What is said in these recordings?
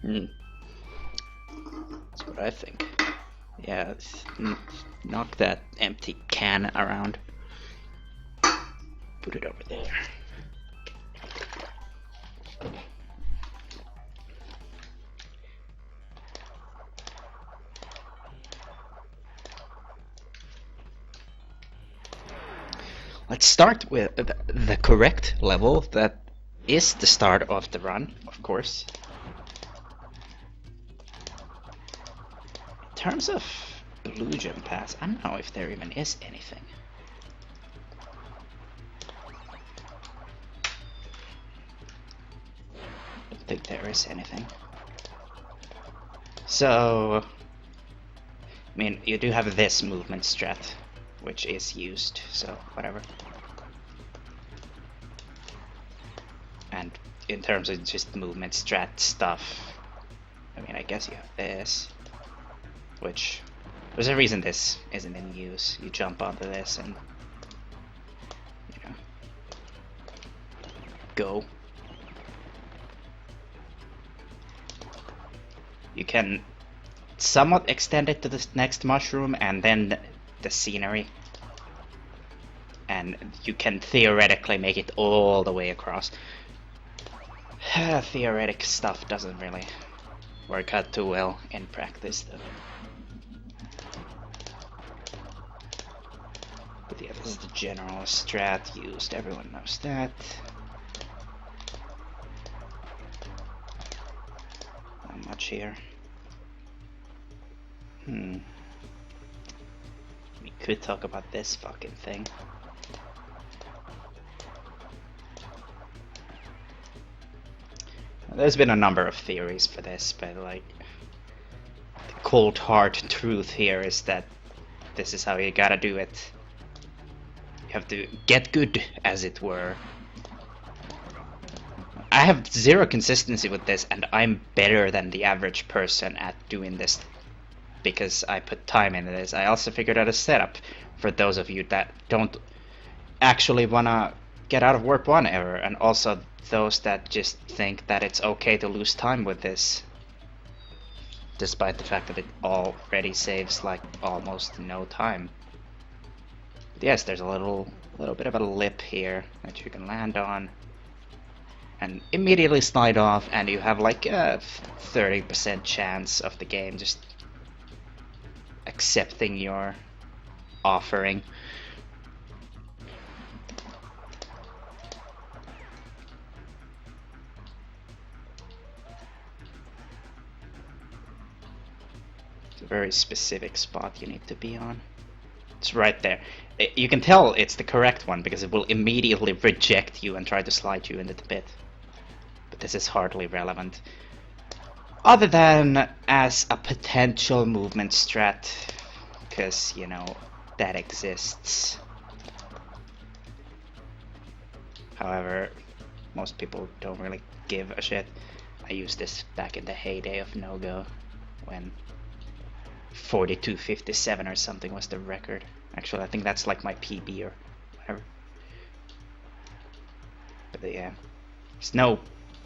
Hmm. That's what I think. Yeah, knock that empty can around. Put it over there. Let's start with the correct level that is the start of the run, of course. In terms of blue jump pads, I don't know if there even is anything. I don't think there is anything. So, I mean, you do have this movement strat, which is used, so whatever. And in terms of just movement strat stuff, I mean, I guess you have this, which there's a reason this isn't in use. You jump onto this and, you know, go. You can somewhat extend it to the next mushroom and then the scenery. And you can theoretically make it all the way across. Theoretic stuff doesn't really work out too well in practice, though. But yeah, this is the general strat used. Everyone knows that. Not much here. We could talk about this fucking thing. There's been a number of theories for this, but like the cold hard truth here is that this is how you gotta do it. You have to get good, as it were. I have zero consistency with this, and I'm better than the average person at doing this because I put time into this. I also figured out a setup for those of you that don't actually wanna get out of warp 1 ever, and also those that just think that it's okay to lose time with this, despite the fact that it already saves like almost no time. But yes, there's a little bit of a lip here that you can land on and immediately slide off, and you have like a 30% chance of the game just accepting your offering. It's a very specific spot you need to be on. It's right there. You can tell it's the correct one because it will immediately reject you and try to slide you into the pit. But this is hardly relevant. Other than as a potential movement strat, because, you know, that exists. However, most people don't really give a shit. I used this back in the heyday of no-go, when 42.57 or something was the record. Actually, I think that's like my PB or whatever. But yeah, there's no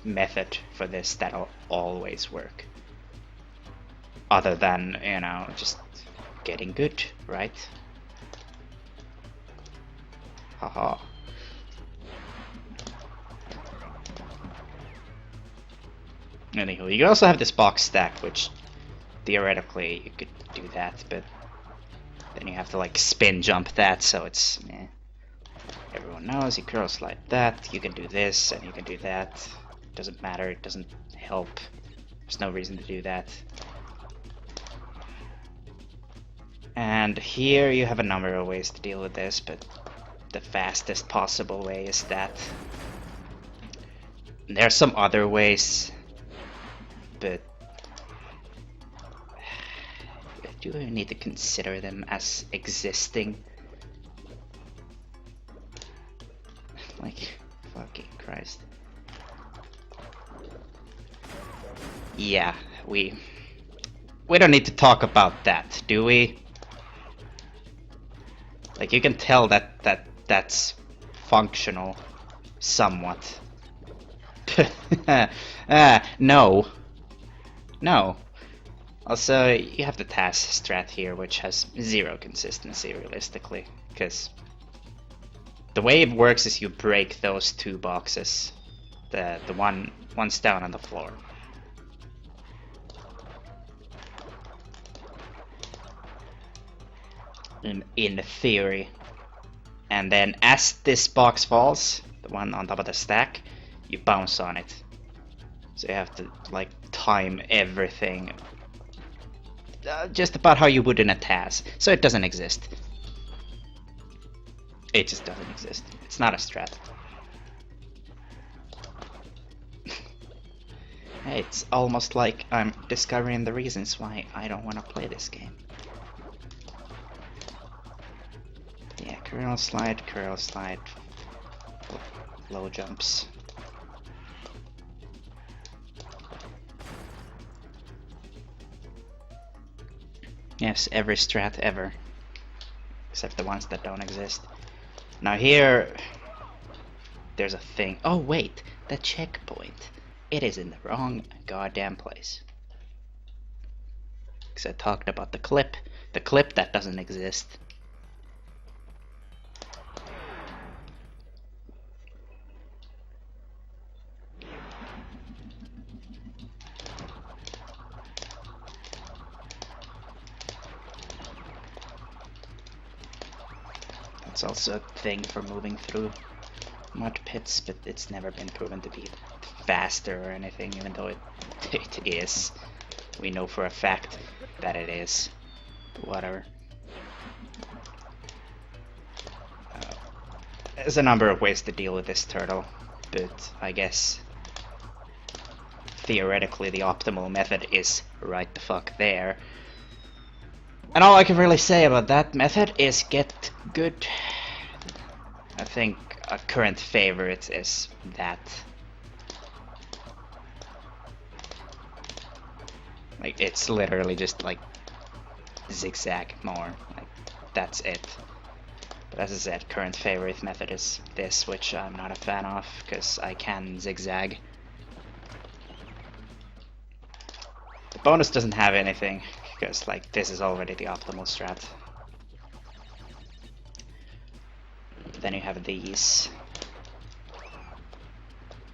method for this that'll always work. Other than, you know, just getting good, right? Haha. Anywho, you also have this box stack, which theoretically you could do that, but then you have to like spin jump that, so it's everyone knows you curl slide that, you can do this and you can do that. It doesn't matter, it doesn't help. There's no reason to do that. And here you have a number of ways to deal with this, but the fastest possible way is that. There are some other ways, but do we need to consider them as existing? Like, fucking Christ. Yeah, we don't need to talk about that, do we? Like, you can tell that's functional, somewhat. No. No. Also, you have the task strat here, which has zero consistency, realistically. Because the way it works is you break those two boxes. The one's down on the floor. In theory. And then as this box falls, the one on top of the stack, you bounce on it. So you have to like time everything just about how you would in a task. So it doesn't exist. It just doesn't exist. It's not a strat. It's almost like I'm discovering the reasons why I don't want to play this game. Yeah, curl slide, low jumps. Yes, every strat ever. Except the ones that don't exist. Now here, there's a thing. Oh wait, the checkpoint. It is in the wrong goddamn place. Because I talked about the clip that doesn't exist. That's also a thing for moving through mud pits, but it's never been proven to be faster or anything, even though it is. We know for a fact that it is. But whatever. There's a number of ways to deal with this turtle, but I guess theoretically the optimal method is right the fuck there. And all I can really say about that method is get good. I think a current favorite is that. Like, it's literally just like zigzag more. Like, that's it. But as I said, current favorite method is this, which I'm not a fan of, because I can zigzag. The bonus doesn't have anything, because like this is already the optimal strat. Then you have these.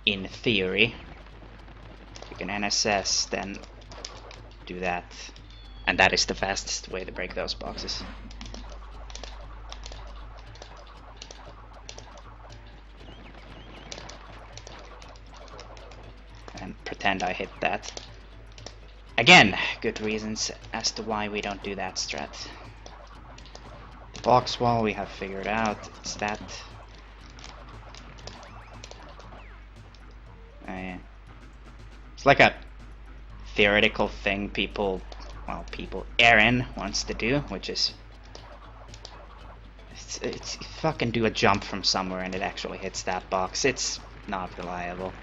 In theory, you can NSS, then do that. And that is the fastest way to break those boxes. And pretend I hit that. Again, good reasons as to why we don't do that strat. The box wall we have figured out, it's that. Yeah. It's like a theoretical thing Erin wants to do, which is it's fucking do a jump from somewhere and it actually hits that box. It's not reliable.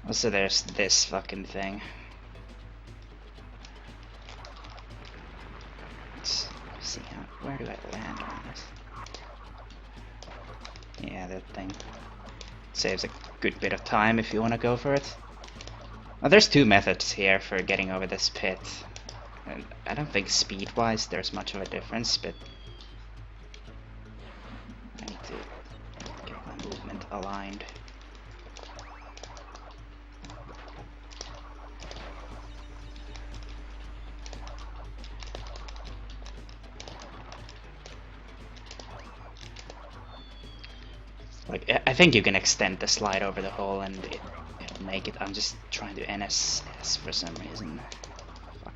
Also, there's this fucking thing. Let's see where do I land on this? Yeah, that thing saves a good bit of time if you want to go for it. Well, there's two methods here for getting over this pit. And I don't think speed-wise there's much of a difference, but I need to get my movement aligned. Like, I think you can extend the slide over the hole and it'll make it. I'm just trying to NSS for some reason. Fuck.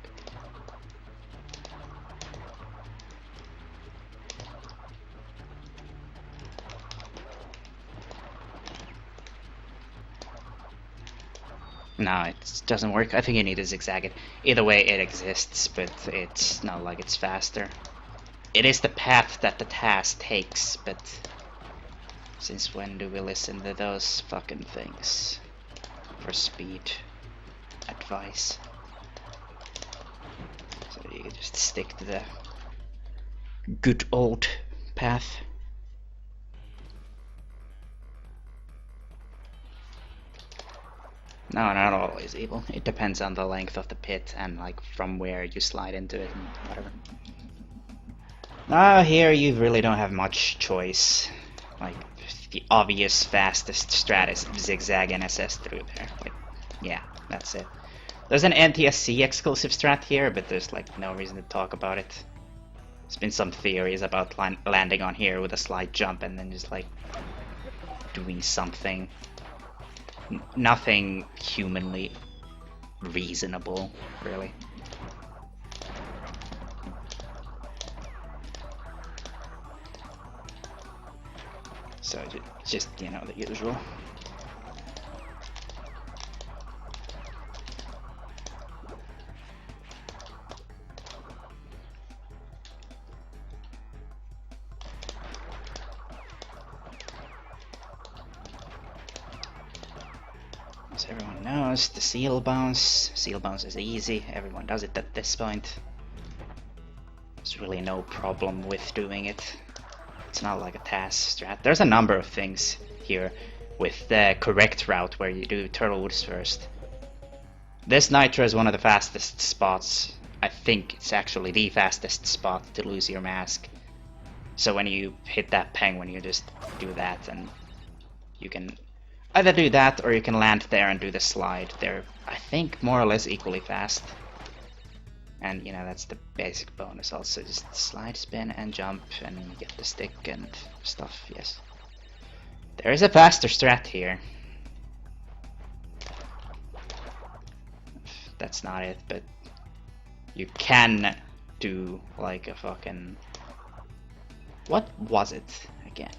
No, it doesn't work. I think you need to zigzag it. Either way, it exists, but it's not like it's faster. It is the path that the task takes, but since when do we listen to those fucking things for speed advice? So you can just stick to the good old path. No, not always evil. It depends on the length of the pit and like from where you slide into it and whatever. Here you really don't have much choice. Like, the obvious fastest strat is zigzag NSS through there. Like, yeah, that's it. There's an NTSC exclusive strat here, but there's like no reason to talk about it. There's been some theories about landing on here with a slight jump and then just like doing something. Nothing humanly reasonable, really. So just, you know, the usual. As everyone knows, the seal bounce. Seal bounce is easy, everyone does it at this point. There's really no problem with doing it. It's not like a task strat. There's a number of things here with the correct route where you do Turtlewoods first. This nitro is one of the fastest spots. I think it's actually the fastest spot to lose your mask. So when you hit that penguin, you just do that, and you can either do that or you can land there and do the slide. They're, I think, more or less equally fast. And, you know, that's the basic bonus also, just slide, spin, and jump, and get the stick and stuff, yes. There is a faster strat here. That's not it, but you can do, like, a fucking... What was it, again?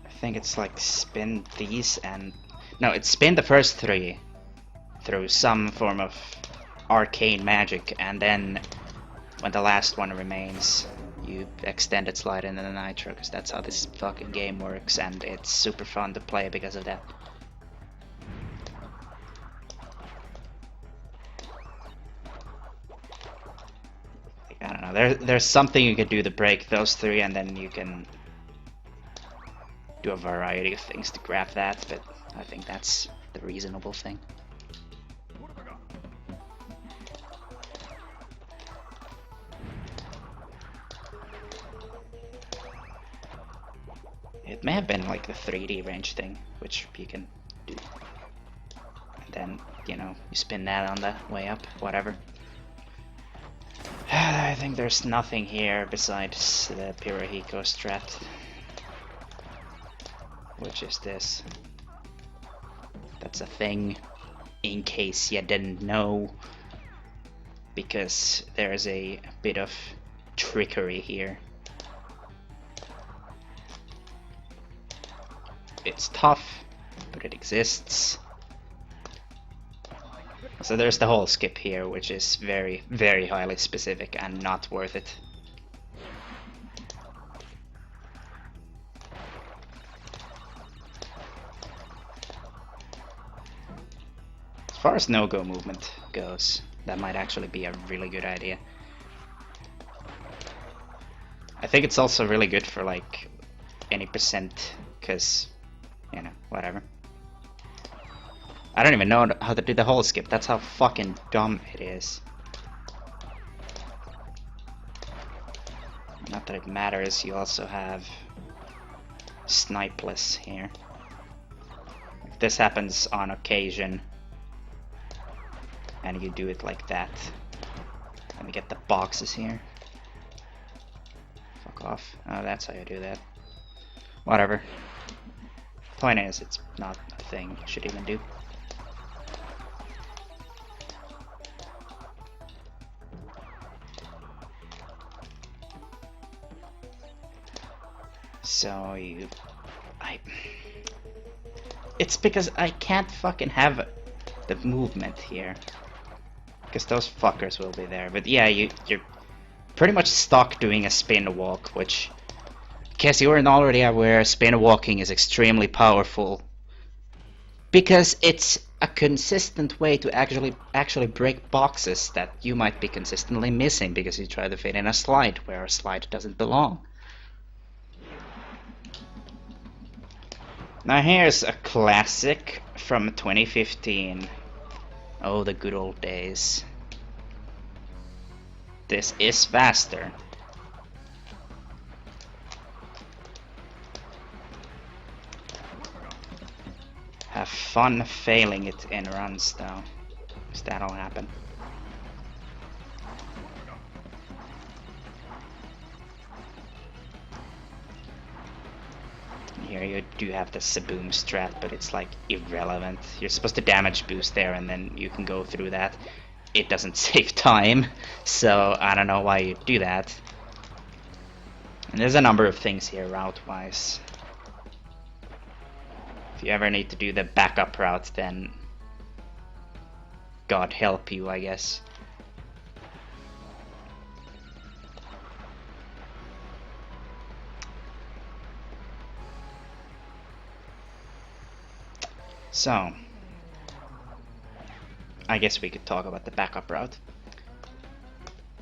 I think it's like spin these and... No, it's spin the first three through some form of arcane magic, and then when the last one remains, you extend it slide into the nitro, because that's how this fucking game works, and it's super fun to play because of that. Like, I don't know, there's something you can do to break those three, and then you can do a variety of things to grab that, but I think that's the reasonable thing. It may have been like the 3D range thing, which you can do. And then, you know, you spin that on the way up, whatever. I think there's nothing here besides the Pirohiko strat. Which is this. That's a thing, in case you didn't know, because there's a bit of trickery here. It's tough, but it exists. So there's the whole skip here, which is very, very highly specific and not worth it. As far as no-go movement goes, that might actually be a really good idea. I think it's also really good for like any percent, because, you know, whatever. I don't even know how to do the whole skip, that's how fucking dumb it is. Not that it matters, you also have snipeless here. If this happens on occasion, and you do it like that. Let me get the boxes here. Fuck off. Oh, that's how you do that. Whatever. Point is, it's not a thing you should even do. So it's because I can't fucking have the movement here, because those fuckers will be there. But yeah, you're pretty much stuck doing a spin walk, which, in case you weren't already aware, spin walking is extremely powerful because it's a consistent way to actually break boxes that you might be consistently missing because you try to fit in a slide where a slide doesn't belong. Now here's a classic from 2015. Oh, the good old days. This is faster. Have fun failing it in runs though, because that'll happen. Here you do have the Saboom strat, but it's like irrelevant. You're supposed to damage boost there and then you can go through that. It doesn't save time, so I don't know why you do that. And there's a number of things here route-wise. If you ever need to do the backup route, then God help you, I guess. So, I guess we could talk about the backup route.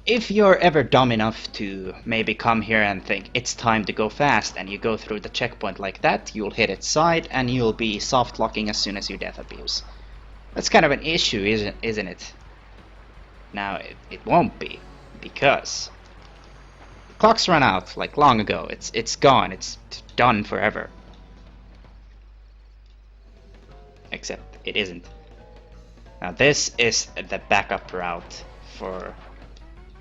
If you're ever dumb enough to maybe come here and think it's time to go fast and you go through the checkpoint like that, you'll hit its side and you'll be soft locking as soon as you death abuse. That's kind of an issue, isn't it? Now, it won't be, because the clock's run out like long ago. It's gone, it's done forever. Except it isn't. Now this is the backup route for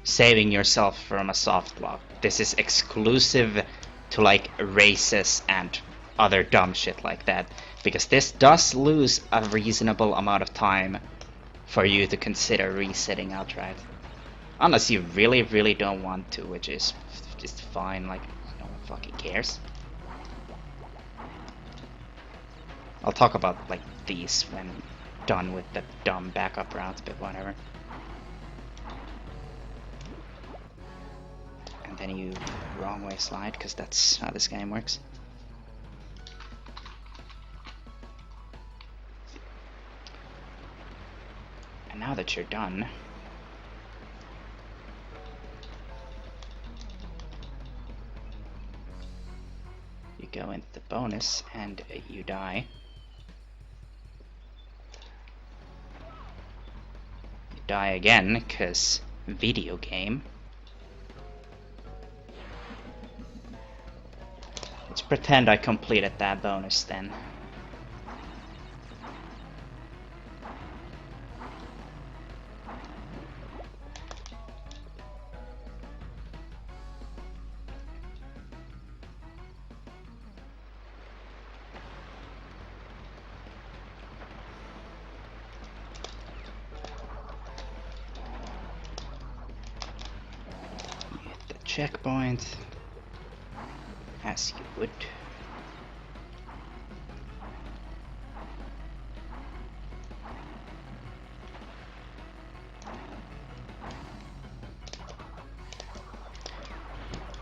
saving yourself from a soft lock. This is exclusive to like races and other dumb shit like that, because this does lose a reasonable amount of time for you to consider resetting outright. Unless you really don't want to, which is just fine, like no one fucking cares. I'll talk about like these when done with the dumb backup routes, but whatever. And then you wrong way slide, because that's how this game works. And now that you're done, you go into the bonus and you die. You die again, because video game. Let's pretend I completed that bonus then. Hit the checkpoint, as you would.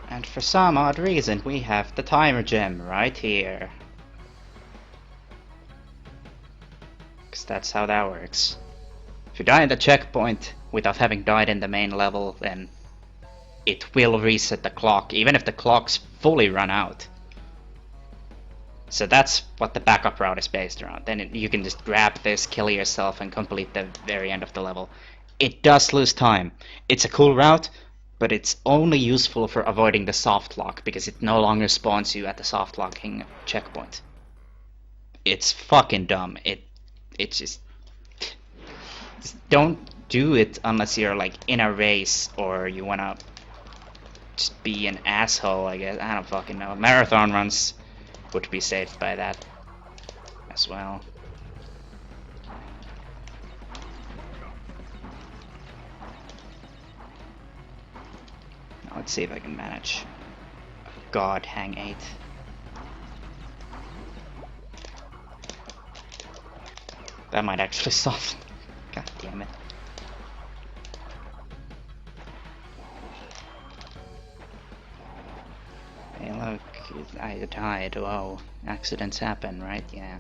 And for some odd reason, we have the timer gem right here. Because that's how that works. If you die in the checkpoint without having died in the main level, then it will reset the clock, even if the clock's fully run out. So that's what the backup route is based around. Then you can just grab this, kill yourself, and complete the very end of the level. It does lose time. It's a cool route, but it's only useful for avoiding the soft lock, because it no longer spawns you at the soft locking checkpoint. It's fucking dumb. It's just don't do it unless you're like in a race or you wanna just be an asshole, I guess. I don't fucking know. Marathon runs would be saved by that as well. Now let's see if I can manage God hang 8. That might actually solve. God damn it. Hey look, I died. Whoa. Accidents happen, right? Yeah.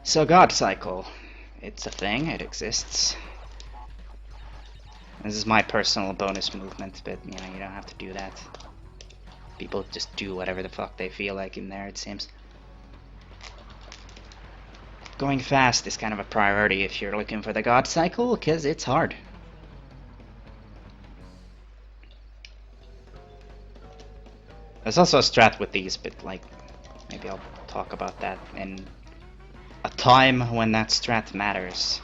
So God Cycle. It's a thing, it exists. This is my personal bonus movement, but you know, you don't have to do that. People just do whatever the fuck they feel like in there, it seems. Going fast is kind of a priority if you're looking for the God Cycle, because it's hard. There's also a strat with these, but like, maybe I'll talk about that in a time when that strat matters.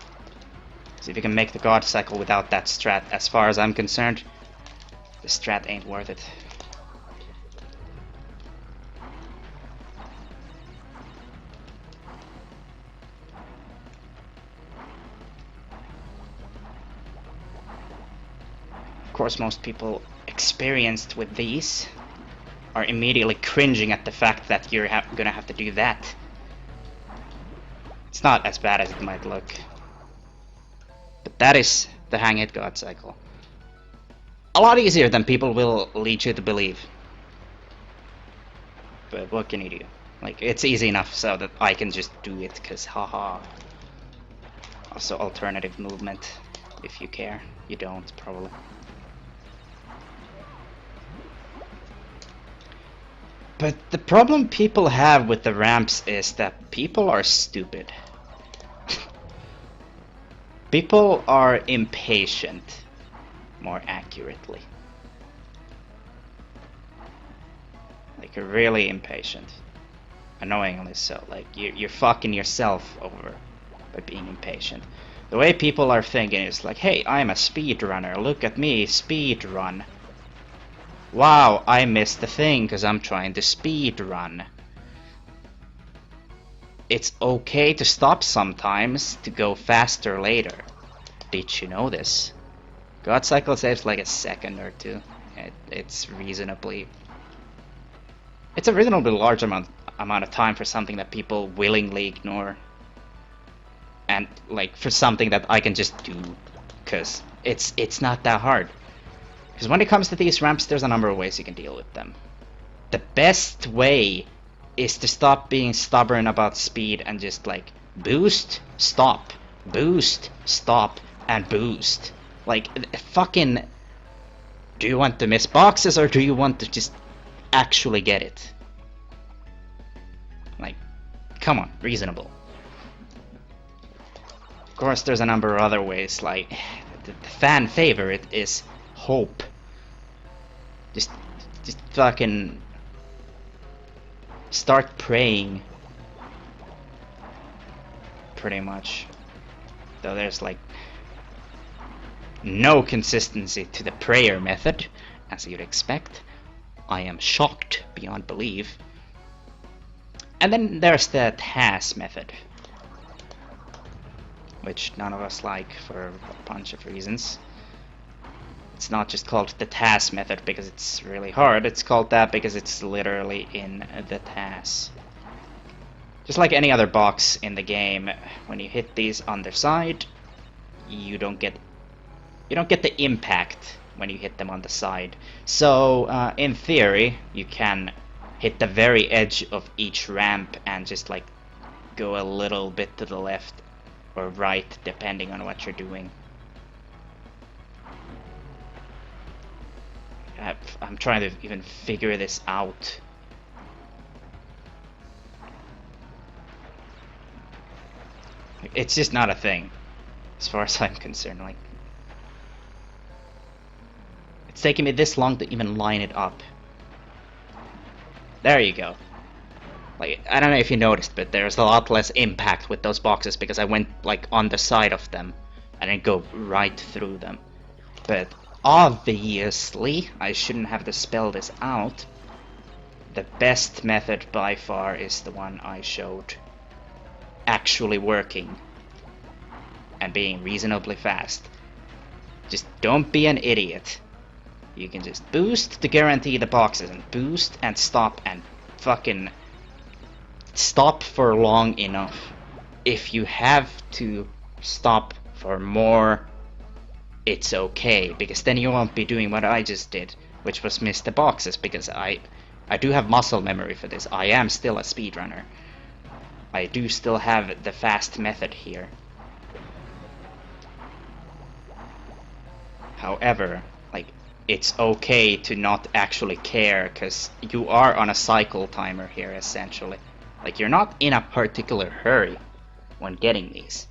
So if you can make the God Cycle without that strat, as far as I'm concerned, the strat ain't worth it. Of course, most people experienced with these are immediately cringing at the fact that you're gonna have to do that. It's not as bad as it might look. But that is the Hang It God Cycle. A lot easier than people will lead you to believe. But what can you do? Like, it's easy enough so that I can just do it, cause haha. Also alternative movement, if you care. You don't, probably. But the problem people have with the ramps is that people are stupid. People are impatient, more accurately. Like, really impatient. Annoyingly so. Like, you're fucking yourself over by being impatient. The way people are thinking is like, hey, I'm a speedrunner, look at me, speedrun. Wow, I missed the thing because I'm trying to speedrun. It's okay to stop sometimes to go faster later. Did you know this? God Cycle saves like a second or two. It's a reasonably large amount of time for something that people willingly ignore. And like for something that I can just do because it's not that hard. Because when it comes to these ramps, there's a number of ways you can deal with them. The best way is to stop being stubborn about speed and just like boost, stop, and boost. Like, fucking, do you want to miss boxes or do you want to just actually get it? Like, come on, reasonable. Of course, there's a number of other ways, like, the fan favorite is hope. Just fucking start praying. Pretty much. Though there's like no consistency to the prayer method, as you'd expect. I am shocked beyond belief. And then there's the TAS method, which none of us like for a bunch of reasons. It's not just called the TAS method because it's really hard, it's called that because it's literally in the TAS. Just like any other box in the game, when you hit these on the side, you don't get the impact when you hit them on the side. So in theory, you can hit the very edge of each ramp and just like go a little bit to the left or right depending on what you're doing. I'm trying to even figure this out. It's just not a thing, as far as I'm concerned. Like, it's taking me this long to even line it up. There you go. Like, I don't know if you noticed, but there's a lot less impact with those boxes because I went like on the side of them. I didn't go right through them. But obviously, I shouldn't have to spell this out. The best method by far is the one I showed. Actually working. And being reasonably fast. Just don't be an idiot. You can just boost to guarantee the boxes, and boost and stop and fucking stop for long enough. If you have to stop for more, it's okay, because then you won't be doing what I just did, which was miss the boxes, because I do have muscle memory for this. I am still a speedrunner. I do still have the fast method here. However, like, it's okay to not actually care, because you are on a cycle timer here, essentially. Like, you're not in a particular hurry when getting these.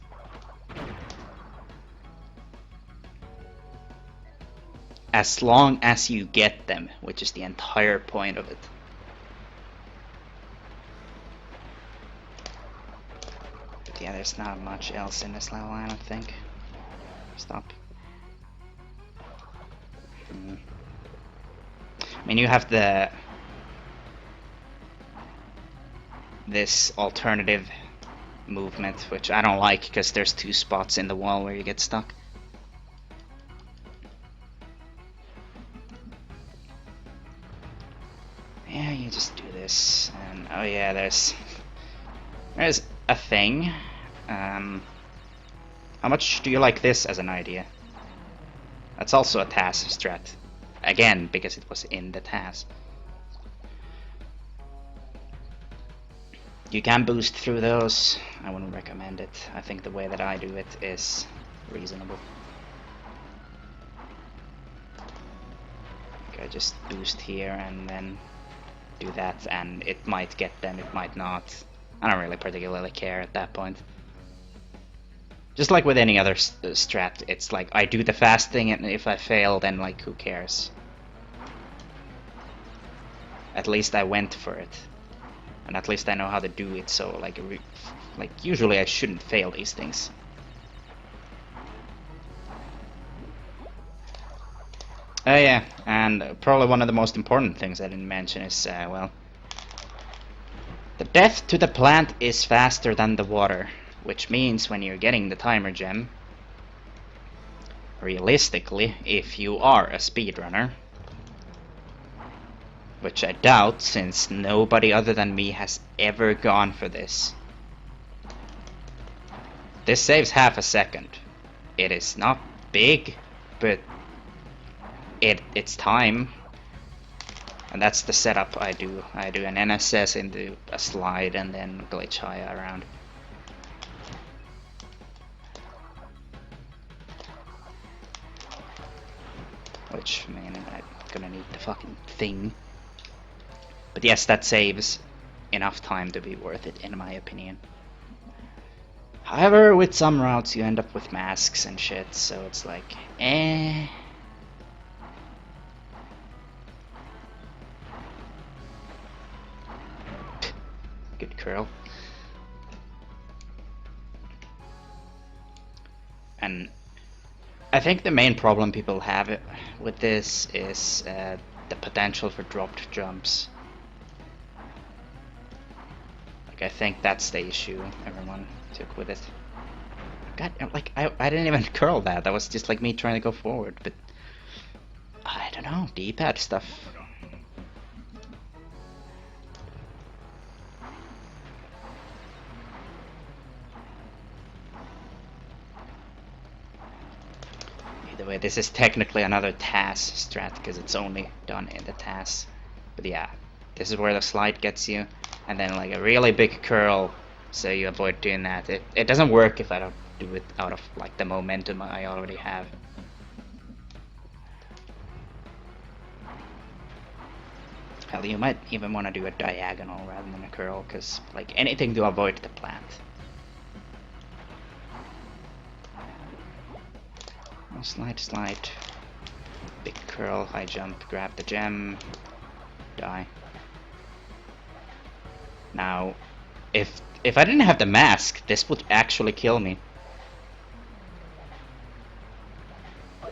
As long as you get them, which is the entire point of it. But yeah, there's not much else in this level, I don't think. Stop. I mean, you have this alternative movement, which I don't like because there's 2 spots in the wall where you get stuck. Yeah, you just do this, and oh yeah, there's a thing. How much do you like this as an idea? That's also a TAS strat. Again, because it was in the TAS. You can boost through those. I wouldn't recommend it. I think the way that I do it is reasonable. Okay, just boost here and then do that, and it might get them, it might not. I don't really particularly care at that point. Just like with any other strat, it's like I do the fast thing, and if I fail, then like who cares? At least I went for it, and at least I know how to do it. So like usually I shouldn't fail these things. Oh yeah, and probably one of the most important things I didn't mention is well, the death to the plant is faster than the water. Which means when you're getting the timer gem, realistically, if you are a speedrunner, which I doubt since nobody other than me has ever gone for this, this saves half a second. It is not big, but it's time. And that's the setup I do. I do an NSS into a slide and then glitch high around. Which, man, I'm gonna need the fucking thing. But yes, that saves enough time to be worth it, in my opinion. However, with some routes you end up with masks and shit, so it's like, eh. Good curl. And I think the main problem people have with this is the potential for dropped jumps. Like, I think that's the issue everyone took with it. God, like, I didn't even curl that. That was just like me trying to go forward, but I don't know, D-pad stuff. Either way, this is technically another TAS strat because it's only done in the TAS. But yeah, this is where the slide gets you, and then like a really big curl, so you avoid doing that. It doesn't work if I don't do it out of like the momentum I already have. Hell, you might even want to do a diagonal rather than a curl, because like anything to avoid the plant. Oh, slide, slide. Big curl, high jump, grab the gem, die. Now, if I didn't have the mask, this would actually kill me.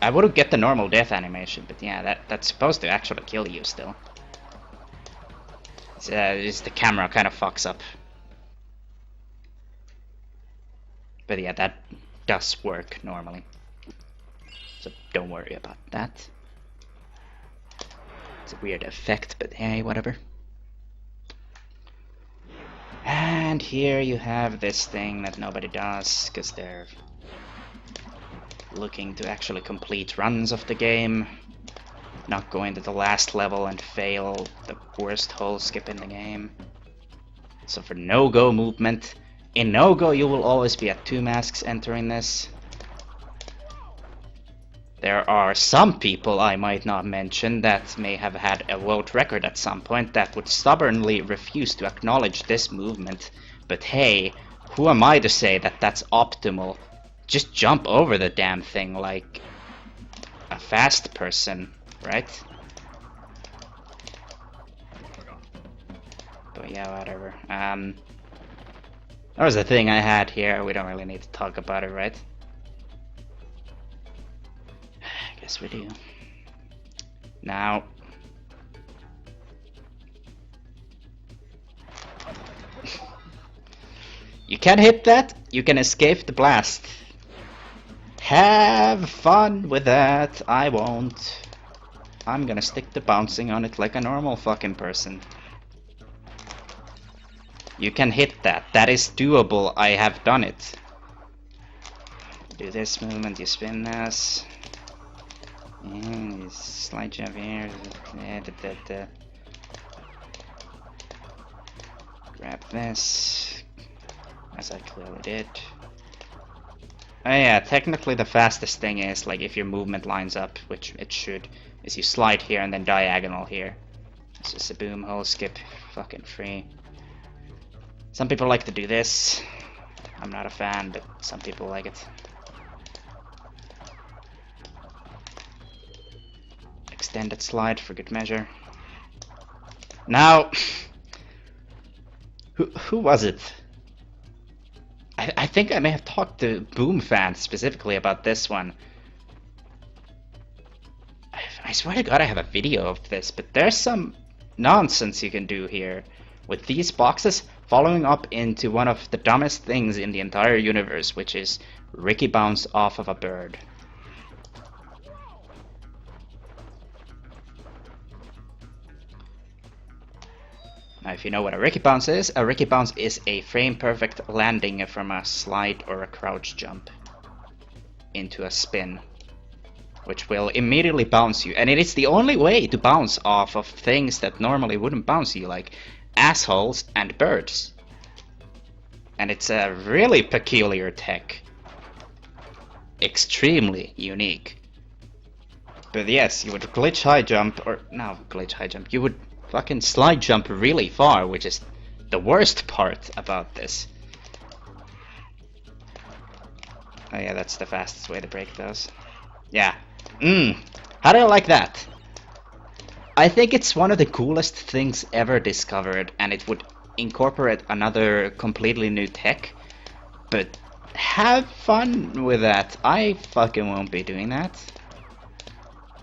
I would get the normal death animation, but yeah, that's supposed to actually kill you still. It's the camera kind of fucks up. But yeah, that does work normally. So don't worry about that. It's a weird effect, but hey, whatever. And here you have this thing that nobody does, because they're looking to actually complete runs of the game, not go into the last level and fail the worst hole skip in the game. So for no-go movement, in no-go you will always be at 2 masks entering this. There are some people I might not mention that may have had a world record at some point that would stubbornly refuse to acknowledge this movement. But hey, who am I to say that that's optimal? Just jump over the damn thing like a fast person, right? But yeah, whatever. That was the thing I had here. We don't really need to talk about it, right? I guess we do. Now, you can hit that, you can escape the blast. Have fun with that. I won't. I'm gonna stick to bouncing on it like a normal fucking person. You can hit that. That is doable. I have done it. Do this movement, you spin this. And you slide jump here. Grab this. As I clearly did. Oh yeah, technically the fastest thing is, like, if your movement lines up, which it should, is you slide here and then diagonal here. It's just a boom hole skip, fucking free. Some people like to do this. I'm not a fan, but some people like it. Extended slide for good measure. Now, who was it? I think I may have talked to Boom fans specifically about this one. I swear to God I have a video of this, but there's some nonsense you can do here with these boxes following up into one of the dumbest things in the entire universe, which is Ricky Bounce off of a bird. Now, if you know what a Ricky Bounce is a frame-perfect landing from a slide or a crouch jump into a spin, which will immediately bounce you. And it is the only way to bounce off of things that normally wouldn't bounce you, like assholes and birds. And it's a really peculiar tech. Extremely unique. But yes, you would glitch high jump, or no, glitch high jump, you would fucking slide jump really far, which is the worst part about this. Oh yeah, that's the fastest way to break those. Yeah. How do I like that? I think it's one of the coolest things ever discovered, and it would incorporate another completely new tech. But have fun with that. I fucking won't be doing that.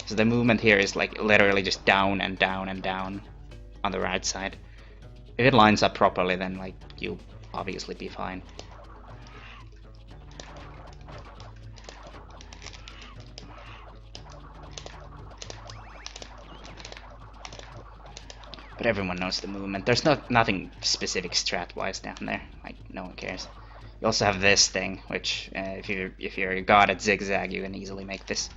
So the movement here is like literally just down and down and down on the right side. If it lines up properly, then like you'll obviously be fine. But everyone knows the movement. There's nothing specific strat-wise down there. Like, no one cares. You also have this thing, which if you're a god at zigzag, you can easily make this.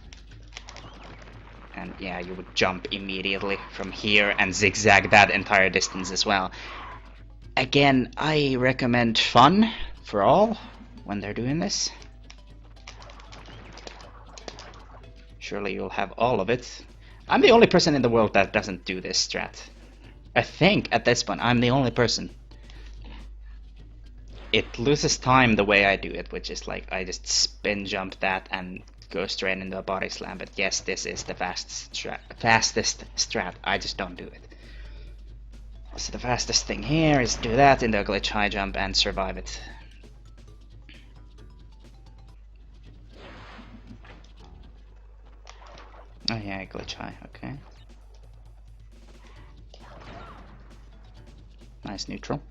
And yeah, you would jump immediately from here and zigzag that entire distance as well. Again, I recommend fun for all when they're doing this. Surely you'll have all of it. I'm the only person in the world that doesn't do this strat. I think at this point I'm the only person. It loses time the way I do it, which is like I just spin jump that and go straight into a body slam. But yes, this is the fastest strat. I just don't do it. So the fastest thing here is do that into a glitch high jump and survive it. Oh yeah, glitch high, okay. Nice neutral.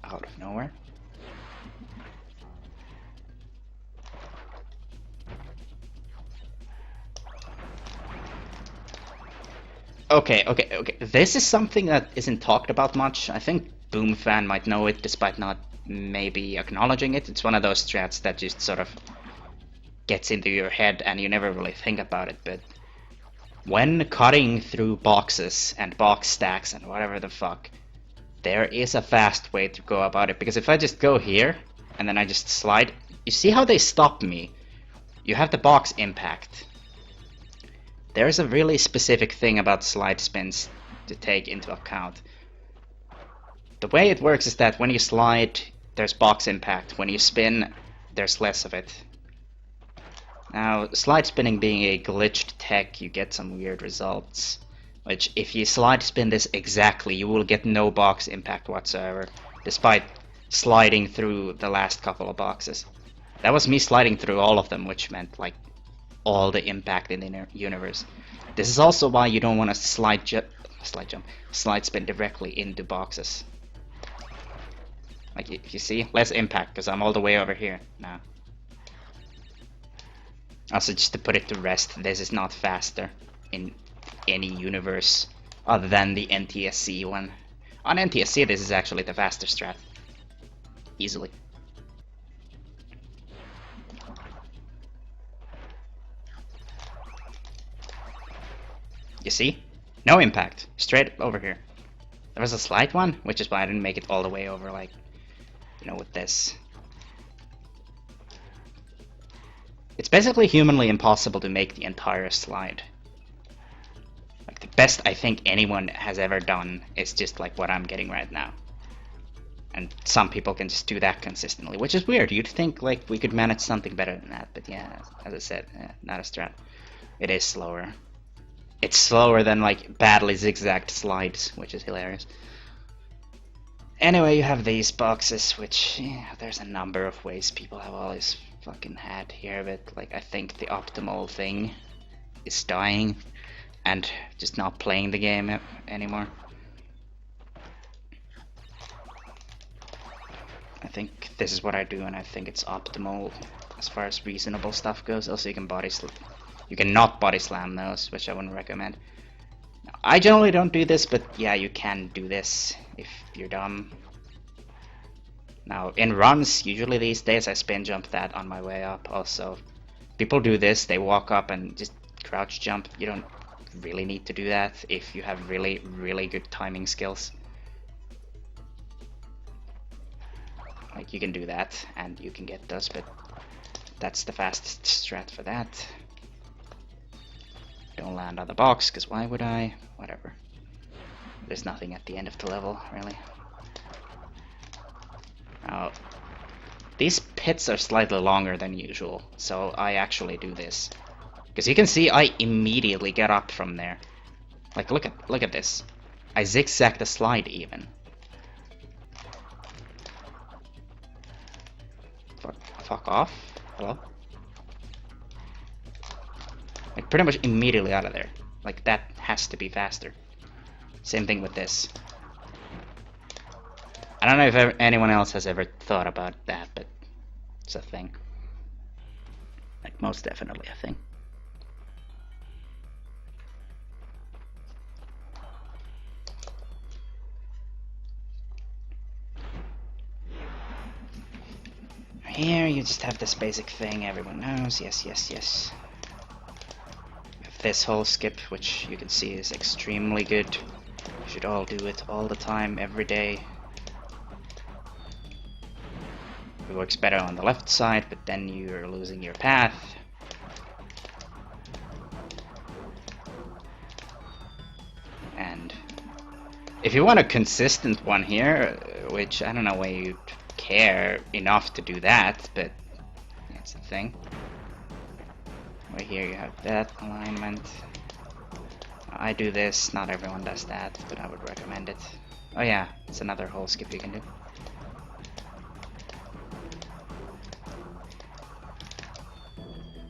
Out of nowhere. Okay. This is something that isn't talked about much. I think Boom Fan might know it despite not maybe acknowledging it. It's one of those strats that just sort of gets into your head and you never really think about it, but when cutting through boxes and box stacks and whatever the fuck, There is a fast way to go about it, because if I just go here and then I just slide, you see how they stop me? You have the box impact. There is a really specific thing about slide spins to take into account. The way it works is that when you slide, there's box impact. When you spin, there's less of it. Now, slide spinning being a glitched tech, you get some weird results. Which, if you slide spin this exactly, you will get no box impact whatsoever, despite sliding through the last couple of boxes. That was me sliding through all of them, which meant, like, all the impact in the universe. This is also why you don't want to slide spin directly into boxes. Like, you see, less impact, because I'm all the way over here now. Also, just to put it to rest, this is not faster in any universe other than the NTSC one. On NTSC, this is actually the faster strat. Easily. You see? No impact. Straight over here. There was a slight one, which is why I didn't make it all the way over, like, you know, with this. It's basically humanly impossible to make the entire slide. Like, the best I think anyone has ever done is just like what I'm getting right now. And some people can just do that consistently, which is weird. You'd think like we could manage something better than that, but yeah, as I said, not a strat. It is slower. It's slower than like badly zigzagged slides, which is hilarious. Anyway, you have these boxes, which, yeah, there's a number of ways people have always fucking had here, but like I think the optimal thing is dying and just not playing the game anymore. I think this is what I do, and I think it's optimal as far as reasonable stuff goes. Also, you can you cannot body slam those, which I wouldn't recommend. I generally don't do this, but yeah, you can do this if you're dumb. Now, in runs, usually these days I spin jump that on my way up. Also, people do this, they walk up and just crouch jump. You don't really need to do that if you have really, really good timing skills. Like, you can do that and you can get those, but that's the fastest strat for that. Don't land on the box, because why would I? Whatever. There's nothing at the end of the level, really. Now, these pits are slightly longer than usual, so I actually do this. Because you can see I immediately get up from there. Like, look at this. I zigzag the slide even. Fuck off. Hello? Like, pretty much immediately out of there. Like, that has to be faster. Same thing with this. I don't know if anyone else has ever thought about that, but it's a thing. Like, most definitely a thing. Here you just have this basic thing everyone knows. Yes, yes, yes. This whole skip, which you can see is extremely good. You should all do it all the time, every day. It works better on the left side, but then you're losing your path. And if you want a consistent one here, which I don't know why you'd care enough to do that, but that's the thing. Right here you have that alignment. I do this, not everyone does that, but I would recommend it. Oh yeah, it's another whole skip you can do.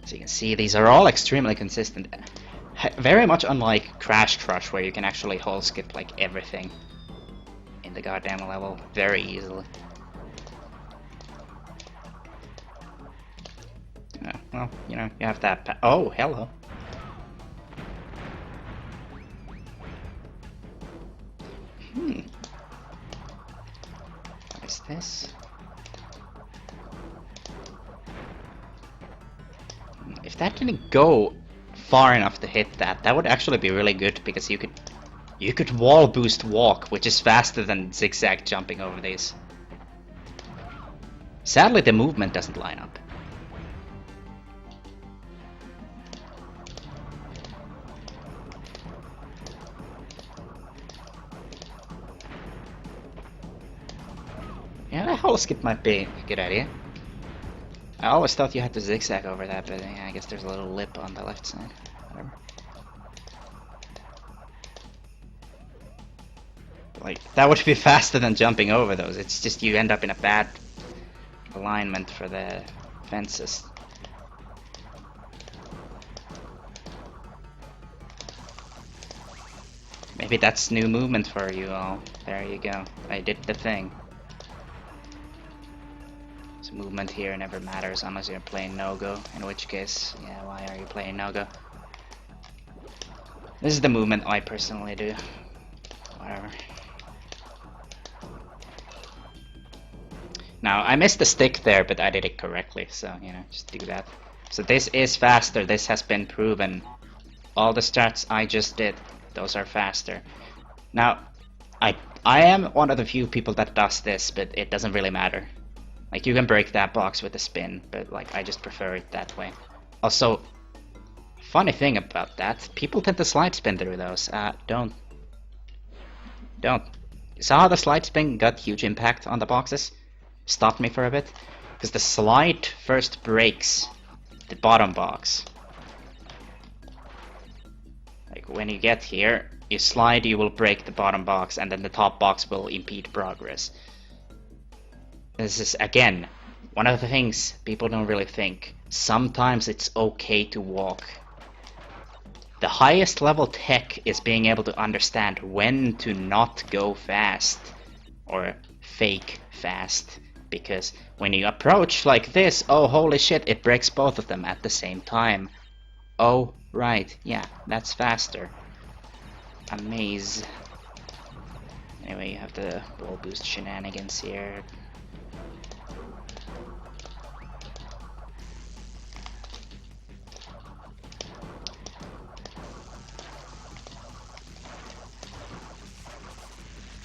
So you can see these are all extremely consistent. Very much unlike Crash where you can actually whole skip like everything in the goddamn level very easily. Well, you know, you have that. Oh, hello. What is this? If that didn't go far enough to hit that, that would actually be really good, because you could You could wall boost walk, which is faster than zigzag jumping over these. Sadly, the movement doesn't line up. Yeah, the whole skip might be a good idea. I always thought you had to zigzag over that, but yeah, I guess there's a little lip on the left side. Whatever. Like, that would be faster than jumping over those. It's just you end up in a bad alignment for the fences. Maybe that's new movement for you all. There you go. I did the thing. So movement here never matters unless you're playing no-go, in which case, yeah, why are you playing no-go? This is the movement I personally do. Whatever. Now, I missed the stick there, but I did it correctly, so, you know, just do that. So this is faster, this has been proven. All the strats I just did, those are faster. Now, I am one of the few people that does this, but it doesn't really matter. Like, you can break that box with a spin, but, like, I just prefer it that way. Also, funny thing about that, people tend to slide spin through those. Don't. You saw how the slide spin got huge impact on the boxes? Stopped me for a bit. Because the slide first breaks the bottom box. Like, when you get here, you slide, you will break the bottom box, and then the top box will impede progress. This is, again, one of the things people don't really think. Sometimes it's okay to walk. The highest level tech is being able to understand when to not go fast. Or fake fast. Because when you approach like this, oh holy shit, it breaks both of them at the same time. Oh, right, yeah, that's faster. Amaze. Anyway, you have the wall boost shenanigans here.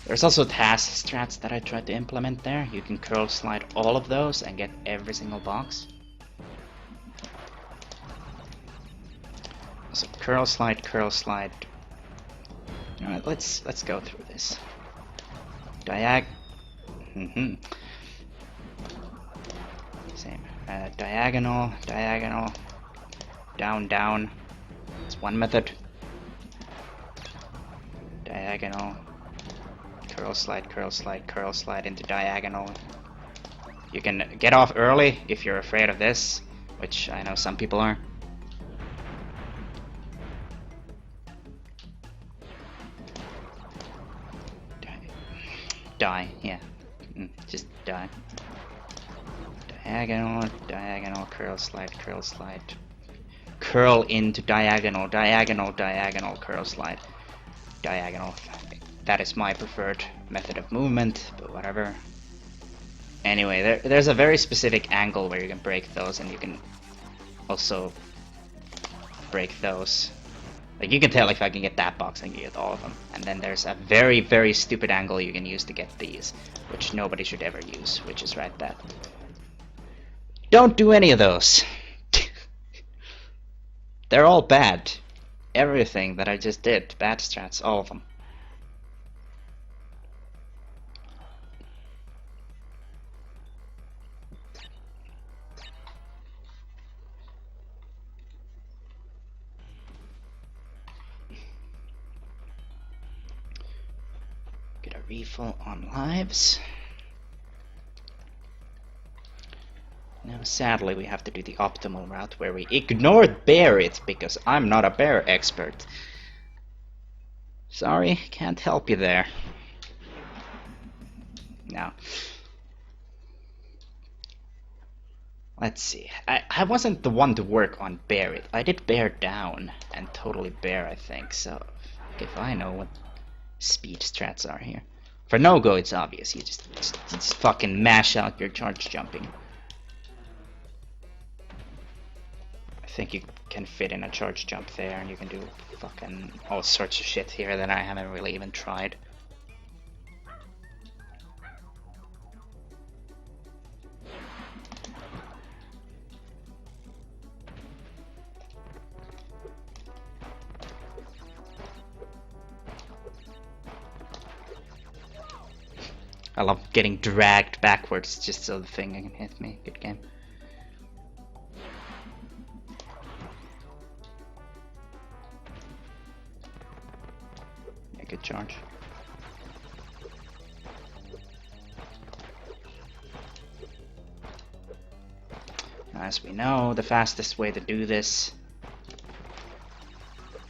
There's also task strats that I tried to implement there. You can curl slide all of those and get every single box. So curl slide, curl slide. Alright, let's go through this. Same. Diagonal, diagonal, down, down. That's one method. Diagonal. Curl slide, curl slide, curl slide into diagonal. You can get off early if you're afraid of this, which I know some people are. Die, yeah. Just die. Diagonal, diagonal, curl slide, curl slide. Curl into diagonal, diagonal, diagonal, curl slide. Diagonal. That is my preferred method of movement, but whatever. Anyway, there's a very specific angle where you can break those, and you can also break those. Like, you can tell if I can get that box, I can get all of them. And then there's a very, very stupid angle you can use to get these, which nobody should ever use, which is right that. Don't do any of those. They're all bad. Everything that I just did, bad strats, all of them. Get a refill on lives. Now, sadly, we have to do the optimal route where we ignore bear it because I'm not a bear expert. Sorry, can't help you there. Now, let's see. I wasn't the one to work on bear it. I did bear down and totally bear, I think. So, if I know what speed strats are here. For no-go, it's obvious. You just fucking mash out your charge jumping. I think you can fit in a charge jump there, and you can do fucking all sorts of shit here that I haven't really even tried. I love getting dragged backwards just so the thing can hit me. Good game. Yeah, good charge. As we know, the fastest way to do this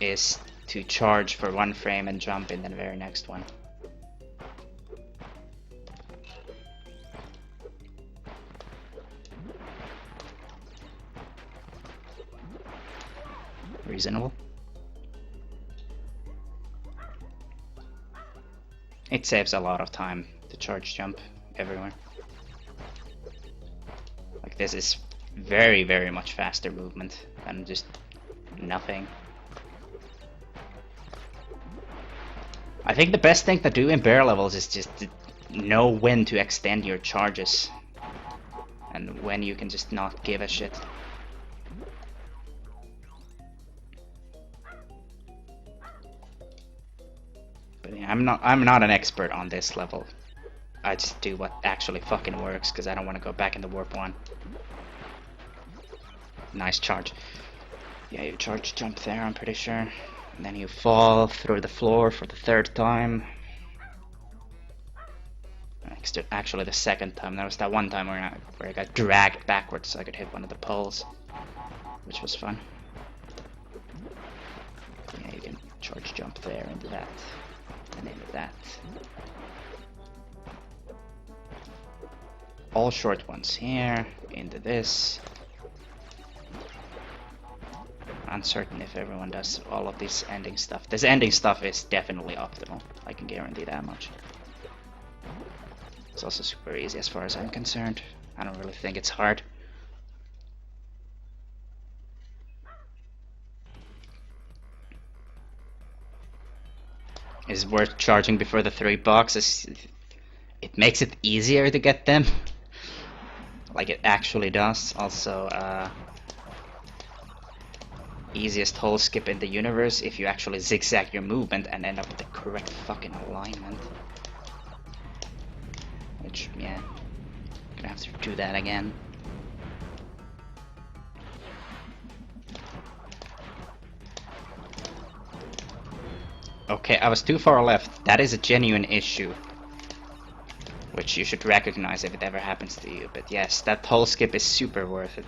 is to charge for one frame and jump in the very next one. Reasonable. It saves a lot of time to charge jump everywhere. Like, this is very, very much faster movement than just nothing. I think the best thing to do in bear levels is just to know when to extend your charges and when you can just not give a shit. But yeah, I'm not an expert on this level. I just do what actually fucking works because I don't want to go back in the warp 1. Nice charge. Yeah, you charge jump there, I'm pretty sure. And then you fall through the floor for the 3rd time. Actually the 2nd time. There was that one time where I got dragged backwards so I could hit one of the poles, which was fun. Yeah, you can charge jump there into that. And into that. All short ones here, into this. Uncertain if everyone does all of this ending stuff. This ending stuff is definitely optimal, I can guarantee that much. It's also super easy as far as I'm concerned. I don't really think it's hard. Is it worth charging before the 3 boxes? It makes it easier to get them. Like it actually does. Also, easiest hole skip in the universe if you actually zigzag your movement and end up with the correct fucking alignment. Which, yeah, gonna have to do that again. Okay, I was too far left. That is a genuine issue, which you should recognize if it ever happens to you. But yes, that hole skip is super worth it.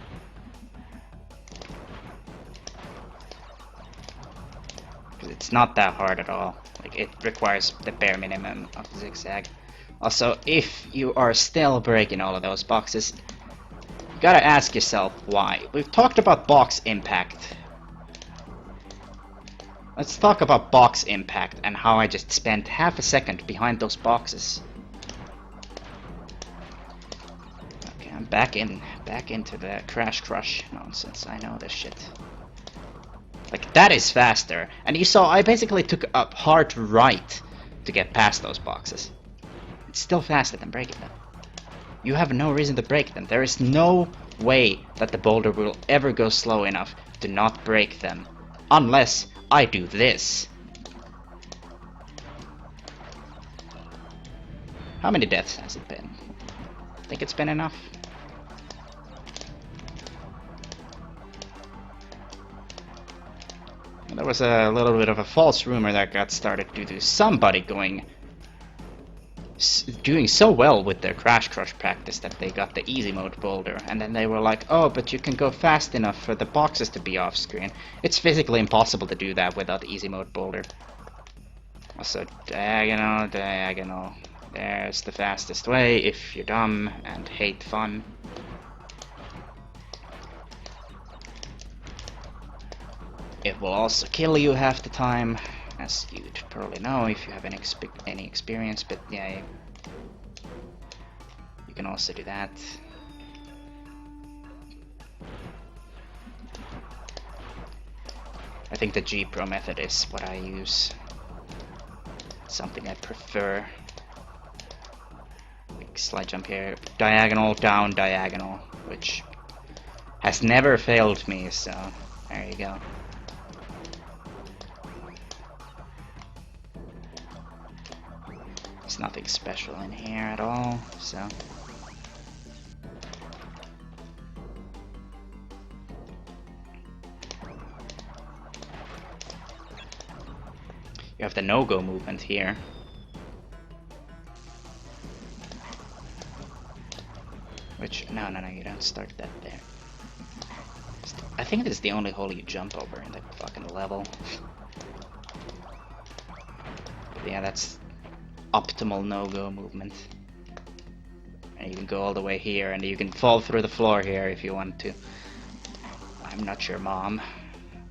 It's not that hard at all. Like, it requires the bare minimum of zigzag. Also, if you are still breaking all of those boxes, you gotta ask yourself why. We've talked about box impact. Let's talk about box impact and how I just spent half a second behind those boxes. Okay, I'm back into the Crash Crush nonsense. I know this shit. Like, that is faster. And you saw I basically took a hard right to get past those boxes. It's still faster than breaking them. You have no reason to break them. There is no way that the boulder will ever go slow enough to not break them. Unless I do this. How many deaths has it been? I think it's been enough. There was a little bit of a false rumor that got started due to somebody doing so well with their Crash Crush practice that they got the easy mode boulder, and then they were like, oh, but you can go fast enough for the boxes to be off screen. It's physically impossible to do that without the easy mode boulder. Also, diagonal, diagonal. There's the fastest way if you're dumb and hate fun. It will also kill you half the time, as you'd probably know if you have any experience, but yeah, you can also do that. I think the G Pro method is what I use. Something I prefer. Like slide jump here, diagonal, down, diagonal, which has never failed me, so there you go. There's nothing special in here at all, so. You have the no-go movement here. Which, no, you don't start that there. I think this is the only hole you jump over in the fucking level. But yeah, that's optimal no-go movement. And you can go all the way here, and you can fall through the floor here if you want to. I'm not your mom.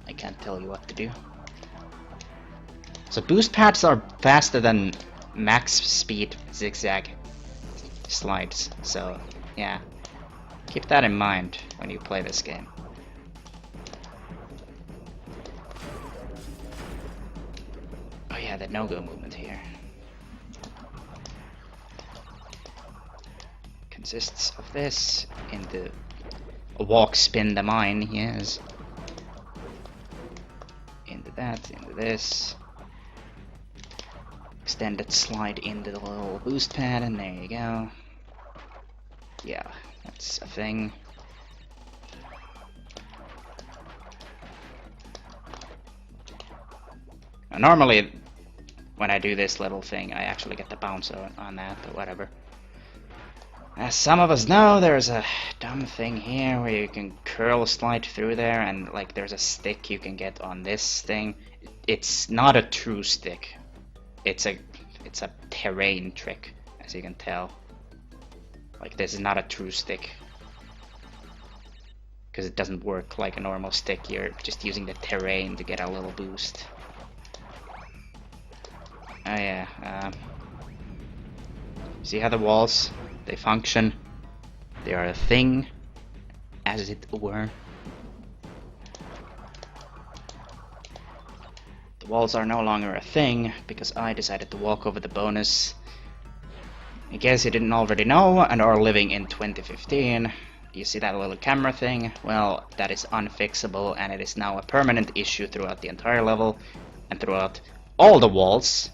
I can't tell you what to do. So boost pads are faster than max speed zigzag slides, so yeah. Keep that in mind when you play this game. Oh yeah, the no-go movement here. Consists of this into a walk, spin the mine, yes. Into that, into this. Extended slide into the little boost pad, and there you go. Yeah, that's a thing. Now, normally, when I do this little thing, I actually get the bounce on that, or whatever. As some of us know, there's a dumb thing here where you can curl slide through there, and like there's a stick you can get on this thing. It's not a true stick. It's a terrain trick, as you can tell. Like, this is not a true stick. Because it doesn't work like a normal stick, you're just using the terrain to get a little boost. Oh yeah, see how the walls, they function? They are a thing, as it were. The walls are no longer a thing, because I decided to walk over the bonus. In case you didn't already know, and are living in 2015, you see that little camera thing? Well, that is unfixable, and it is now a permanent issue throughout the entire level, and throughout all the walls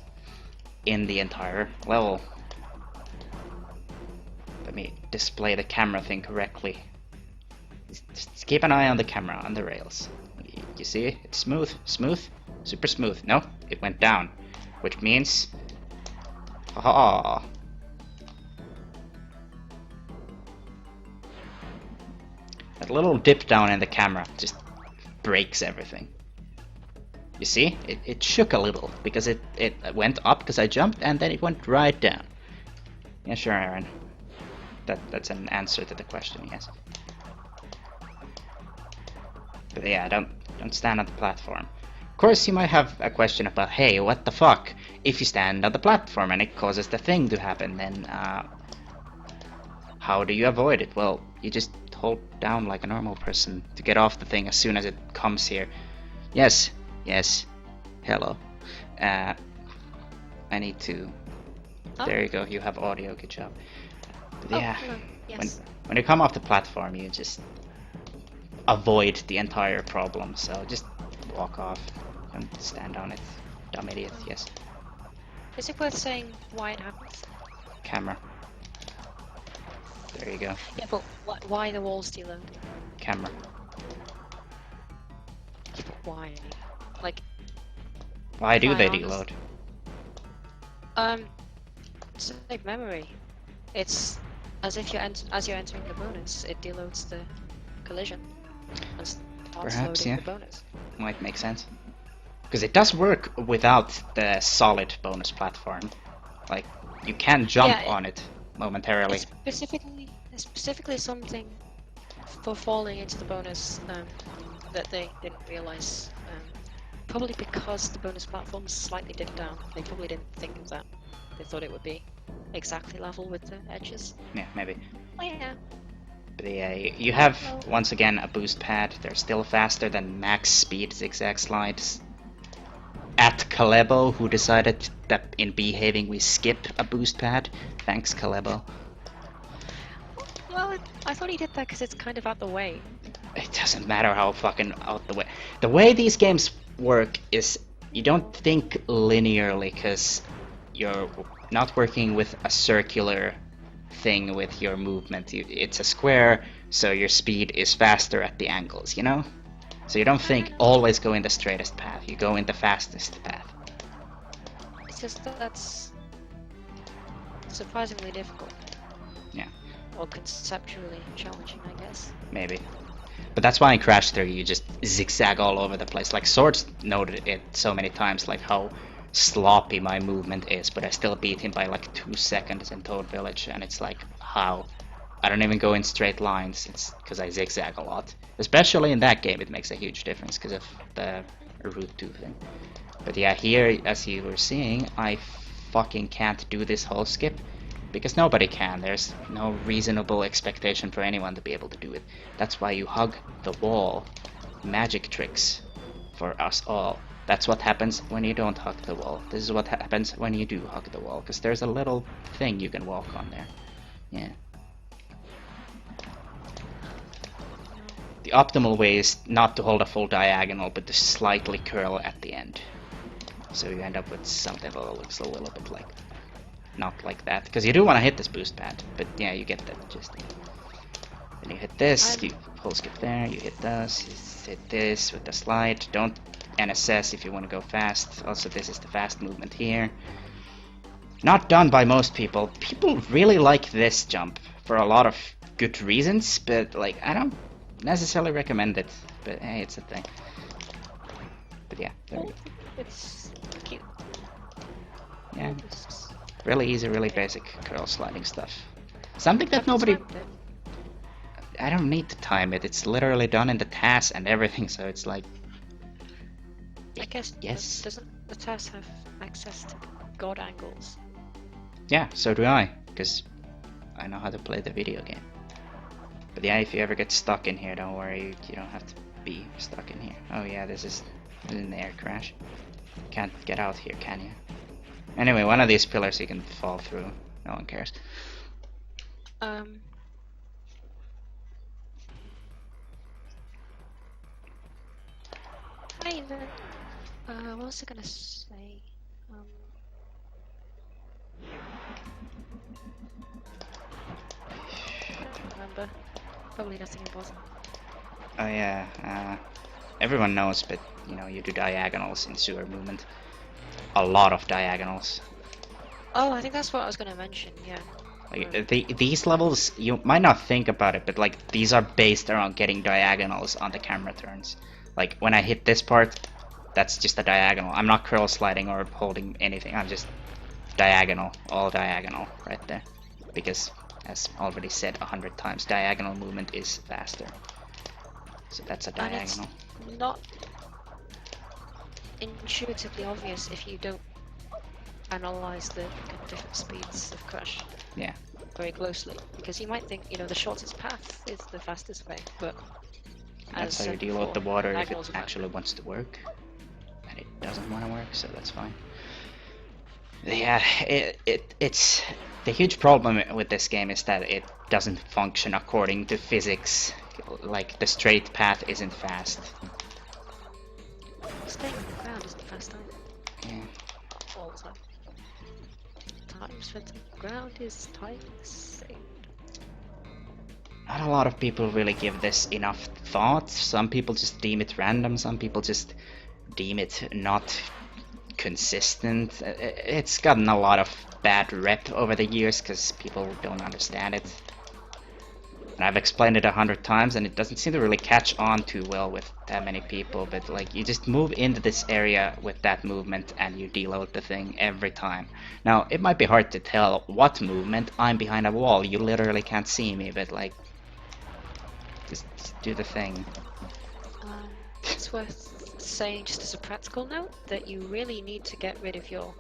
in the entire level. Let me display the camera thing correctly. Just keep an eye on the camera, on the rails. You see? It's smooth, smooth, super smooth. No, it went down, which means, haha. That little dip down in the camera just breaks everything. You see? It shook a little because it went up because I jumped, and then it went right down. Yeah, sure, Erin. That's an answer to the question, yes. But yeah, don't stand on the platform. Of course, you might have a question about, hey, what the fuck? If you stand on the platform and it causes the thing to happen, then how do you avoid it? Well, you just hold down like a normal person to get off the thing as soon as it comes here. Yes, yes, hello. I need to... Oh. There you go, you have audio, good job. But yeah, yes. When you come off the platform, you just avoid the entire problem, so just walk off and stand on it. Dumb idiot, yes. Is it worth saying why it happens? Camera. There you go. Yeah, but why the walls deload? Camera. Why? Like... Why do they deload? Save memory. It's as if as you're entering the bonus, it deloads the collision and starts loading the bonus. Might make sense. Because it does work without the solid bonus platform. Like, you can jump on it momentarily. It's specifically something for falling into the bonus that they didn't realize. Probably because the bonus platform is slightly dipped down. They probably didn't think of that. They thought it would be exactly level with the edges. Yeah, maybe. Oh yeah. But yeah, you have, once again, a boost pad. They're still faster than max speed zigzag slides. At Kalebo, who decided that in behaving we skip a boost pad. Thanks, Kalebo. Well, I thought he did that because it's kind of out the way. It doesn't matter how fucking out the way. The way these games work is you don't think linearly because you're not working with a circular thing with your movement. It's a square, so your speed is faster at the angles, you know? So you don't think always go in the straightest path, you go in the fastest path. It's just that that's surprisingly difficult. Yeah. Or conceptually challenging, I guess. Maybe. But that's why in Crash 3 you just zigzag all over the place. Like Swords noted it so many times, like how sloppy my movement is, but I still beat him by like 2 seconds in Toad Village, and it's like, how? I don't even go in straight lines, it's because I zigzag a lot. Especially in that game it makes a huge difference because of the Route 2 thing. But yeah, here, as you were seeing, I fucking can't do this whole skip. Because nobody can, there's no reasonable expectation for anyone to be able to do it. That's why you hug the wall. Magic tricks for us all. That's what happens when you don't hug the wall. This is what happens when you do hug the wall, because there's a little thing you can walk on there. Yeah. The optimal way is not to hold a full diagonal, but to slightly curl at the end. So you end up with something that looks a little bit like... not like that, because you do want to hit this boost pad, but yeah, you get that just. Then you hit this, you pull skip there, you hit this, you hit this with the slide. Don't NSS if you want to go fast. Also, this is the fast movement here. Not done by most people. People really like this jump for a lot of good reasons, but like I don't necessarily recommend it. But hey, it's a thing. But yeah, there we go. It's cute. Yeah. Really easy, really basic curl sliding stuff. Something that nobody... I don't need to time it, it's literally done in the TAS and everything, so it's like... I guess, yes. Doesn't the TAS have access to god angles? Yeah, so do I, because I know how to play the video game. But yeah, if you ever get stuck in here, don't worry, you don't have to be stuck in here. Oh yeah, this is an air crash. Can't get out here, can you? Anyway, one of these pillars you can fall through. No one cares. Hey then. What was I gonna say? I don't remember. Probably nothing important. Oh yeah, everyone knows, but you know, you do diagonals in sewer movement. A lot of diagonals. Oh, I think that's what I was gonna mention, yeah. Like, these levels, you might not think about it, but like these are based around getting diagonals on the camera turns. Like when I hit this part, that's just a diagonal. I'm not curl sliding or holding anything, I'm just diagonal, all diagonal right there. Because, as already said 100 times, diagonal movement is faster. So that's a diagonal. And it's not intuitively obvious if you don't analyze the different speeds of Crash. Yeah. Very closely, because you might think, you know, the shortest path is the fastest way, but that's how you deal with the water if it actually wants to work, and it doesn't want to work, so that's fine. Yeah, it's the huge problem with this game is that it doesn't function according to physics. Like the straight path isn't fast. Staying on the ground isn't fast either. Yeah. All the time. Time spent on the ground is time saved. Not a lot of people really give this enough thought. Some people just deem it random, some people just deem it not consistent. It's gotten a lot of bad rep over the years because people don't understand it. And I've explained it 100 times and it doesn't seem to really catch on too well with that many people, but like you just move into this area with that movement and you deload the thing every time. Now it might be hard to tell what movement. I'm behind a wall, you literally can't see me, but like just do the thing. It's worth saying, just as a practical note, that you really need to get rid of your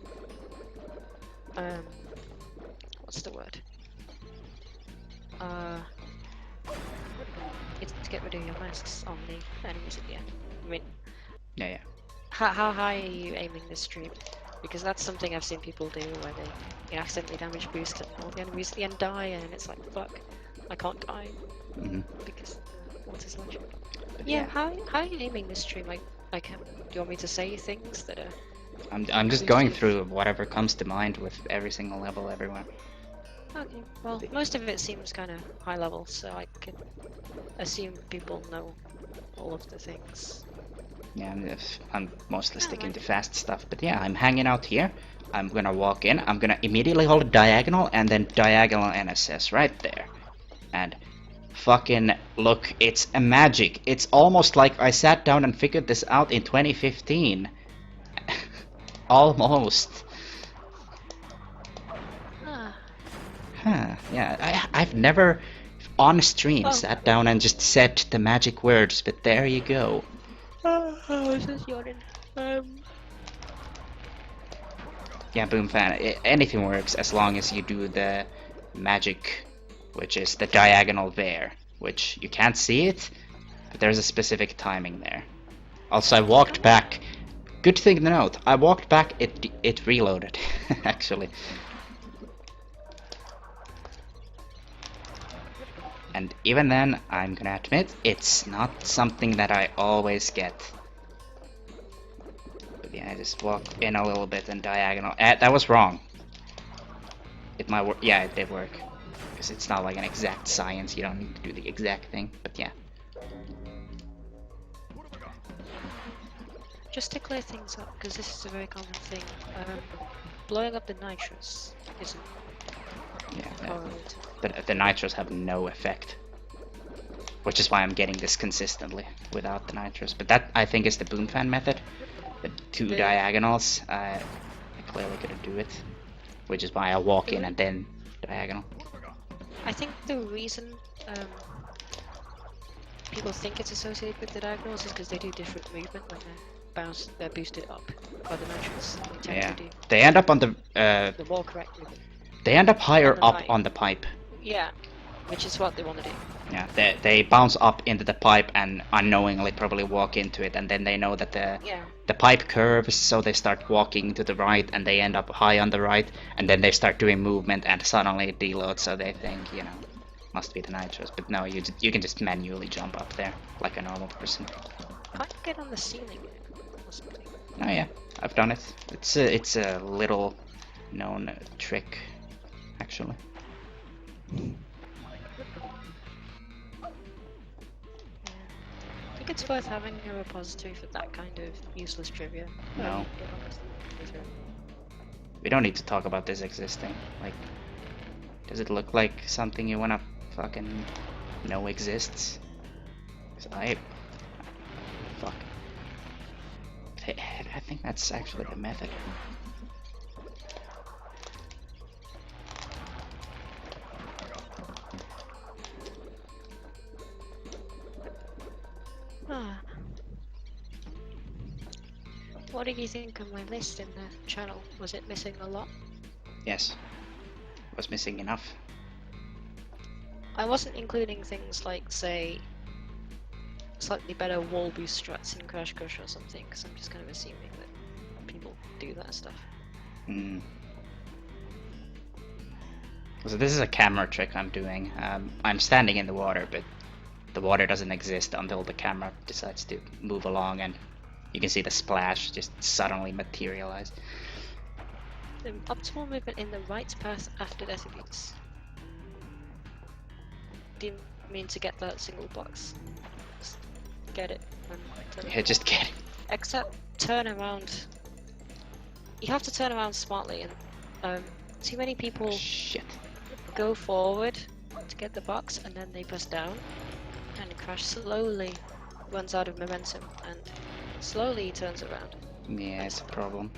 what's the word? to get rid of your masks on the enemies at the end. I mean, Yeah. how high are you aiming this stream? Because that's something I've seen people do where they accidentally damage boost and all the enemies at the end die, and it's like, fuck, I can't die because water's logic. Yeah, how are you aiming this stream? Like, do you want me to say things that are? I'm just going through whatever comes to mind with every single level everywhere. Okay, well, most of it seems kind of high level, so I can assume people know all of the things. Yeah, I'm mostly sticking to fast stuff, but yeah, I'm hanging out here. I'm gonna walk in, I'm gonna immediately hold diagonal, and then diagonal NSS right there. And fucking look, it's a magic. It's almost like I sat down and figured this out in 2015. Almost. Huh, yeah, I've never on stream sat down and just said the magic words, but there you go. I was just yawning. Yeah, boom fan, anything works as long as you do the magic, which is the diagonal there, which you can't see it, but there's a specific timing there. Also, I walked back. Good thing to note, I walked back, it reloaded, actually. And even then, I'm gonna admit, it's not something that I always get. But yeah, I just walk in a little bit and diagonal. That was wrong. It might work. Yeah, it did work. Because it's not like an exact science, you don't need to do the exact thing, but yeah. Just to clear things up, because this is a very common thing, blowing up the nitrous isn't correlated. The nitros have no effect. Which is why I'm getting this consistently without the nitros. But that, I think, is the boom fan method. The two diagonals, I clearly couldn't do it. Which is why I walk in and then diagonal. I think the reason people think it's associated with the diagonals is because they do different movement when they're boosted up by the nitrous. Yeah, they end up on the more correct movement. They end up higher up pipe. on the pipe. Yeah, which is what they want to do. Yeah, they bounce up into the pipe and unknowingly probably walk into it, and then they know that the pipe curves, so they start walking to the right, and they end up high on the right, and then they start doing movement, and suddenly it deloads, so they think, you know, must be the nitros. But no, you can just manually jump up there like a normal person. Can't you get on the ceiling or something? Oh yeah, I've done it. It's a little known trick, actually. I think it's worth having a repository for that kind of useless trivia. No. We don't need to talk about this existing. Like, does it look like something you wanna fucking know exists? 'Cause fuck. I think that's actually the method. What did you think of my list in the channel? Was it missing a lot? Yes. Was missing enough. I wasn't including things like, say, slightly better wall boost strats in Crash or something, because I'm just kind of assuming that people do that stuff. So this is a camera trick I'm doing. I'm standing in the water, but the water doesn't exist until the camera decides to move along, and you can see the splash just suddenly materialize. The optimal movement in the right path after death abuse. Do you mean to get that single box? Just get it. Yeah, just get it. Except turn around. You have to turn around smartly, and too many people go forward to get the box, and then they press down, and Crash slowly runs out of momentum, and slowly turns around. Yeah, it's a problem.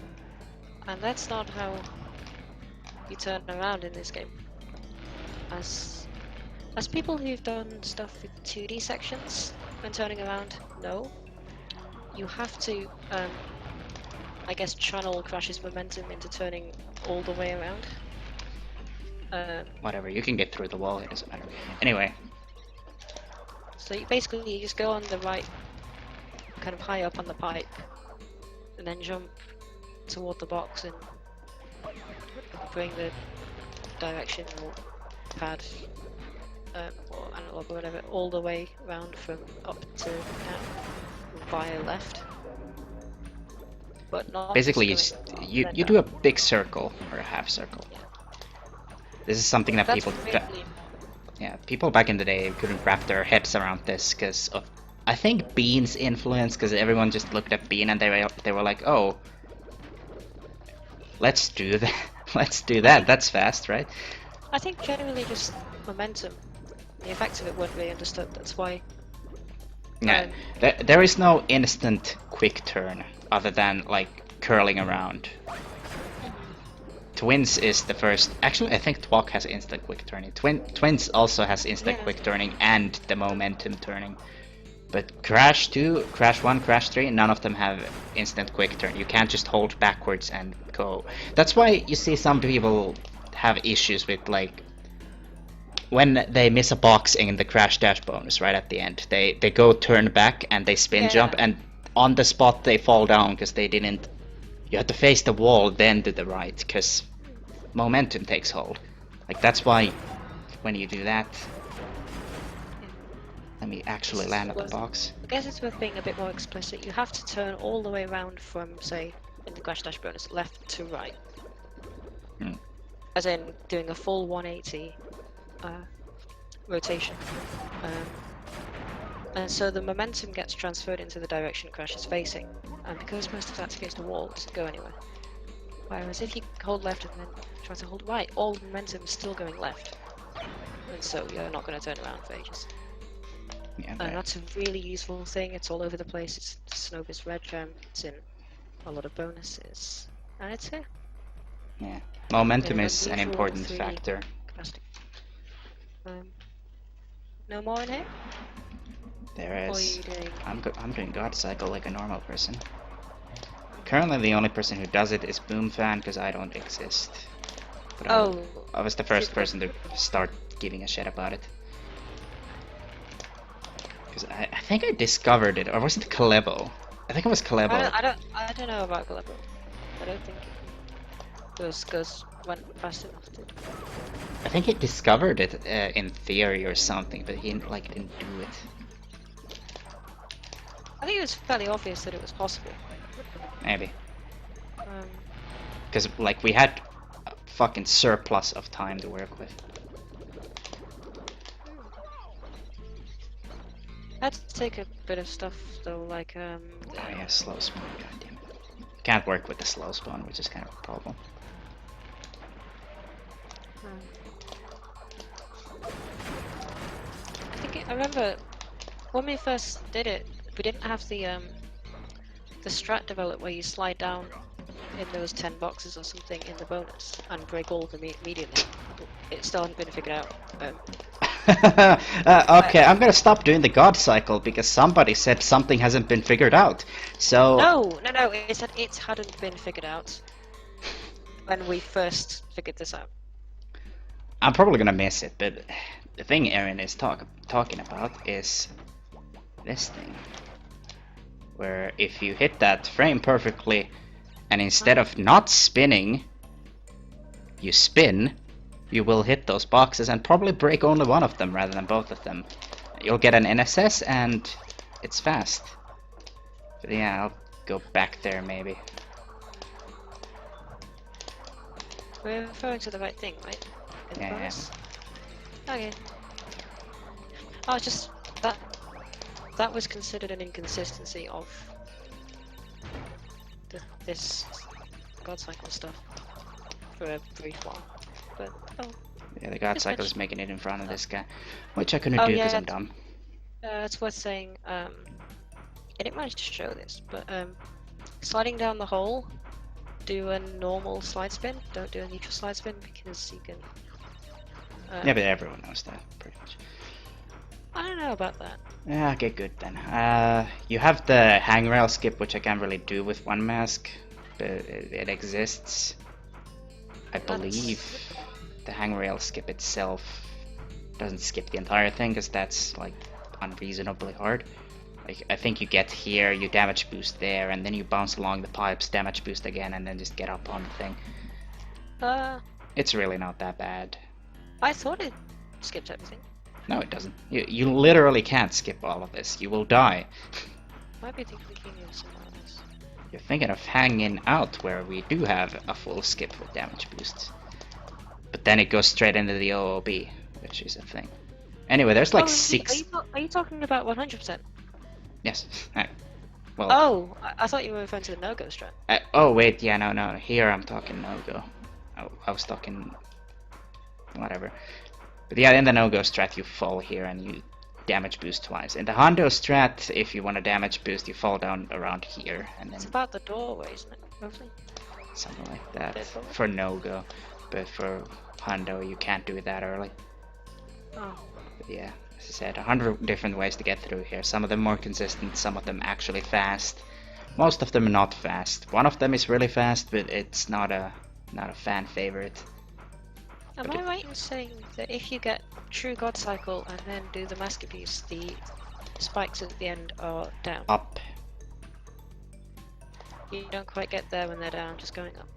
And that's not how you turn around in this game. As people who've done stuff with 2D sections when turning around know, you have to, I guess, channel Crash's momentum into turning all the way around. Whatever, you can get through the wall, it doesn't matter. Anyway. So you basically just go on the right, kind of high up on the pipe, and then jump toward the box and bring the directional pad or analog or whatever all the way round from up to down via left. But not Basically, just you going you do a big circle or a half circle. Yeah. This is something that That's people really people back in the day couldn't wrap their heads around this because of, I think, Bean's influence, because everyone just looked at Bean and they were like, oh, let's do that. Let's do that. That's fast, right? I think generally just momentum. The effects of it weren't really understood. That's why. Yeah, there is no instant quick turn other than like curling around. Twins is the first. Actually, I think Twalk has instant quick turning. Twins also has instant quick turning and the momentum turning. But Crash 2, Crash 1, Crash 3, none of them have instant quick turn. You can't just hold backwards and go. That's why you see some people have issues with, like, when they miss a box in the Crash Dash bonus right at the end. They go turn back and they spin jump, and on the spot they fall down because they didn't. You have to face the wall then to the right because momentum takes hold. Like, that's why when you do that. Let me actually land at the box. I guess it's worth being a bit more explicit. You have to turn all the way around from, say, in the Crash Dash bonus, left to right. As in doing a full 180 rotation. And so the momentum gets transferred into the direction Crash is facing. And because most of that's against the wall, it doesn't go anywhere. Whereas if you hold left and then try to hold right, all the momentum is still going left. And so you're not going to turn around for ages. Yeah, And that's a really useful thing. It's all over the place. It's Snowbiz Red Gem. It's in a lot of bonuses. And it's here. Yeah. Momentum In is an unusual important 3D factor. capacity. No more in here? There Or are is. you doing... I'm doing God Cycle like a normal person. Currently, the only person who does it is Boomfan because I don't exist. But I was the first person to start giving a shit about it. Because I think I discovered it, or was it Kalebo? I think it was Kalebo. I don't know about Galebo. I don't think those goes went fast enough, did. I think he discovered it in theory or something, but he like didn't do it. I think it was fairly obvious that it was possible. Maybe. Because like we had a fucking surplus of time to work with. I had to take a bit of stuff though, like Oh yeah, slow spawn, goddamn it. Can't work with the slow spawn, which is kind of a problem. I remember when we first did it, we didn't have the strat developed where you slide down in those 10 boxes or something in the bonus and break all of them immediately. It still hadn't been figured out. Okay, I'm gonna stop doing the God Cycle because somebody said something hasn't been figured out. So No, it said it hadn't been figured out when we first figured this out. I'm probably gonna miss it, but the thing Erin is talking about is this thing. Where if you hit that frame perfectly and instead of not spinning, you spin, you will hit those boxes and probably break only one of them rather than both of them. You'll get an NSS and it's fast. But yeah, I'll go back there maybe. We're referring to the right thing, right? In the bonus? Okay. Oh, just that was considered an inconsistency of this God Cycle stuff for a brief while. But yeah, the God Cycle is making it in front of this guy, which I couldn't do because I'm dumb. It's worth saying. I didn't manage to show this, but sliding down the hole, do a normal slide spin. Don't do a neutral slide spin because you can. Yeah, but everyone knows that pretty much. I don't know about that. Yeah, okay, good then. You have the hangrail skip, which I can't really do with one mask, but it exists. I believe the hangrail skip itself doesn't skip the entire thing, because that's like unreasonably hard. Like, I think you get here, you damage boost there, and then you bounce along the pipes, damage boost again, and then just get up on the thing. It's really not that bad. I thought it skipped everything. No, it doesn't. You literally can't skip all of this. You will die. Might be thinking of something else. You're thinking of hanging out where we do have a full skip with damage boosts. But then it goes straight into the OOB, which is a thing. Anyway, there's like 6... Are you talking about 100%? Yes. Well... Oh, I thought you were referring to the no-go strat. Oh, wait, yeah, no. Here I'm talking no-go. I was talking... whatever. But yeah, in the no-go strat you fall here and you damage boost twice. In the Hondo strat, if you want to damage boost, you fall down around here. And then it's about the doorway, isn't it? Roughly? Something like that. For no-go. But for Hondo, you can't do it that early. Oh. But yeah, as I said, 100 different ways to get through here. Some of them more consistent, some of them actually fast. Most of them are not fast. One of them is really fast, but it's not a fan favorite. Am I right in saying that if you get true God Cycle and then do the Masterpiece, the spikes at the end are down? Up. You don't quite get there when they're down, just going up.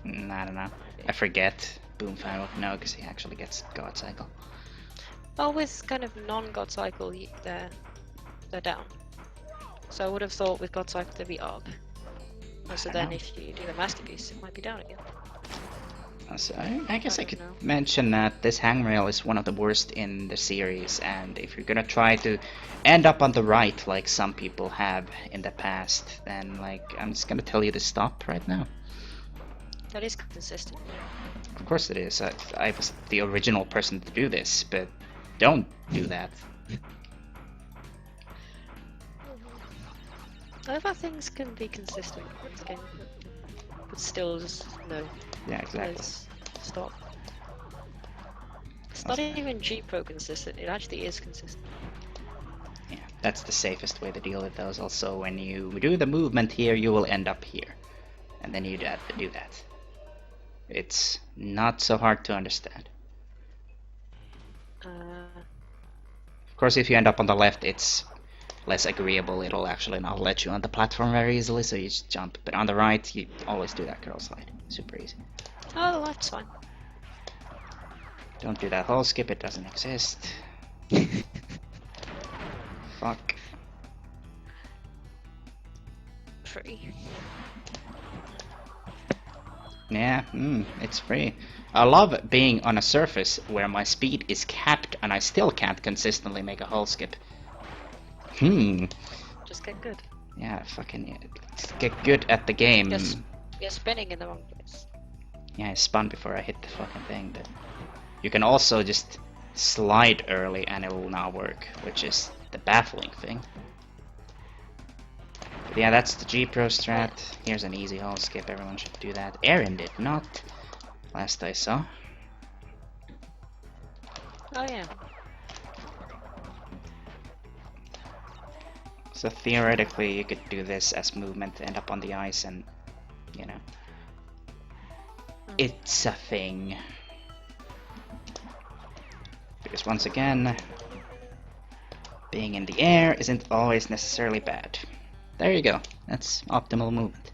I don't know. I forget. Boomfire would know because he actually gets God Cycle. Well, with kind of non-God Cycle, they're down. So I would have thought with God Cycle they'd be up. And so then if you do the Masterpiece, it might be down again. So I guess I could mention that this hangrail is one of the worst in the series, and if you're gonna try to end up on the right like some people have in the past, then like I'm just gonna tell you to stop right now. That is consistent. Of course it is. I was the original person to do this, but don't do that. I love how things can be consistent in this game, but still just no. Yeah, exactly. Let's stop. It's not even G-Pro consistent, it actually is consistent. Yeah, that's the safest way to deal with those. Also, when you do the movement here, you will end up here. And then you have to do that. It's not so hard to understand. Of course, if you end up on the left, it's less agreeable. It'll actually not let you on the platform very easily, so you just jump. But on the right, you always do that curl slide. Super easy. Oh, the left's fine. Don't do that whole skip, it doesn't exist. Fuck. Free. Yeah, it's free. I love being on a surface where my speed is capped and I still can't consistently make a whole skip. Just get good. Yeah, fucking get good at the game. You're spinning in the wrong place. Yeah, I spun before I hit the fucking thing, but you can also just slide early and it will not work, which is the baffling thing. But yeah, that's the G-Pro strat. Here's an easy whole skip, everyone should do that. Erin did not, last I saw. Oh yeah. So theoretically you could do this as movement, end up on the ice and, you know. It's a thing. Because once again, being in the air isn't always necessarily bad. There you go, that's optimal movement.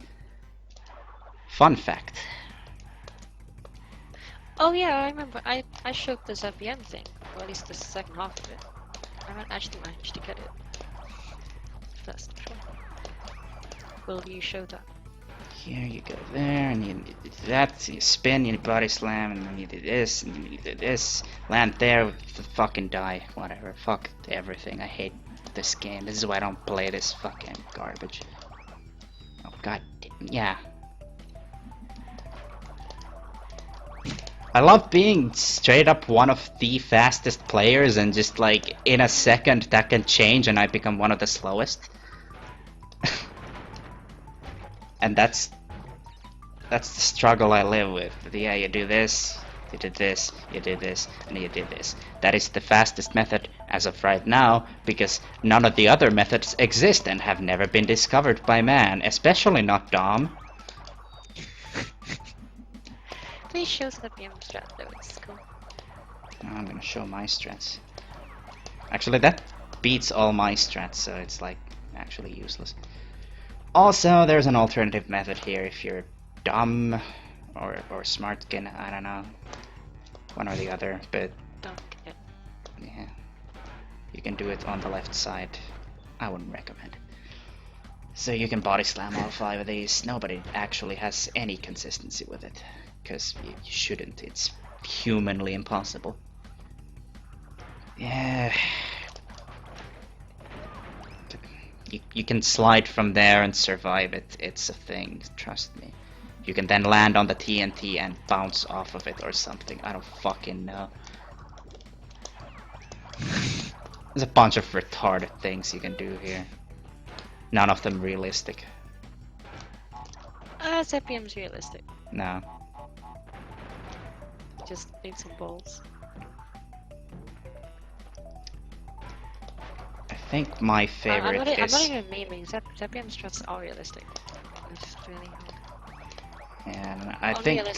Fun fact. Oh yeah, I remember. I showed the ZBM thing, or at least the second half of it. I haven't actually managed to get it. That's not true. Will you show that? Here you go there, and you do that, you spin, you body slam, and then you do this, and you do this, land there, fucking die, whatever, fuck everything, I hate this game, this is why I don't play this fucking garbage. Oh god, yeah. I love being straight up one of the fastest players and just like in a second that can change and I become one of the slowest. And that's the struggle I live with. Yeah, you do this, you did this, you did this, and you did this. That is the fastest method as of right now, because none of the other methods exist and have never been discovered by man, especially not Dom. Please show the BM strat though, it's cool. I'm gonna show my strats. Actually, that beats all my strats, so it's like actually useless. Also, there's an alternative method here if you're dumb or smart, I don't know, one or the other, but yeah, you can do it on the left side. I wouldn't recommend. So you can body slam all 5 of these. Nobody actually has any consistency with it, because you shouldn't. It's humanly impossible. Yeah. You can slide from there and survive it. It's a thing, trust me. You can then land on the TNT and bounce off of it or something. I don't fucking know. There's a bunch of retarded things you can do here. None of them realistic. ZPM's realistic. No. Just need some balls. I think my favorite I'm is... not even memeing. ZPM strats are realistic. It's really hard. Yeah, and I think...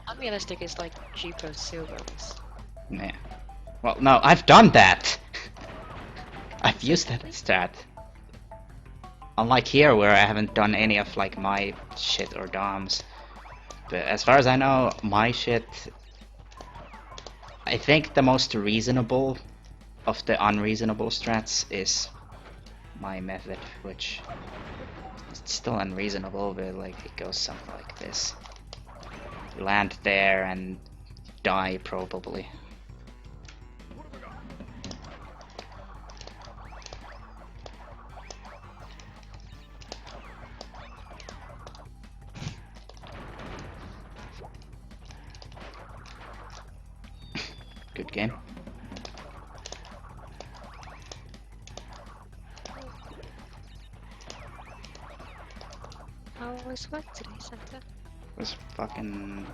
Unrealistic is like cheaper silvers. Yeah. Well, no, I've done that! I've used that stat. Unlike here, where I haven't done any of like my shit or DOMs. But as far as I know, my shit... I think the most reasonable of the unreasonable strats is my method, which is still unreasonable, but like it goes something like this. You land there and die probably. Good game. How was work today, Santa? It was fucking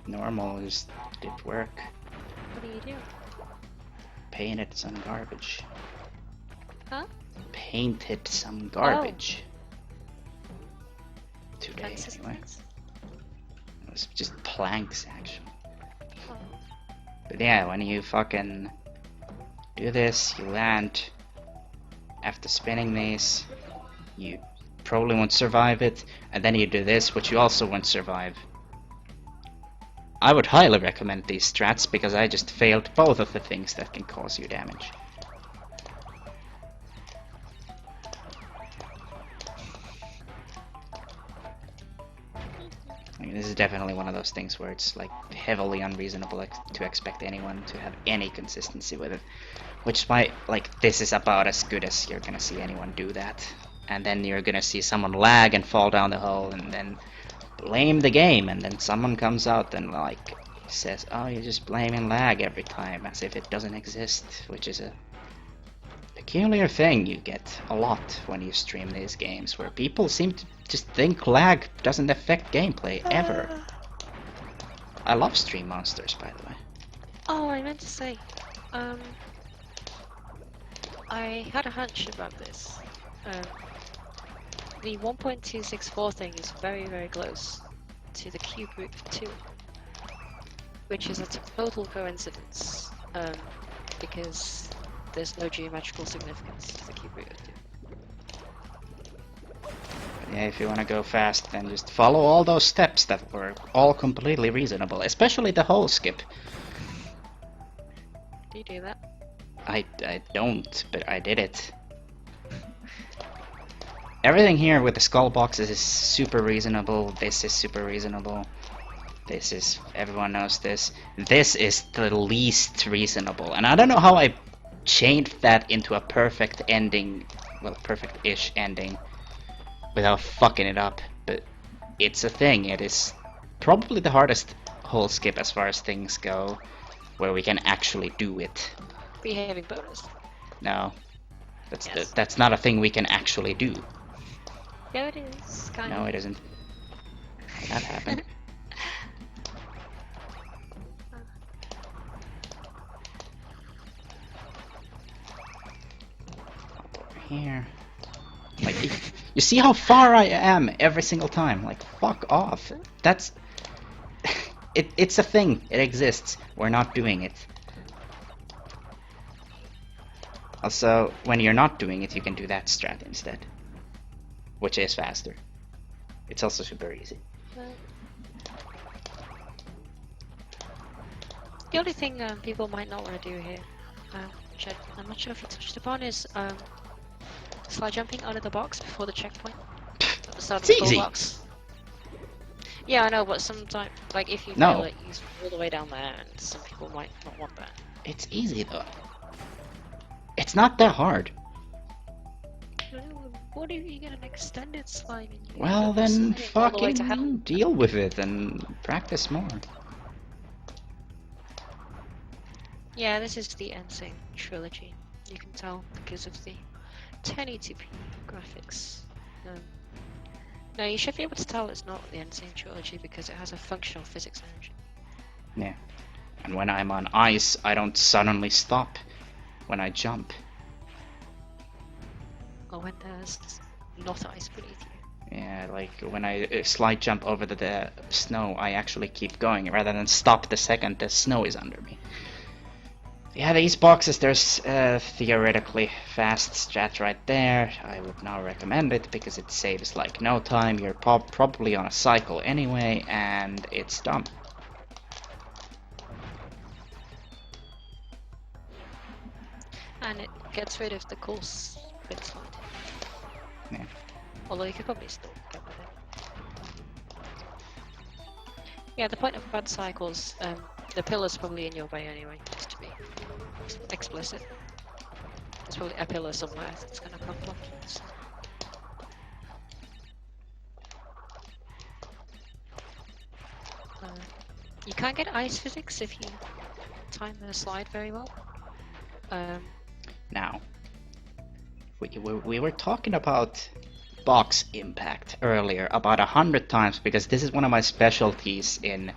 normal, just did work. What do you do? Painted some garbage. Huh? Painted some garbage. Today, Planks anyway. things? It was just planks, actually. Oh. But yeah, when you fucking do this, you land. After spinning these, you probably won't survive it, and then you do this, which you also won't survive. I would highly recommend these strats because I just failed both of the things that can cause you damage. I mean, this is definitely one of those things where it's like heavily unreasonable to expect anyone to have any consistency with it. Which is why, like, this is about as good as you're gonna see anyone do that. And then you're gonna see someone lag and fall down the hole and then blame the game, and then someone comes out and like says, oh, you're just blaming lag every time, as if it doesn't exist, which is a peculiar thing you get a lot when you stream these games, where people seem to just think lag doesn't affect gameplay ever. I love stream monsters, by the way. Oh, I meant to say, I had a hunch about this. The 1.264 thing is very, very close to the cube root of 2, which is a total coincidence, because there's no geometrical significance to the cube root of 2. Yeah, if you want to go fast, then just follow all those steps that were all completely reasonable, especially the hole skip. Do you do that? I don't, but I did it. Everything here with the skull boxes is super reasonable. This is super reasonable. This is... everyone knows this. This is the least reasonable. And I don't know how I changed that into a perfect ending. Well, perfect-ish ending. Without fucking it up. But it's a thing. It is probably the hardest hole skip as far as things go. Where we can actually do it. Behaving bonus. No. That's, Yes. that's not a thing we can actually do. Yeah, it is. Kind No, of. it isn't. That happened. Over here. Like, you see how far I am every single time? Like, fuck off. That's... it's a thing. It exists. We're not doing it. Also, when you're not doing it, you can do that strat instead, which is faster. It's also super easy. The only thing people might not want to do here, which I'm not sure if you touched upon, is slide jumping out of the box before the checkpoint. At the start of It's the full easy. box. Yeah, I know, but sometimes, like, if you No. fail it, you all the way down there, and some people might not want that. It's easy though. It's not that hard. What if you get an extended slide and you Well, end up then sliding all the way to hell? fucking deal with it and practice more. Yeah, this is the Insane trilogy. You can tell because of the 1080p graphics. No, you should be able to tell it's not the Insane trilogy because it has a functional physics engine. Yeah. And when I'm on ice, I don't suddenly stop when I jump. Or when there's not ice beneath you. Yeah, like when I slide jump over the snow, I actually keep going rather than stop the second the snow is under me. Yeah, these boxes, there's theoretically fast strat right there. I would not recommend it because it saves like no time. You're probably on a cycle anyway, and it's dumb. And it gets rid of the cool split slide. Yeah. Although you could probably still get with it. Yeah, the point of bad cycles, the pillar's probably in your way anyway, just to be explicit. There's probably a pillar somewhere that's gonna come block you. So. You can't get ice physics if you time the slide very well. Now, we were talking about box impact earlier about 100 times because this is one of my specialties in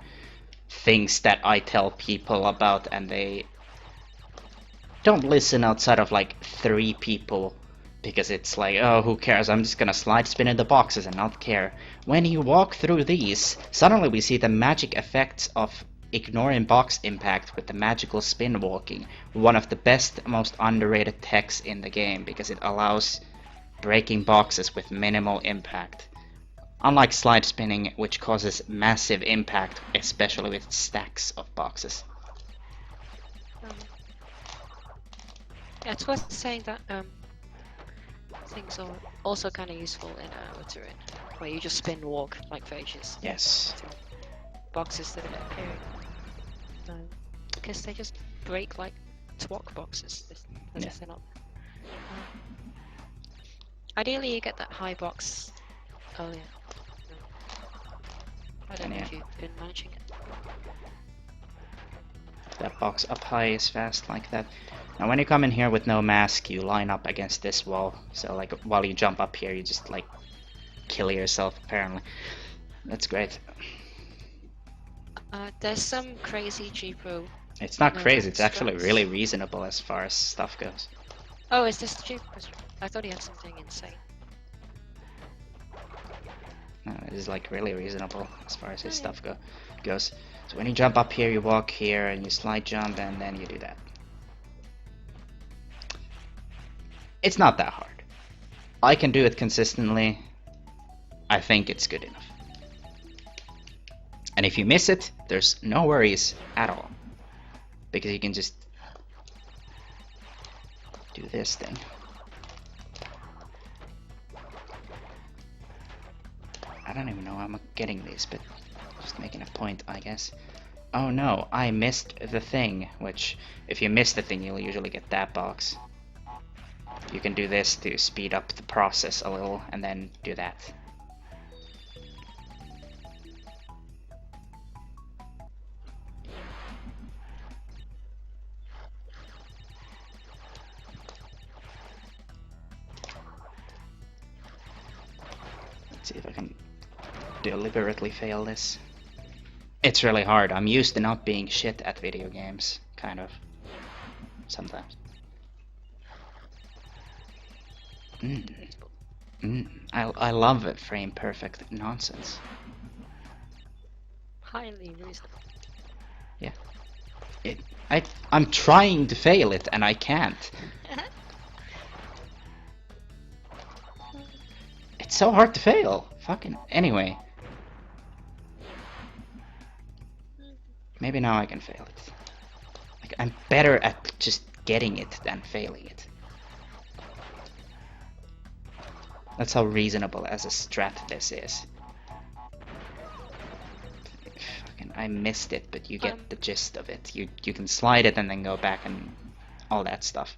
things that I tell people about and they don't listen outside of like 3 people because it's like, oh, who cares, I'm just gonna slide spin in the boxes and not care. When you walk through these, suddenly we see the magic effects of ignoring box impact with the magical spin walking, one of the best, most underrated techs in the game because it allows breaking boxes with minimal impact. Unlike slide spinning, which causes massive impact, especially with stacks of boxes. Yeah, it's worth saying that things are also kind of useful in Terrain, where you just spin walk like for ages. Yes. To boxes that are appearing. Because they just break like twok boxes, as if they're not. Ideally, you get that high box earlier. I don't know if you've been managing it. That box up high is fast like that. Now when you come in here with no mask, you line up against this wall. So like while you jump up here, you just like kill yourself apparently. That's great. There's some crazy cheapo. It's not crazy, it's actually strats. really reasonable as far as stuff goes. Oh, is this the cheapest? I thought he had something insane. No, it is like really reasonable as far as his stuff goes. So when you jump up here, you walk here and you slide jump and then you do that. It's not that hard. I can do it consistently. I think it's good enough. And if you miss it, there's no worries at all. Because you can just do this thing. I don't even know how I'm getting this, but just making a point, I guess. Oh no, I missed the thing, which if you miss the thing, you'll usually get that box. You can do this to speed up the process a little, and then do that. Let's see if I can deliberately fail this. It's really hard. I'm used to not being shit at video games, kind of. Sometimes. I love it, frame perfect nonsense. Highly reasonable. Yeah. I'm trying to fail it and I can't. It's so hard to fail. Fucking anyway. Maybe now I can fail it. Like, I'm better at just getting it than failing it. That's how reasonable as a strat this is. Fucking, I missed it, but you get the gist of it. You can slide it and then go back and all that stuff.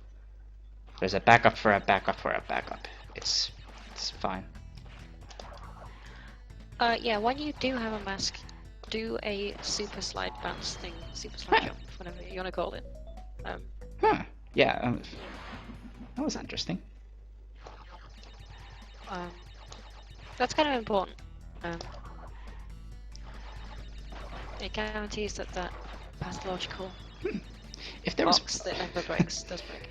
There's a backup for a backup for a backup. It's fine. Yeah, when you do have a mask, do a super slide bounce thing, super slide jump, whatever you want to call it. Huh. Yeah, that was interesting. That's kind of important. It guarantees that pathological If there box was, that never breaks does break.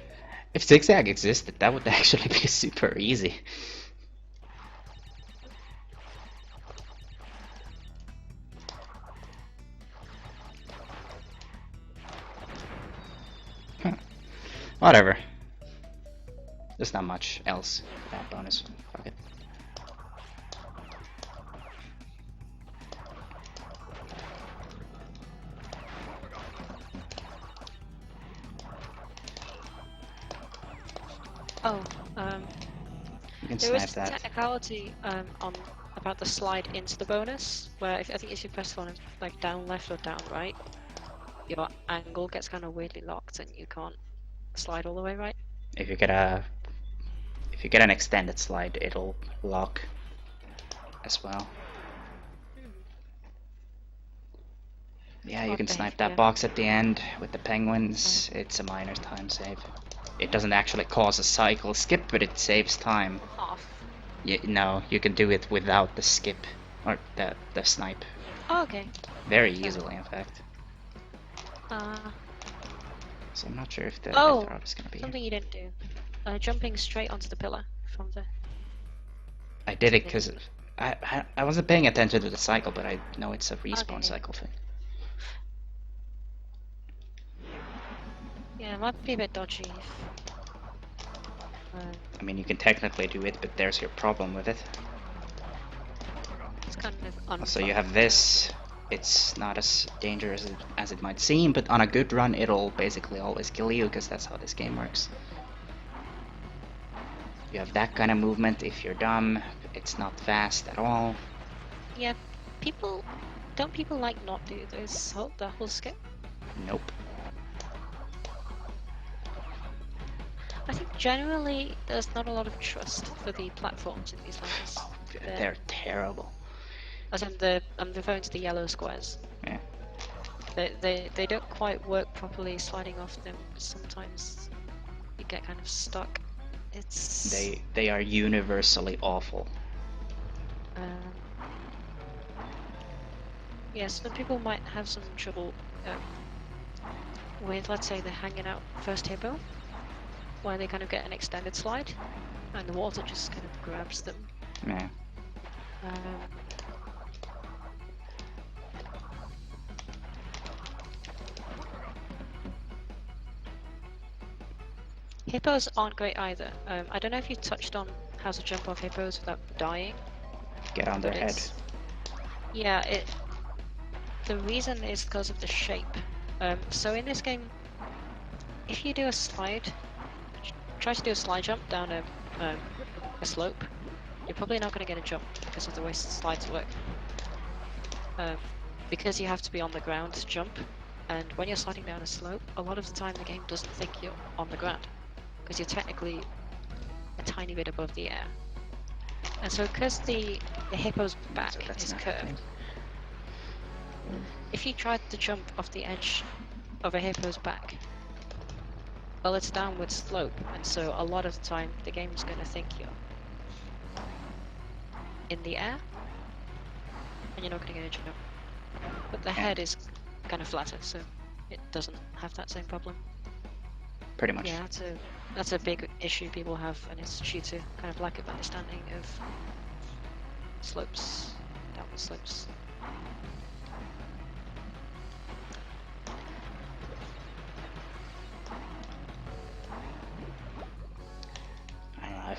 if zigzag existed, that would actually be super easy. Huh. Whatever. There's not much else for that bonus. Fuck it. Oh, You can there snipe is that. technicality about the slide into the bonus, where I think if you press one like down left or down right, your angle gets kind of weirdly locked and you can't slide all the way right. If you get an extended slide, it'll lock as well. Yeah, you can snipe that box at the end with the penguins. It's a minor time save. It doesn't actually cause a cycle skip, but it saves time. Half. No, you can do it without the skip or the snipe. Oh, okay. Very easily, in fact. Uh, So I'm not sure if the oh, throw is gonna be. Something you didn't do. Jumping straight onto the pillar from the. I did it because I wasn't paying attention to the cycle, but I know it's a respawn cycle thing. Yeah, it might be a bit dodgy. I mean, you can technically do it, but there's your problem with it. It's kind of So you have this. It's not as dangerous as it might seem, but on a good run, it'll basically always kill you, because that's how this game works. You have that kind of movement. If you're dumb, it's not fast at all. Yeah, don't people like not do this the whole skip? Nope. I think generally there's not a lot of trust for the platforms in these levels. Oh, they're terrible. As in I'm referring to the yellow squares. Yeah. They don't quite work properly sliding off them. Sometimes you get kind of stuck. They are universally awful. Yeah, some people might have some trouble with, let's say, they're hanging out first hippo, where they kind of get an extended slide, and the water just kind of grabs them. Yeah. Hippos aren't great either. I don't know if you touched on how to jump off hippos without dying. Get on their head. Yeah, the reason is because of the shape. So in this game, if you do a slide, try to do a slide jump down a slope, you're probably not going to get a jump because of the way slides work. Because you have to be on the ground to jump, and when you're sliding down a slope, a lot of the time the game doesn't think you're on the ground, because you're technically a tiny bit above the air. And so because the hippo's back is curved, if you try to jump off the edge of a hippo's back, well, it's a downward slope, and so a lot of the time the game's going to think you're in the air, and you're not going to get a jump. But the head is kind of flatter, so it doesn't have that same problem. Pretty much. Yeah, that's a big issue people have, and it's due to kind of lack of understanding of slopes, downward slopes.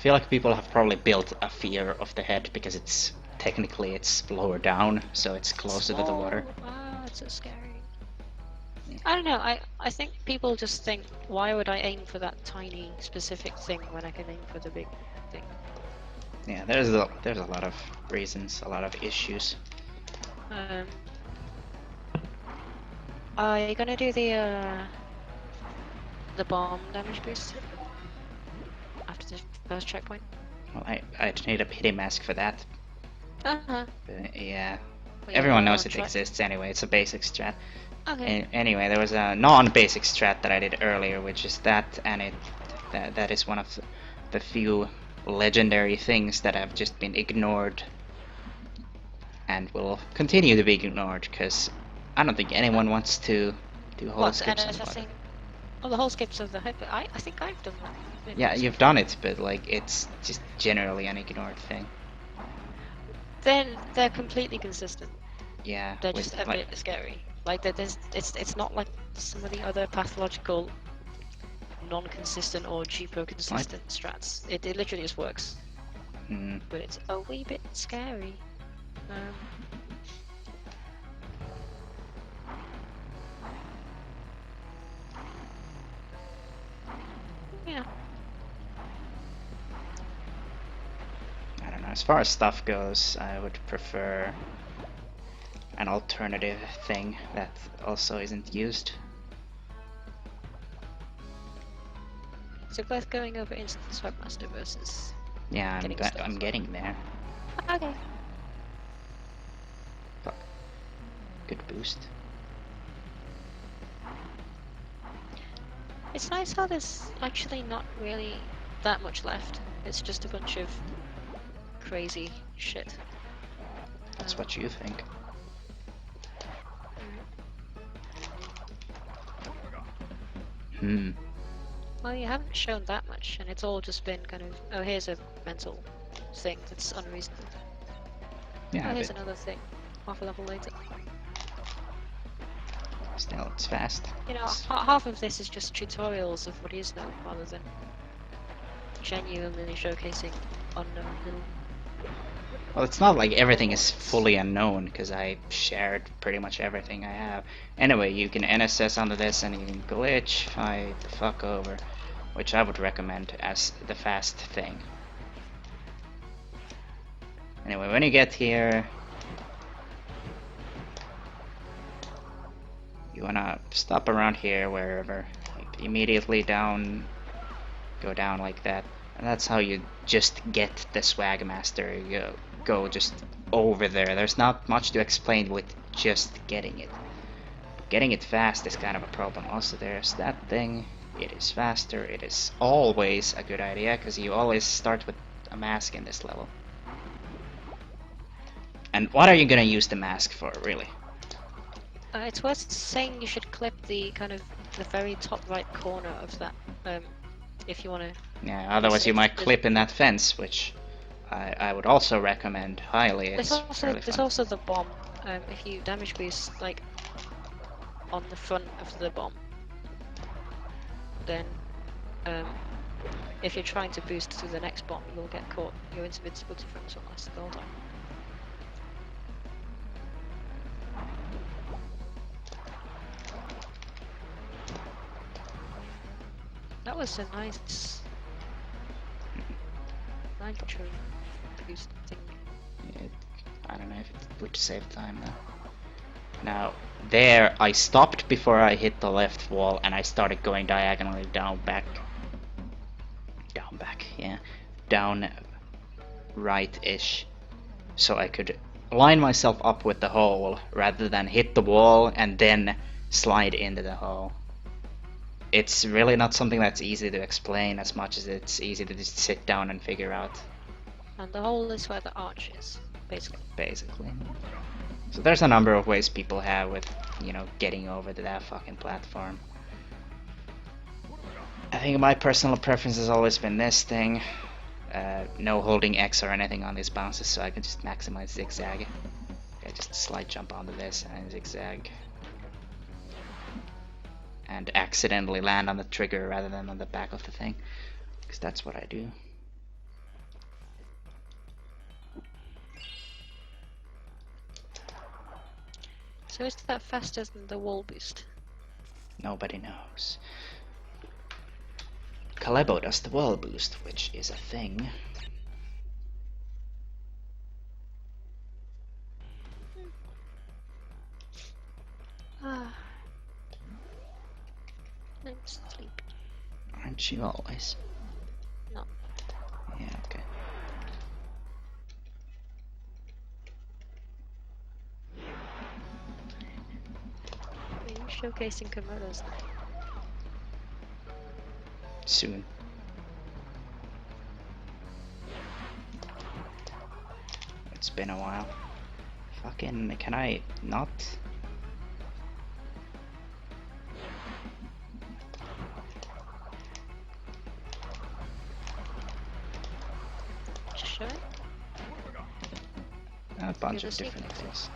feel like people have probably built a fear of the head because it's technically it's lower down, so it's closer to the water. Ah, it's so scary. I don't know. I think people just think, why would I aim for that tiny specific thing when I can aim for the big thing? Yeah, there's a lot of reasons, a lot of issues. Are you gonna do the bomb damage boost after the first checkpoint? Well, I'd need a pity mask for that. Uh-huh. But yeah, Well, everyone yeah, knows I'll it try. exists anyway. It's a basic strat. Okay. Anyway, there was a non-basic strat that I did earlier, which is that, and that is one of the few legendary things that have just been ignored and will continue to be ignored because I don't think anyone wants to do whole What? skips on NSSing? water. Oh, the whole skips of the hyper. I think I've done that. Maybe Yeah, it's you've done it, but like it's just generally an ignored thing. Then they're completely consistent. Yeah, They're with just a like bit scary. Like it's not like some of the other pathological, non-consistent or cheaper consistent strats. It literally just works, but it's a wee bit scary. Yeah. I don't know. As far as stuff goes, I would prefer an alternative thing that also isn't used. So both going over Instant Webmaster versus Yeah, getting stuff. I'm getting there. Okay. Fuck. Good boost. It's nice how there's actually not really that much left. It's just a bunch of crazy shit. That's what you think. Well, you haven't shown that much, and it's all just been kind of, oh, here's a mental thing that's unreasonable. Yeah, Oh, here's but another thing, half a level later. still, it's fast. You know, half of this is just tutorials of what is known, rather than genuinely showcasing unknown little... Well, it's not like everything is fully unknown, because I shared pretty much everything I have. Anyway, you can NSS onto this and you can glitch, fight the fuck over, which I would recommend as the fast thing. Anyway, when you get here, you wanna stop around here, wherever, like immediately down, go down like that, and that's how you just get the Swag Master. You go just over there. There's not much to explain with just getting it. Getting it fast is kind of a problem. Also, there's that thing. It is faster. It is always a good idea because you always start with a mask in this level. And what are you gonna use the mask for, really? It's worth saying you should clip the kind of the very top right corner of that, if you want to. Yeah, otherwise you might clip in that fence, which I would also recommend highly. It's fairly There's fun. also the bomb. If you damage boost like on the front of the bomb, then if you're trying to boost to the next bomb, you'll get caught. Your invincibility frames will last the whole time. That was a nice nitro boost thing. I don't know if it would save time though. Now, there I stopped before I hit the left wall and I started going diagonally down right-ish, so I could line myself up with the hole rather than hit the wall and then slide into the hole. It's really not something that's easy to explain as much as it's easy to just sit down and figure out. And the hole is where the arch is, Basically. So there's a number of ways people have with, you know, getting over to that fucking platform. I think my personal preference has always been this thing. No holding X or anything on these bounces, so I can just maximize zigzag. I just slide jump onto this and zigzag. And accidentally land on the trigger rather than on the back of the thing. Because that's what I do. So is that faster than the wall boost? Nobody knows. Kalebo does the wall boost, which is a thing. Ah. I'm sleepy. Aren't you always? No. Yeah, okay. Are you showcasing Komodos now? Soon. It's been a while. Fucking, can I not? Just show it. A bunch You're of the different sneaky. things.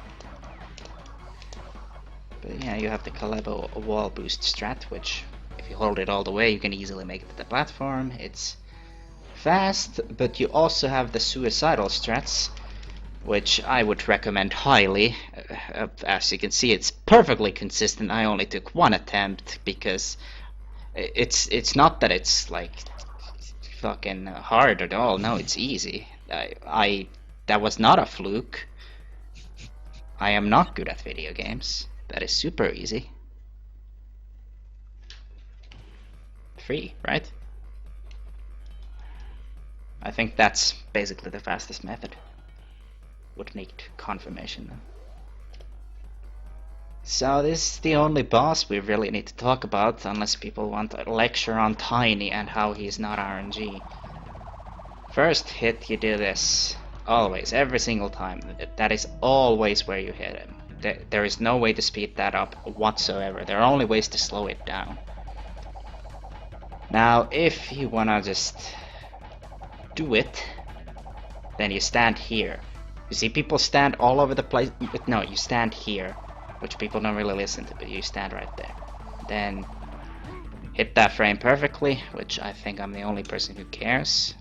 But yeah, you have the Kalebo wall boost strat, which if you hold it all the way, you can easily make it to the platform. It's fast, but you also have the suicidal strats, which I would recommend highly. As you can see, it's perfectly consistent. I only took one attempt because it's not that it's like fucking hard at all. No, it's easy. I that was not a fluke. I am not good at video games. That is super easy. Free, right? I think that's basically the fastest method. Would need confirmation though. So this is the only boss we really need to talk about, unless people want a lecture on Tiny and how he's not RNG. First hit, you do this. Always, every single time. That is always where you hit him. There is no way to speed that up whatsoever. There are only ways to slow it down. Now, if you wanna just do it, then you stand here. You see people stand all over the place, but no, you stand here, which people don't really listen to, but you stand right there. Then hit that frame perfectly, which I think I'm the only person who cares.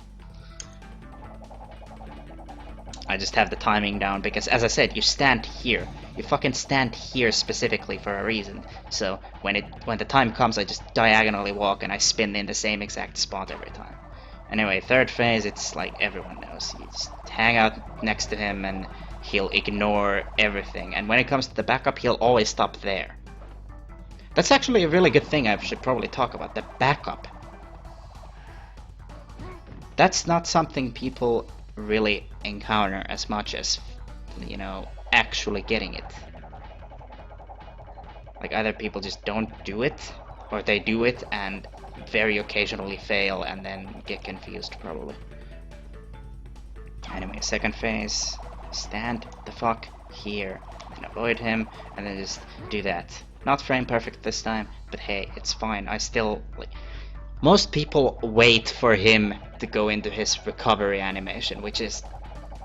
I just have the timing down because, as I said, you stand here. You fucking stand here specifically for a reason. So when the time comes, I just diagonally walk and I spin in the same exact spot every time. Anyway, third phase, it's like everyone knows. You just hang out next to him and he'll ignore everything. And when it comes to the backup, he'll always stop there. That's actually a really good thing I should probably talk about, the backup. That's not something people really encounter as much as, you know, actually getting it. Like, either people just don't do it, or they do it and very occasionally fail and then get confused, probably. Anyway, second phase, stand the fuck here and avoid him, and then just do that. Not frame perfect this time, but hey, it's fine. I still, like, most people wait for him to go into his recovery animation, which is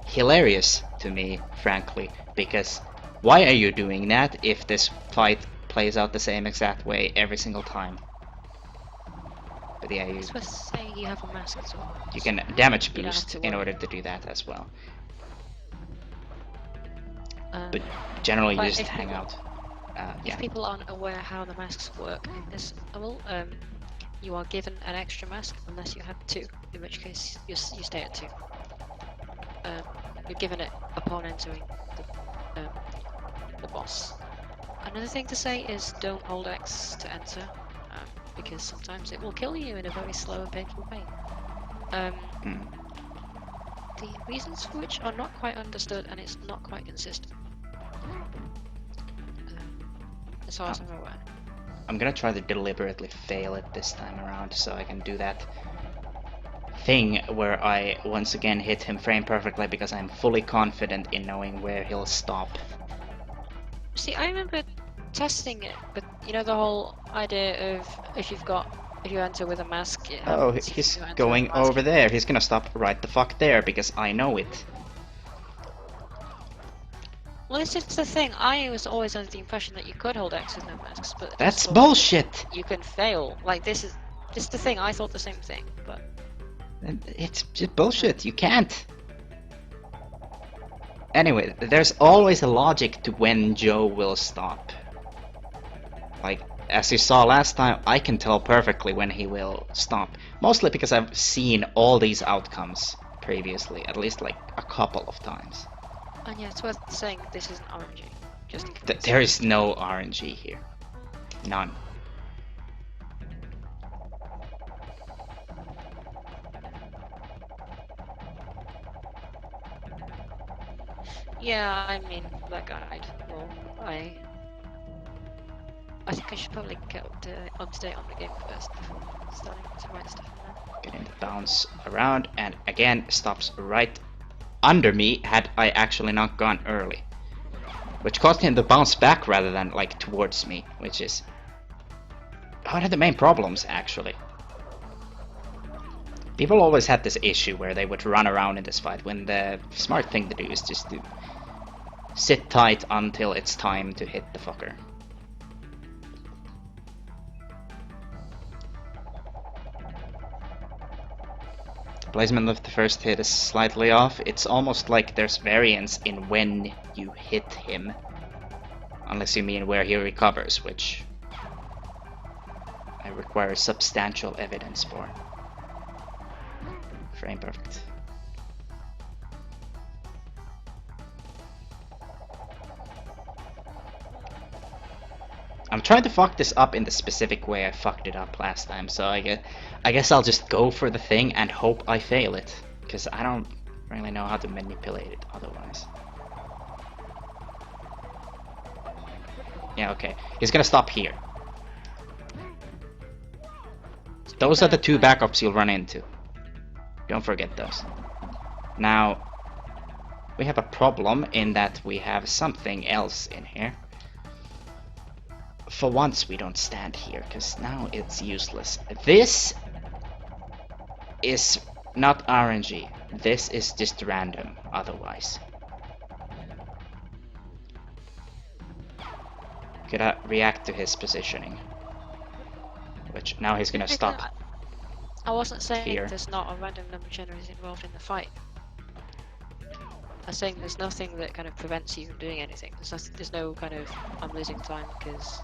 hilarious to me, frankly, because why are you doing that if this fight plays out the same exact way every single time? But yeah, I was supposed to say you have a mask as well. you can damage You don't have boost to in worry. order to do that as well. Um, But generally you but just if hang people- out. If Yeah. people aren't aware how the masks work in this level, you are given an extra mask unless you have two, in which case you stay at two. You're given it upon entering the boss. Another thing to say is don't hold X to enter, because sometimes it will kill you in a very slow and painful way. The reasons for which are not quite understood and it's not quite consistent. As far as I'm aware. I'm gonna try to deliberately fail it this time around so I can do that thing where I once again hit him frame perfectly because I'm fully confident in knowing where he'll stop. See, I remember testing it, but you know the whole idea of if you enter with a mask, it Oh, happens. If he's you enter going with a mask, over there. He's gonna stop right the fuck there because I know it. Well, it's just the thing. I was always under the impression that you could hold X with no masks, but That's just thought bullshit! you can fail. Like this is the thing. I thought the same thing, but It's just bullshit. You can't. Anyway, there's always a logic to when Joe will stop. Like, as you saw last time, I can tell perfectly when he will stop. Mostly because I've seen all these outcomes previously, at least like a couple of times. And yeah, it's worth saying this isn't RNG, just in case. There is no RNG here. None. Yeah, I mean, that guide. Well, I think I should probably get up to date on the game first before starting to write stuff in there. Getting the bounce around, and again stops right under me had I actually not gone early. Which caused him to bounce back rather than like towards me, which is one of the main problems actually. People always had this issue where they would run around in this fight when the smart thing to do is just to sit tight until it's time to hit the fucker. The placement of the first hit is slightly off. It's almost like there's variance in when you hit him. Unless you mean where he recovers, which I require substantial evidence for. Frame perfect. I'm trying to fuck this up in the specific way I fucked it up last time, so I guess I'll just go for the thing and hope I fail it, because I don't really know how to manipulate it otherwise. Yeah, okay. He's gonna stop here. Those are the two backups you'll run into. Don't forget those. Now, we have a problem in that we have something else in here. For once we don't stand here, because now it's useless. This is not RNG. This is just random otherwise. Gotta react to his positioning. Which now he's gonna stop. I wasn't saying here. There's not a random number generator involved in the fight. I'm saying there's nothing that kind of prevents you from doing anything. There's no kind of I'm losing time because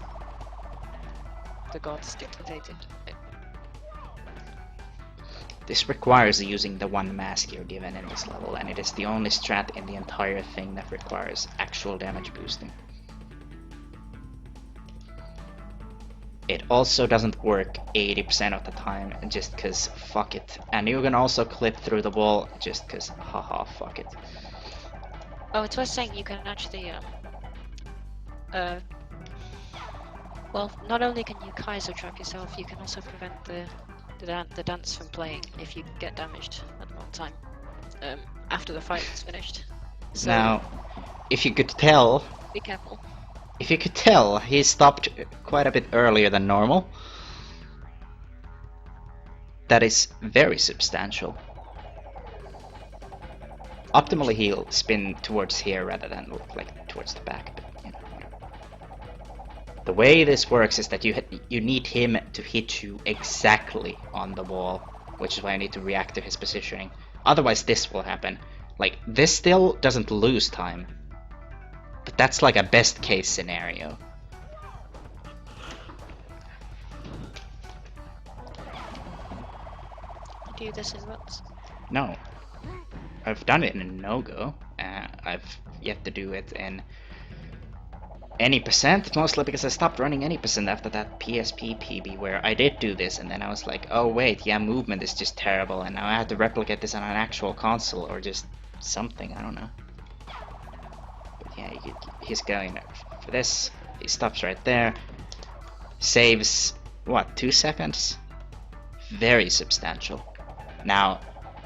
the gods dictated it. This requires using the one mask you're given in this level, and it is the only strat in the entire thing that requires actual damage boosting. It also doesn't work 80% of the time, just cause fuck it. And you can also clip through the wall, just cause haha fuck it. Oh, it's worth saying you can actually well, not only can you Kaiser trap yourself, you can also prevent the dance from playing if you get damaged at the wrong time after the fight is finished. So, now, if you could tell, be careful. If you could tell, he stopped quite a bit earlier than normal. That is very substantial. Optimally, he'll spin towards here rather than like towards the back. But, you know, whatever. The way this works is that you need him to hit you exactly on the wall, which is why I need to react to his positioning. Otherwise, this will happen. Like, this still doesn't lose time. But that's like a best case scenario. Do this in runs? No. I've done it in no-go. I've yet to do it in any percent, mostly because I stopped running any percent after that PSP PB where I did do this, and then I was like, oh wait, yeah, movement is just terrible, and now I have to replicate this on an actual console or just something, I don't know. Yeah, he's going for this. He stops right there. Saves, what, 2 seconds? Very substantial. Now,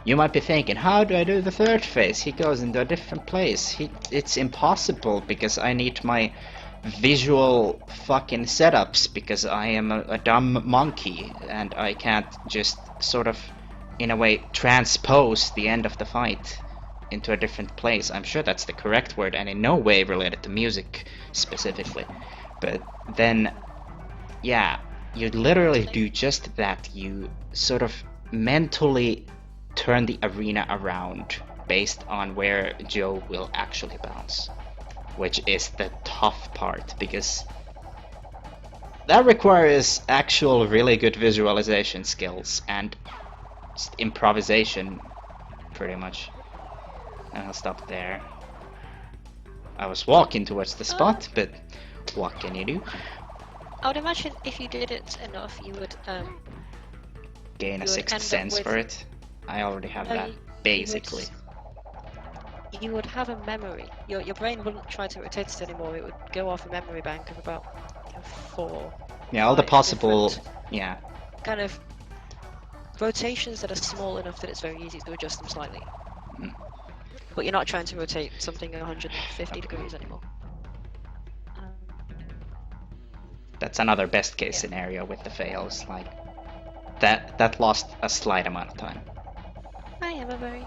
you might be thinking, how do I do the third phase? He goes into a different place. It's impossible because I need my visual fucking setups because I am a dumb monkey and I can't just sort of, in a way, transpose the end of the fight into a different place. I'm sure that's the correct word and in no way related to music specifically. But then, yeah, you literally do just that. You sort of mentally turn the arena around based on where Joe will actually bounce, which is the tough part, because that requires actual really good visualization skills and just improvisation, pretty much. And I'll stop there. I was walking towards the spot, but what can you do? I would imagine if you did it enough, you would Gain a you would sixth end up sense with- for it. I already have No, that, basically. You would have a memory. Your brain wouldn't try to rotate it anymore. It would go off a memory bank of about 4. Yeah, all the 5 possible, different yeah, kind of rotations that are small enough that it's very easy to adjust them slightly. Mm. But you're not trying to rotate something 150 degrees anymore. that's another best case Yeah. scenario with the fails. Like that lost a slight amount of time. I am a very.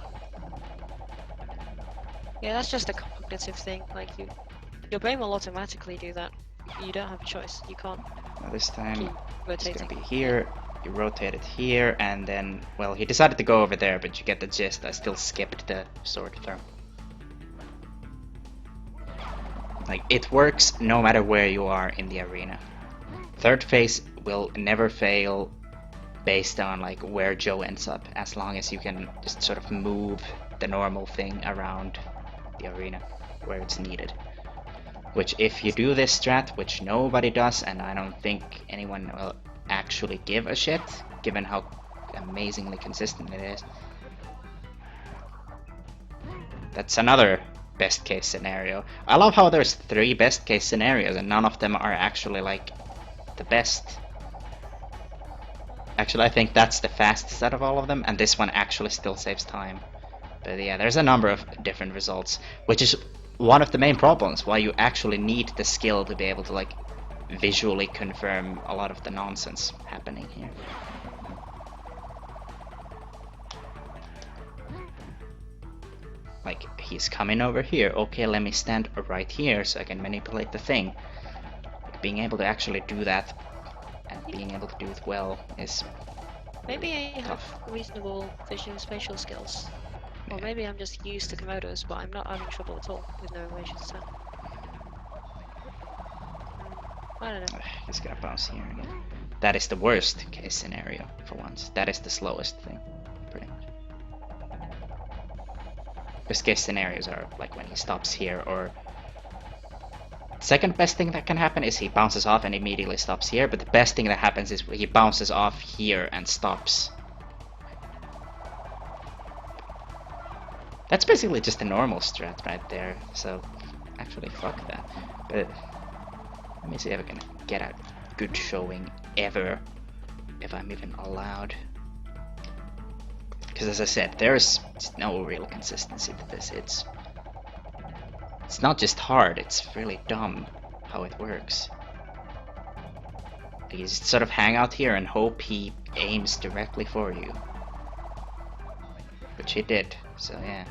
Yeah, that's just a cognitive thing. Like your brain will automatically do that. You don't have a choice. You can't Now this time keep it's rotating. gonna be here. You rotate it here, and then, well, he decided to go over there, but you get the gist. I still skipped the sword throw. Like, it works no matter where you are in the arena. Third phase will never fail based on like where Joe ends up, as long as you can just sort of move the normal thing around the arena where it's needed. Which, if you do this strat, which nobody does, and I don't think anyone will actually give a shit, given how amazingly consistent it is. That's another best case scenario. I love how there's 3 best case scenarios and none of them are actually like the best. Actually, I think that's the fastest out of all of them, and this one actually still saves time. But yeah, there's a number of different results, which is one of the main problems why you actually need the skill to be able to like visually confirm a lot of the nonsense happening here. Like, he's coming over here, okay, let me stand right here so I can manipulate the thing. Like, being able to actually do that and being able to do it well is Maybe I have tough. reasonable visual spatial skills. Or Yeah. maybe I'm just used to Komodos, but I'm not having trouble at all with no relation to that. I don't know. He's gonna bounce here again. That is the worst case scenario for once. That is the slowest thing, pretty much. Best case scenarios are like when he stops here, or second best thing that can happen is he bounces off and immediately stops here, but the best thing that happens is he bounces off here and stops. That's basically just a normal strat right there, so actually fuck that. But let me see if I can get a good showing ever, if I'm even allowed. Because as I said, there's no real consistency to this. It's not just hard, it's really dumb how it works. Like, you just sort of hang out here and hope he aims directly for you. Which he did, so yeah.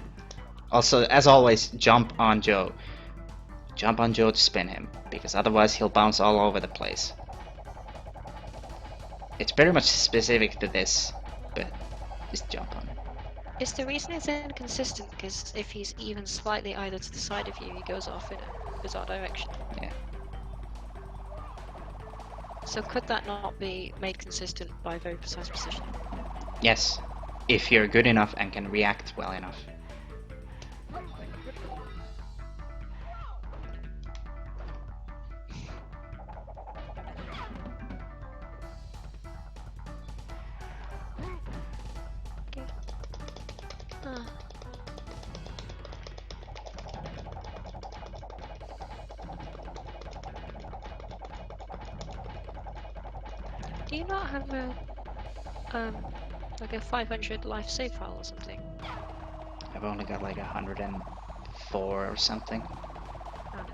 Also, as always, jump on Joe. Jump on Joe to spin him, because otherwise he'll bounce all over the place. It's very much specific to this, but just jump on him. Is the reason it's inconsistent because if he's even slightly either to the side of you, he goes off in a bizarre direction? Yeah. So could that not be made consistent by very precise precision? Yes, if you're good enough and can react well enough. Okay. Do you not have a like a 500 life save file or something? I've only got like 104 or something. Oh.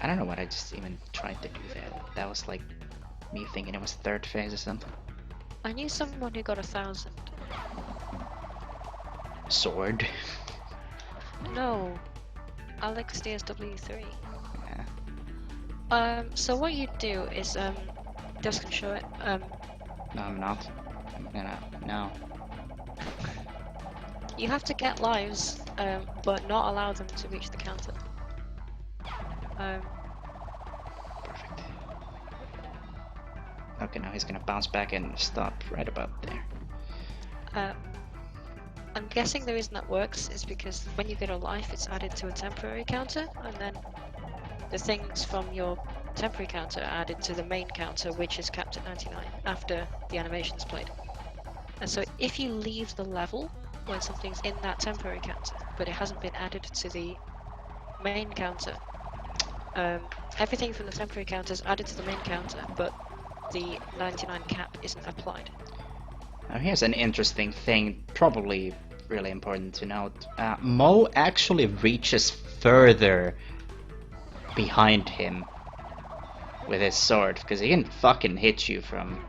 I don't know what I just even tried to do there. That was like me thinking it was third phase or something. I knew someone who got 1,000. Sword. No, Alex DSW3. Yeah. So what you do is just can show it. No, I'm not. I'm gonna. No. You have to get lives, but not allow them to reach the counter. Perfect. Okay, now he's gonna bounce back and stop right about there. I'm guessing the reason that works is because when you get a life, it's added to a temporary counter, and then the things from your temporary counter are added to the main counter, which is capped at 99 after the animation is played. And so if you leave the level when something's in that temporary counter, but it hasn't been added to the main counter, everything from the temporary counter is added to the main counter, but the 99 cap isn't applied. Now here's an interesting thing, probably really important to note. Mo actually reaches further behind him with his sword, because he can fucking hit you from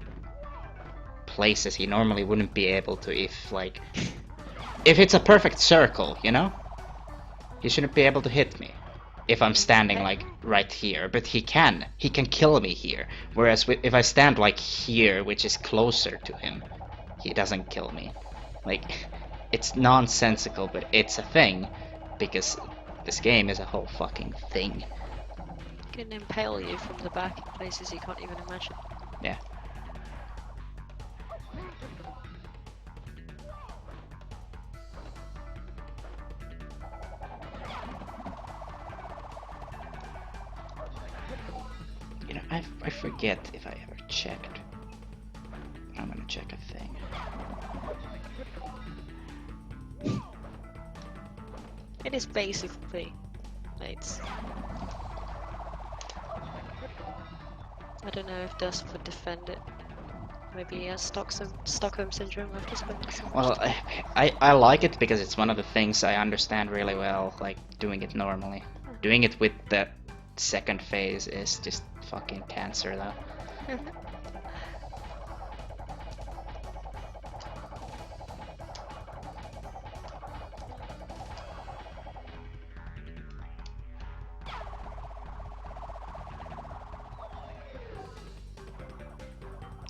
places he normally wouldn't be able to if it's a perfect circle, you know? He shouldn't be able to hit me if I'm standing like right here, but he can kill me here, whereas if I stand like here, which is closer to him, he doesn't kill me. Like, it's nonsensical, but it's a thing, because this game is a whole fucking thing. He can impale you from the back in places you can't even imagine. Yeah. You know, I forget if I ever checked. I'm gonna check a thing. It is basically mates. I don't know if Dust would defend it. Maybe he has Stockholm syndrome after spending so much Well, time. I like it because it's one of the things I understand really well, like doing it normally. Doing it with the second phase is just fucking cancer, though.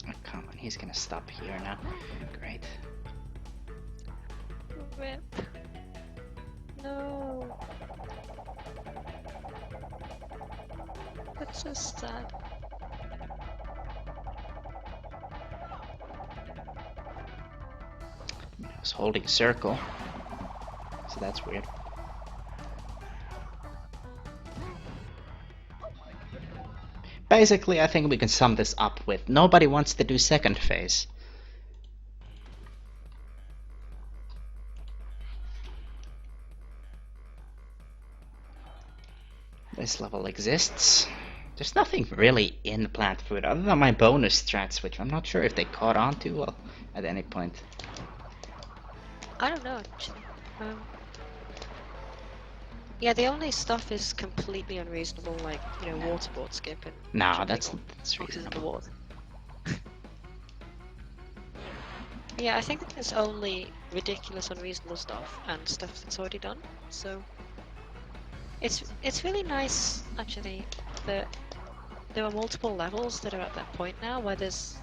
Oh, come on, he's gonna stop here now. Great. Rip. No. That's so sad. I was holding circle, so that's weird. Basically, I think we can sum this up with nobody wants to do second phase. This level exists. There's nothing really in plant food other than my bonus strats, which I'm not sure if they caught on to well at any point. I don't know, actually. Yeah, the only stuff is completely unreasonable, like, you know, waterboard skip and No, jumping that's on boxes in the reasonable. water. Yeah, I think there's only ridiculous, unreasonable stuff and stuff that's already done. So it's really nice, actually, that there are multiple levels that are at that point now where there's,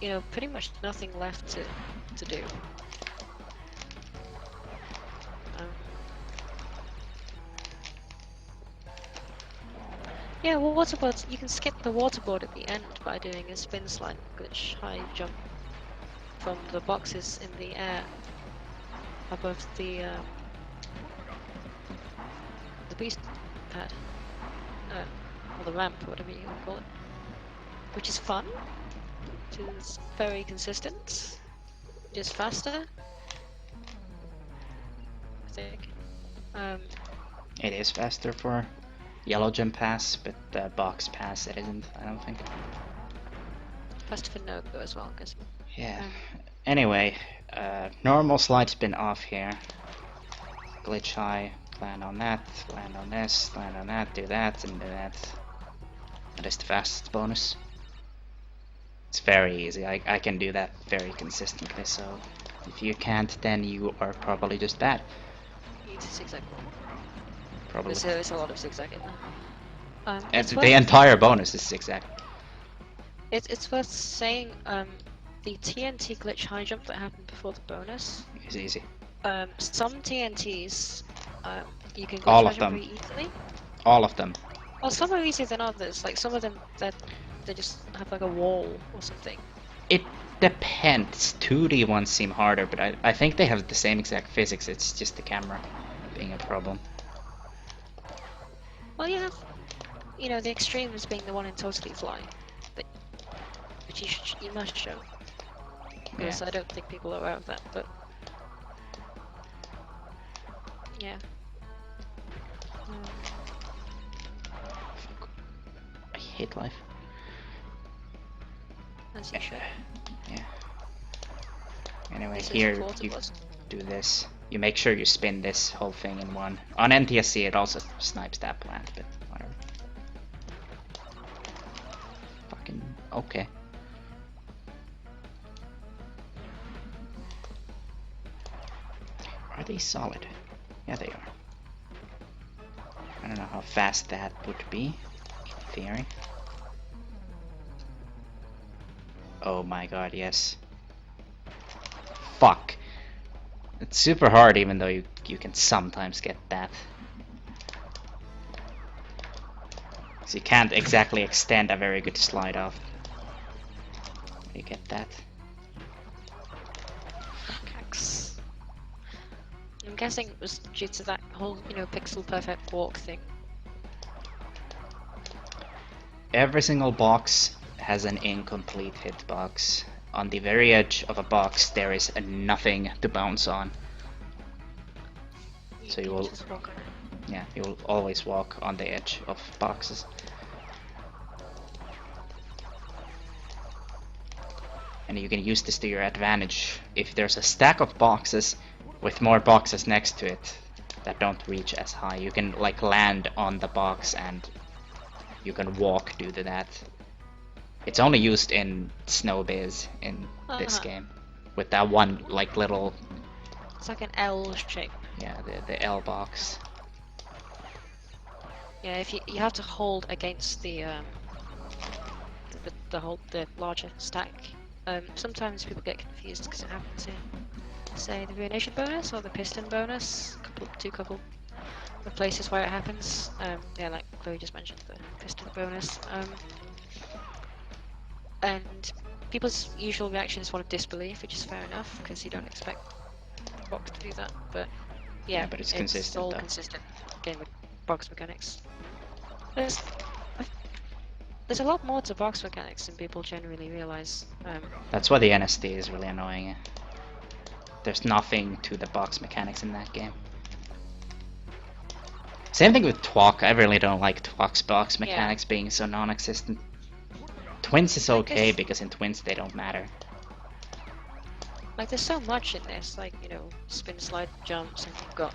you know, pretty much nothing left to do. Yeah, well, waterboards, you can skip the waterboard at the end by doing a spin slide, which high jump from the boxes in the air above the beast pad, or the ramp, whatever you want to call it, which is fun, which is very consistent, which is faster, I think. It is faster for yellow jump pass, but the box pass it isn't, I don't think. Faster for no-go as well, I guess. Yeah. Anyway, normal slide spin off here. Glitch high, land on that, land on this, land on that, do that, and do that. That is the fastest bonus. It's very easy. I can do that very consistently, so if you can't, then you are probably just bad. You need to zigzag more. Probably. There's a lot of zigzag in there. And the entire bonus is zigzag. It's worth saying, the TNT glitch high jump that happened before the bonus. It's easy. Some TNTs, you can All glitch of high jump them. very easily. All of them. Well, some are easier than others. Like some of them, that they just have like a wall or something. It depends. 2D ones seem harder, but I think they have the same exact physics. It's just the camera being a problem. Well, you have, you know, the extremes being the one in Totally Fly, but which you must show. Because I don't think people are aware of that, but yeah. I hate life. As you should. Yeah. Anyway, This is here thought you it was. do this. You make sure you spin this whole thing in one. On NTSC it also snipes that plant, but whatever. Fucking okay. Are they solid? Yeah, they are. I don't know how fast that would be, in theory. Oh my god, yes. Fuck. It's super hard even though you can sometimes get that. So you can't exactly extend a very good slide off. You get that. Cax. I'm guessing it was due to that whole, you know, pixel perfect walk thing. Every single box has an incomplete hitbox. On the very edge of a box there is nothing to bounce on. So you will just walk around. Yeah, you will always walk on the edge of boxes. And you can use this to your advantage. If there's a stack of boxes with more boxes next to it that don't reach as high, you can like land on the box and you can walk due to that. It's only used in Snowbiz in this game. With that one like little... It's like an L shape. Yeah, the L box. Yeah, if you have to hold against the larger stack. Sometimes people get confused because it happens in, say, the ruination bonus or the piston bonus. Two couple of places where it happens. Yeah, like Chloe just mentioned, the piston bonus. And people's usual reaction is one of disbelief, which is fair enough because you don't expect box to do that. But yeah, But it's consistent all though. consistent game with box mechanics. There's a lot more to box mechanics than people generally realize. That's why the NSD is really annoying. There's nothing to the box mechanics in that game. Same thing with Twok. I really don't like Twok's box mechanics being so non-existent. Twins is okay because in Twins they don't matter. Like there's so much in this, like, you know, spin, slide, jumps, and you've got...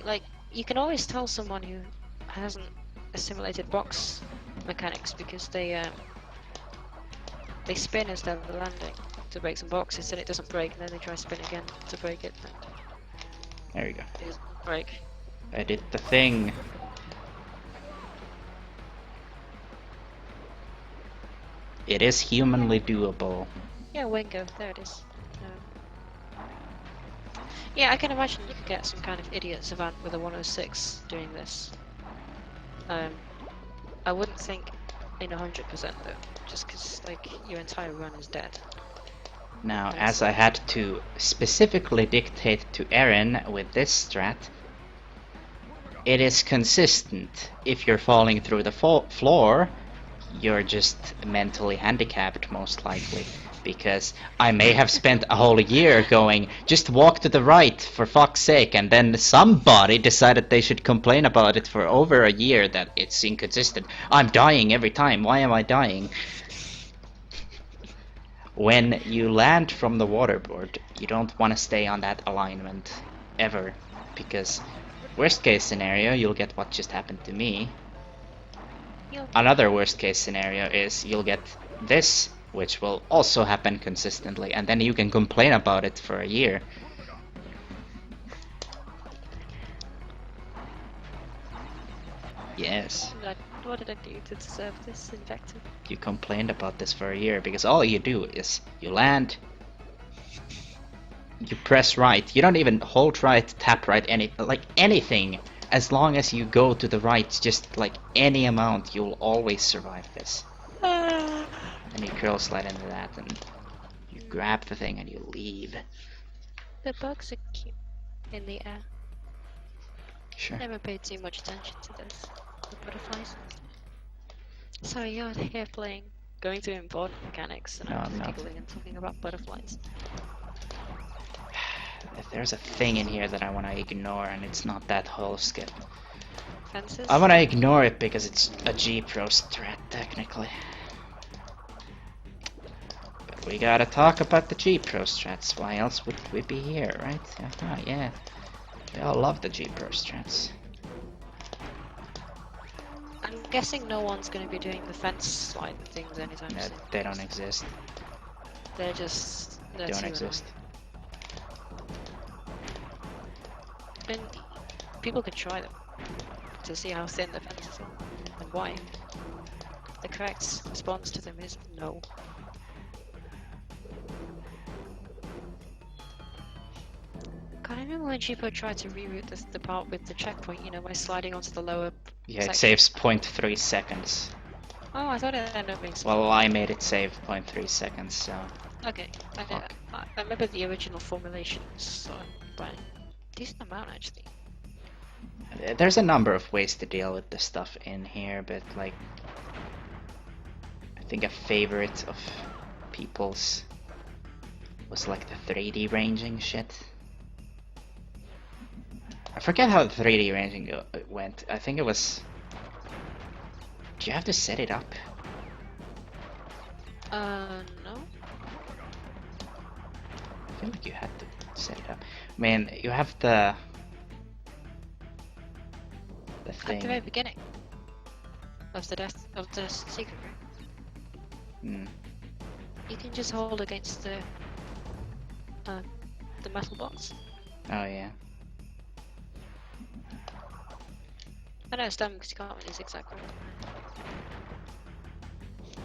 Like, you can always tell someone who hasn't assimilated box mechanics because they spin as they're landing to break some boxes and it doesn't break, and then they try to spin again to break it. And there you go. It doesn't break. I did the thing. It is humanly doable. Yeah, Wingo, there it is. Yeah, I can imagine you could get some kind of idiot savant with a 106 doing this. I wouldn't think in 100% though, just because like your entire run is dead. Now, as I had to specifically dictate to Erin with this strat, it is consistent. If you're falling through the floor, you're just mentally handicapped most likely. Because I may have spent a whole year going, just walk to the right for fuck's sake, and then somebody decided they should complain about it for over a year that it's inconsistent. I'm dying every time, why am I dying? When you land from the waterboard, you don't want to stay on that alignment ever, because worst case scenario, you'll get what just happened to me. Another worst case scenario is you'll get this, which will also happen consistently, and then you can complain about it for a year. Yes. What did I do to deserve this invective? You complained about this for a year because all you do is you land, you press right. You don't even hold right, tap right, anything. As long as you go to the right, just like any amount, you'll always survive this. And you curl slide into that, and you grab the thing and you leave. The bugs are cute in the air. Sure. Never paid too much attention to this. The butterflies. So you're here playing, going through important mechanics, and No, I'm I'm just not. giggling and talking about butterflies. If there's a thing in here that I want to ignore, and it's not that whole skip. Fences? I want to ignore it because it's a G-Pro strat, technically. But we gotta talk about the G-Pro strats. Why else would we be here, right? Yeah. They all love the G-Pro strats. I'm guessing no one's going to be doing the fence slide things anytime soon. They don't exist. They're just... They don't exist. And people could try them to see how thin the fences are and why. The correct response to them is no. Can't I remember when Cheapo tried to reroute the part with the checkpoint, you know, by sliding onto the lower Yeah, it section. saves 0.3 seconds. Oh, I thought it ended up being small. Well, I made it save 0.3 seconds, so... Okay, I remember the original formulation, so by a decent amount actually. There's a number of ways to deal with this stuff in here, but like... I think a favorite of people's was like the 3D ranging shit. I forget how the 3D ranging went. I think it was... Do you have to set it up? No. I feel like you had to set it up. I mean, you have the thing. At the very beginning of the secret room. You can just hold against the metal box. Oh yeah. I know it's dumb because you can't really zigzag around.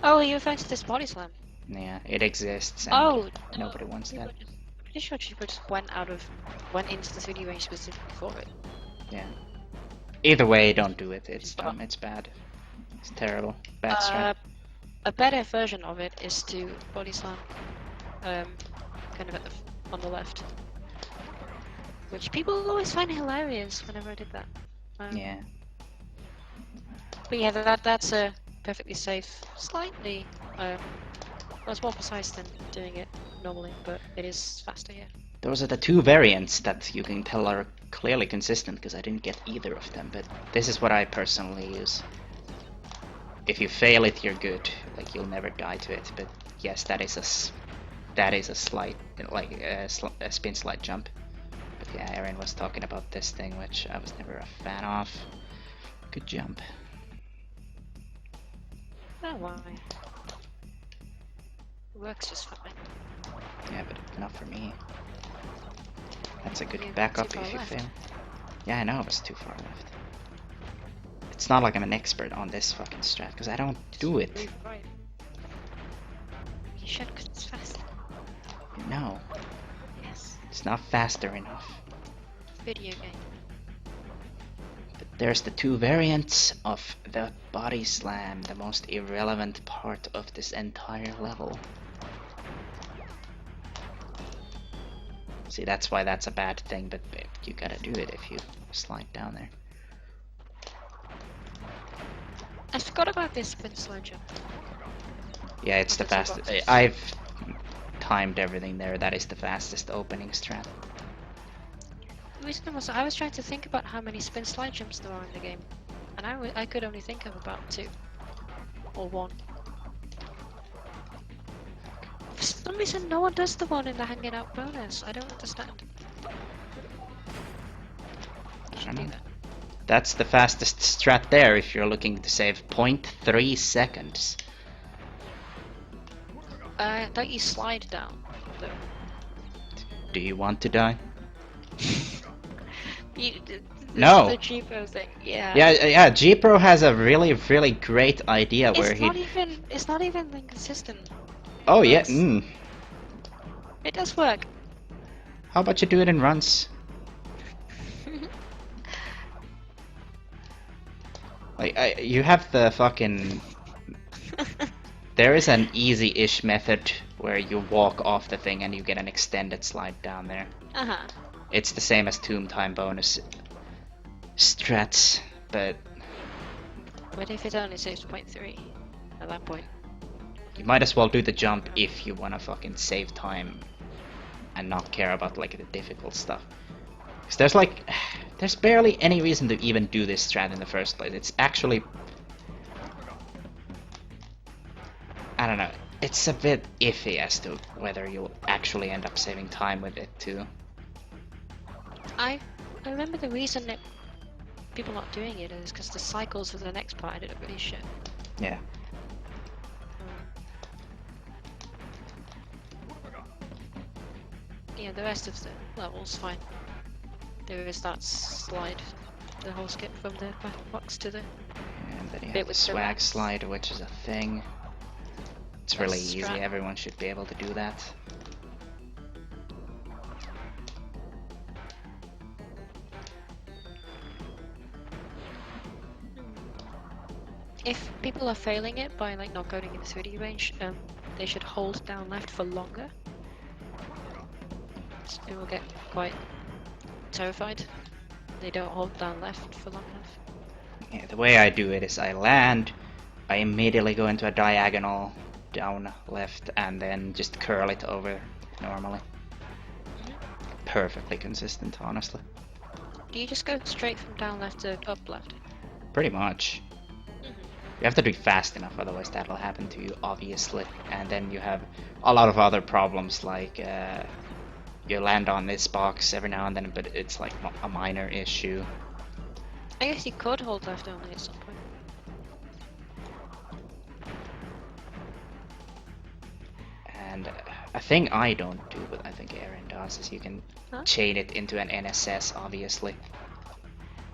Oh, you're referring to this body slam? Yeah, it exists and Oh, nobody wants that. I'm pretty sure Cheapo just went into the 3D range specifically for it. Yeah. Either way, don't do it. It's dumb. It's bad. It's terrible. Bad strat. A better version of it is to body slam, kind of on the left, which people always find hilarious whenever I did that. Yeah. But yeah, that's a perfectly safe, slightly, well, it's more precise than doing it normally, but it is faster, yeah. Those are the two variants that you can tell are clearly consistent, because I didn't get either of them, but this is what I personally use. If you fail it, you're good. Like, you'll never die to it, but yes, that is a slight, like, a spin slide jump. But yeah, Erin was talking about this thing, which I was never a fan of. Good jump. Oh, why? It works just fine. Yeah, but not for me. That's a good You're backup too far if you left. fail. Yeah, I know I was too far left. It's not like I'm an expert on this fucking strat, because I don't do it. Move right. You should, because it's faster. No, Yes. it's not faster enough. Video game. But there's the two variants of the body slam, the most irrelevant part of this entire level. See, that's why that's a bad thing, but you gotta do it if you slide down there. I forgot about this spin slide jump. Yeah, it's the With the two fastest. boxes. I've timed everything there. That is the fastest opening strat. The reason was I was trying to think about how many spin slide jumps there are in the game, and I could only think of about 2 or 1. For some reason, no one does the one in the hanging out bonus. I don't understand. You should do that. That's the fastest strat there if you're looking to save 0.3 seconds. Don't you slide down, though? Do you want to die? This No. is the cheapo thing. Yeah. Yeah, G-Pro has a really great idea where he... It's not even inconsistent. It Oh yeah, works. It does work. How about you do it in runs? Like, you have the fucking... There is an easy-ish method where you walk off the thing and you get an extended slide down there. Uh-huh. It's the same as tomb time bonus strats, but What if it only saves 0.3 at that point? you might as well do the jump if you wanna fucking save time and not care about like the difficult stuff. Because there's like, there's barely any reason to even do this strat in the first place. It's actually, I don't know, it's a bit iffy as to whether you'll actually end up saving time with it too. I remember the reason that people not doing it is because the cycles for the next part ended up really shit. Yeah. Yeah, the rest of the levels fine. There is that slide, the whole skip from the battle box to the And then you bit have the with swag rocks. slide, which is a thing. It's really easy, Strat. everyone should be able to do that. If people are failing it by like not going in the 3D range, they should hold down left for longer. It will get quite terrified. They don't hold down left for long enough. Yeah, the way I do it is I land, I immediately go into a diagonal down left and then just curl it over normally. Perfectly consistent, honestly. Do you just go straight from down left to up left? Pretty much. You have to do it fast enough, otherwise that'll happen to you, obviously. And then you have a lot of other problems, like you land on this box every now and then, but it's like a minor issue. I guess you could hold left only at some point. And a thing I don't do, but I think Erin does, is you can Huh? chain it into an NSS, obviously.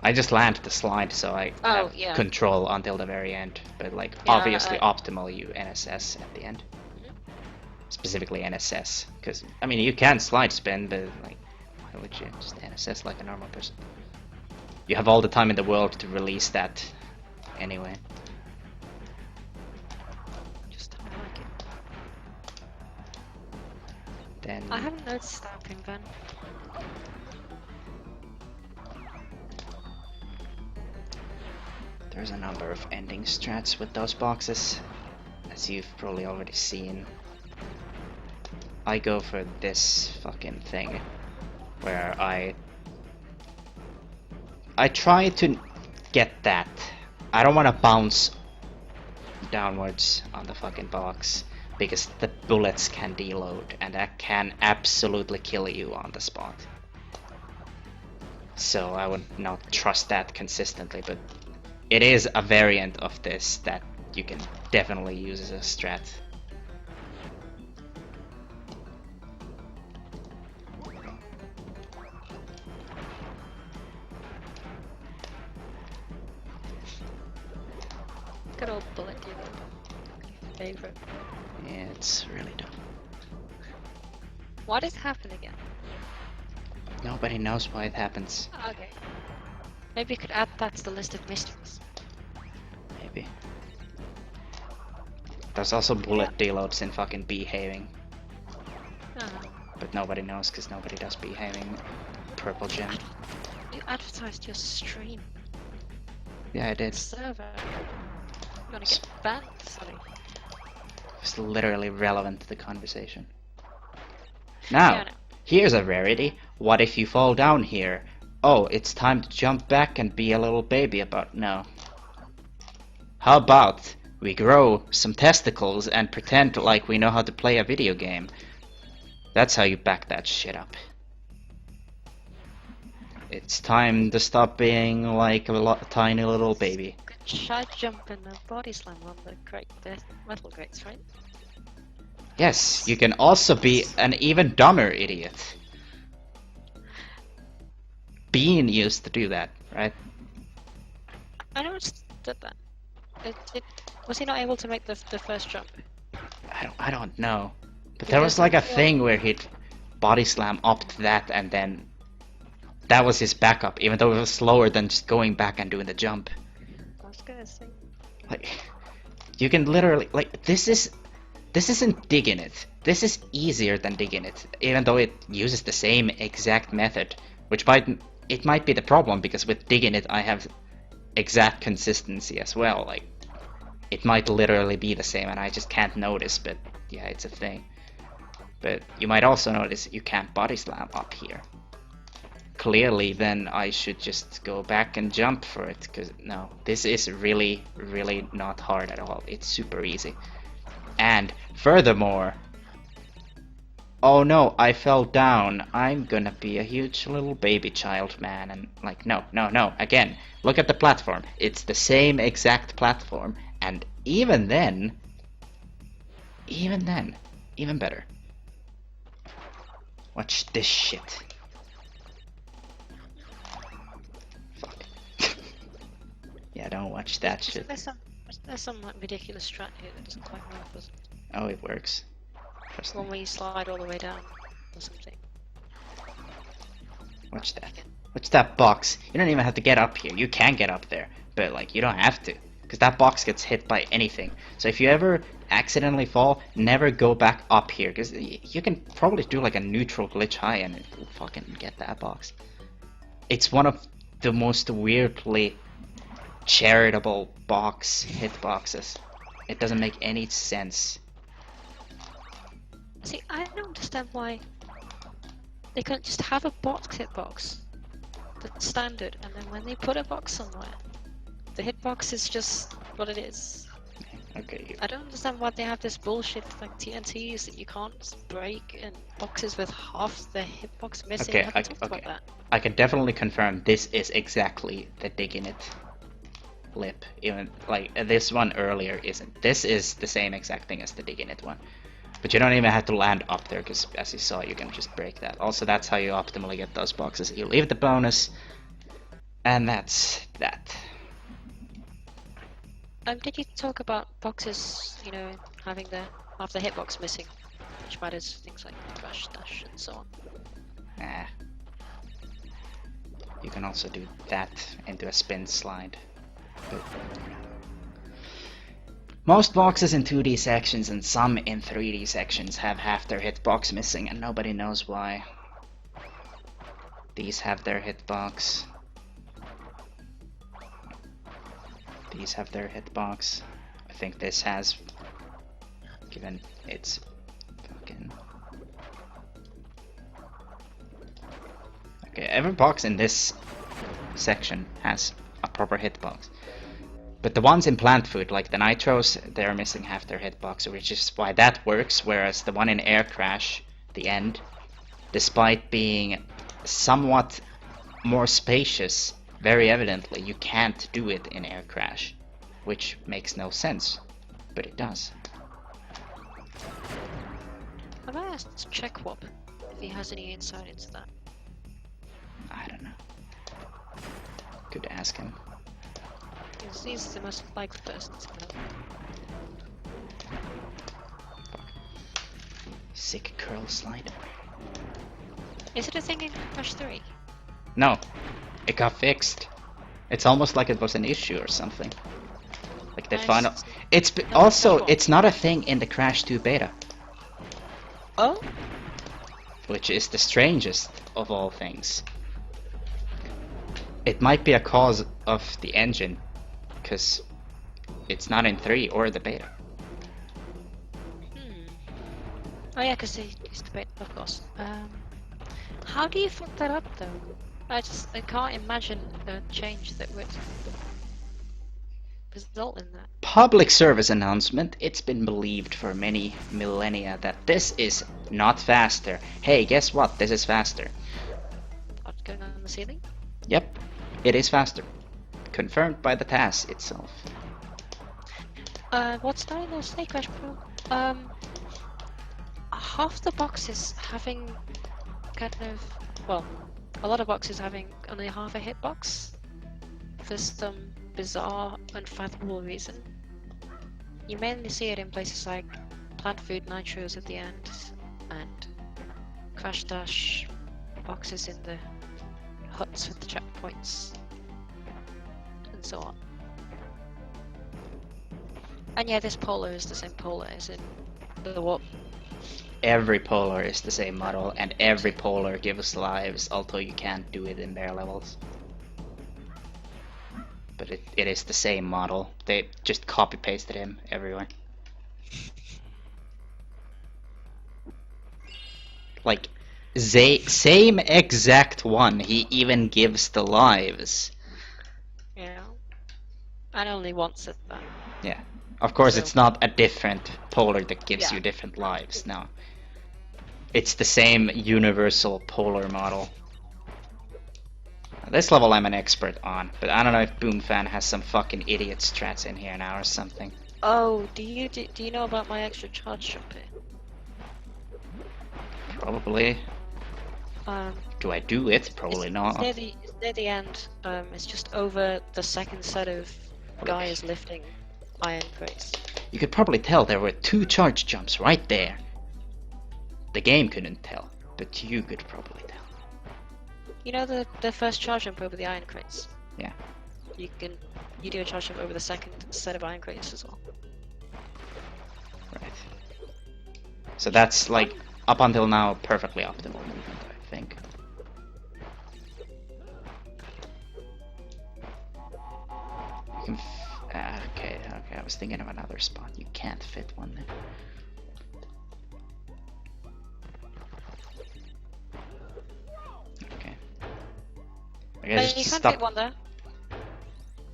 I just land the slide, so I have yeah. control until the very end. But like, Yeah, obviously, optimal you NSS at the end. Specifically NSS, because I mean you can slide spin, but like, why would you just NSS like a normal person? You have all the time in the world to release that, anyway. Just how I like it. Then I haven't noticed stamping then. there's a number of ending strats with those boxes, as you've probably already seen. I go for this fucking thing, where I try to get that. I don't want to bounce downwards on the fucking box, because the bullets can deload, and that can absolutely kill you on the spot. So I would not trust that consistently, but it is a variant of this that you can definitely use as a strat. Good old bullet dealer. Favorite. Yeah, it's really dumb. Why does it happen again? Nobody knows why it happens. Okay. Maybe you could add that to the list of mysteries. Maybe. There's also bullet deloads in fucking behaving, but nobody knows because nobody does behaving. Purple gem. You advertised your stream Yeah, I did. server. You're gonna get banned, sorry. It's literally relevant to the conversation. Now, Yeah, I know. here's a rarity. What if you fall down here? Oh, it's time to jump back and be a little baby about no. How about we grow some testicles and pretend like we know how to play a video game? That's how you back that shit up. It's time to stop being like a tiny little baby. Good side jump and a body slam on the crate, the metal grates, right? Yes, you can also be an even dumber idiot. Bean used to do that, right? I noticed that. Was he not able to make the first jump? I don't know. But He there was doesn't like a feel- thing where he'd body slam up to that, and then that was his backup, even though it was slower than just going back and doing the jump. I was gonna say. Like, you can literally, like, this isn't digging it. This is easier than digging it, even though it uses the same exact method, which might be the problem, because with digging it I have exact consistency as well. Like, it might literally be the same and I just can't notice, but yeah, it's a thing. But you might also notice you can't body slam up here. Clearly, then I should just go back and jump for it, because no, this is really, really not hard at all. It's super easy. And furthermore, oh no, I fell down. I'm gonna be a huge little baby child, man. And like, no, no, no. Again, look at the platform. It's the same exact platform. And even then, even better. Watch this shit. Fuck. Yeah, don't watch that shit. There's some like ridiculous strat here that doesn't quite work, does it? Oh, it works. Trust One me. where you slide all the way down or something. Watch that. Watch that box. You don't even have to get up here. You can get up there, but like you don't have to, because that box gets hit by anything. So if you ever accidentally fall, never go back up here, because you can probably do like a neutral glitch high and it will fucking get that box. It's one of the most weirdly charitable hitboxes. It doesn't make any sense. See, I don't understand why they couldn't just have a box hitbox that's standard, and then when they put a box somewhere, the hitbox is just what it is. Okay. I don't understand why they have this bullshit like TNTs that you can't break and boxes with half the hitbox missing. Okay, I haven't talked about okay. that. I can definitely confirm this is exactly the digging it lip. Even like this one earlier isn't. This is the same exact thing as the digging it one. But you don't even have to land up there, because as you saw, you can just break that. Also, that's how you optimally get those boxes. You leave the bonus, and that's that. Did you talk about boxes, you know, having half the hitbox missing, which matters things like crash, dash, and so on? Nah. You can also do that into a spin slide. But most boxes in 2D sections and some in 3D sections have half their hitbox missing, and nobody knows why. These have their hitbox. These have their hitbox. I think this has, given its fucking... Okay, every box in this section has a proper hitbox. But the ones in plant food, like the nitros, they're missing half their hitbox, which is why that works, whereas the one in air crash, the end, despite being somewhat more spacious, very evidently you can't do it in air crash, which makes no sense, but it does. I might ask Checkwop if he has any insight into that. I don't know. Could ask him. Because he's the most likely person to know. Sick curl slide. Is it a thing in Crash 3? No, it got fixed. It's almost like it was an issue or something. Like they Nice. found. It's No, also cool. it's not a thing in the Crash 2 beta, Oh? which is the strangest of all things. It might be a cause of the engine, because it's not in 3 or the beta. Oh yeah, because they used to pay, of course. How do you fuck that up though? I can't imagine a change that would result in that. Public service announcement. It's been believed for many millennia that this is not faster. Hey, guess what? This is faster. What, going on the ceiling? Yep, it is faster. Confirmed by the TAS itself. What's that in the Snake Crash Pro? Half the boxes having kind of, well, a lot of boxes having only half a hitbox for some bizarre, unfathomable reason. You mainly see it in places like plant food nitros at the end and crash dash boxes in the huts with the checkpoints and so on. And yeah, this polar is the same polar as in the warp. Every polar is the same model, and every polar gives lives, although you can't do it in their levels. But it is the same model. They just copy-pasted him everywhere. Like, same exact one, he even gives the lives. Yeah. And only once at that. Yeah. Of course, So- it's not a different polar that gives Yeah. you different lives, no. It's the same universal polar model. This level I'm an expert on, but I don't know if Boomfan has some fucking idiot strats in here now or something. Oh, do you know about my extra charge jump here? Probably. Do I do it? Probably it's not. It's near the end. It's just over the second set of guys lifting iron crates. You could probably tell there were 2 charge jumps right there. The game couldn't tell, but you could probably tell. You know the first charge jump over the iron crates? Yeah. You do a charge jump over the second set of iron crates as well. Right. So that's like up until now perfectly optimal movement, I think. You can okay, I was thinking of another spot. You can't fit one there. Okay. I guess You just can't stop. fit one there.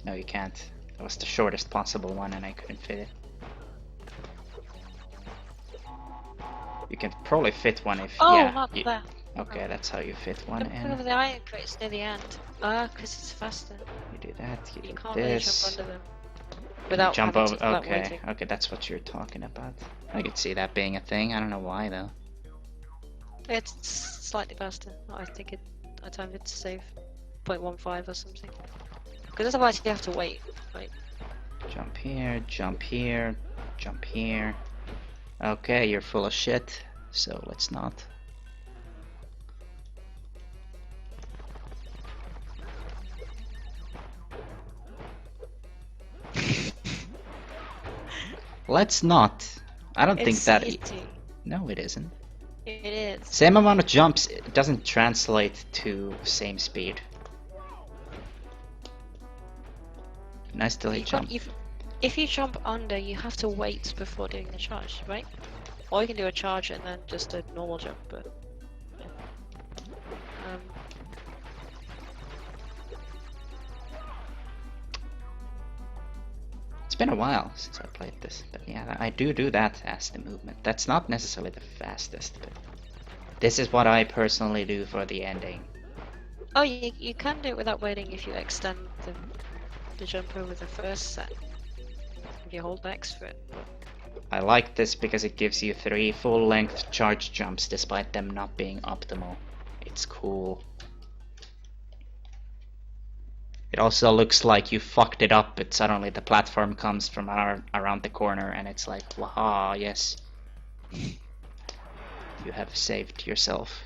No, you can't. That was the shortest possible one and I couldn't fit it. You can probably fit one if... Oh, yeah. not there. Okay, that's how you fit one Jump in. over the iron crates near the end. Because it's faster. You do that, you You do can't really this. jump under them. Without Jump having over. to, without Okay, waiting. okay, that's what you're talking about. I could see that being a thing. I don't know why though. It's slightly faster. I think I timed it to save 0.15 or something. Because otherwise you have to wait. Right? Jump here, jump here, jump here. Okay, you're full of shit, so let's not. Let's not. I don't think It's that. easy. No, it isn't. It is. Same amount of jumps, it doesn't translate to same speed. Nice still You hit can't- jump. if you jump under, you have to wait before doing the charge, right? Or you can do a charge and then just a normal jump, but... Yeah. It's been a while since I played this, but yeah, I do that as the movement. That's not necessarily the fastest, but this is what I personally do for the ending. Oh, you can do it without waiting if you extend the jump over the first set. If you hold X for it. But... I like this because it gives you 3 full-length charge jumps despite them not being optimal. It's cool. It also looks like you fucked it up, but suddenly the platform comes from around the corner and it's like, waha, yes. You have saved yourself.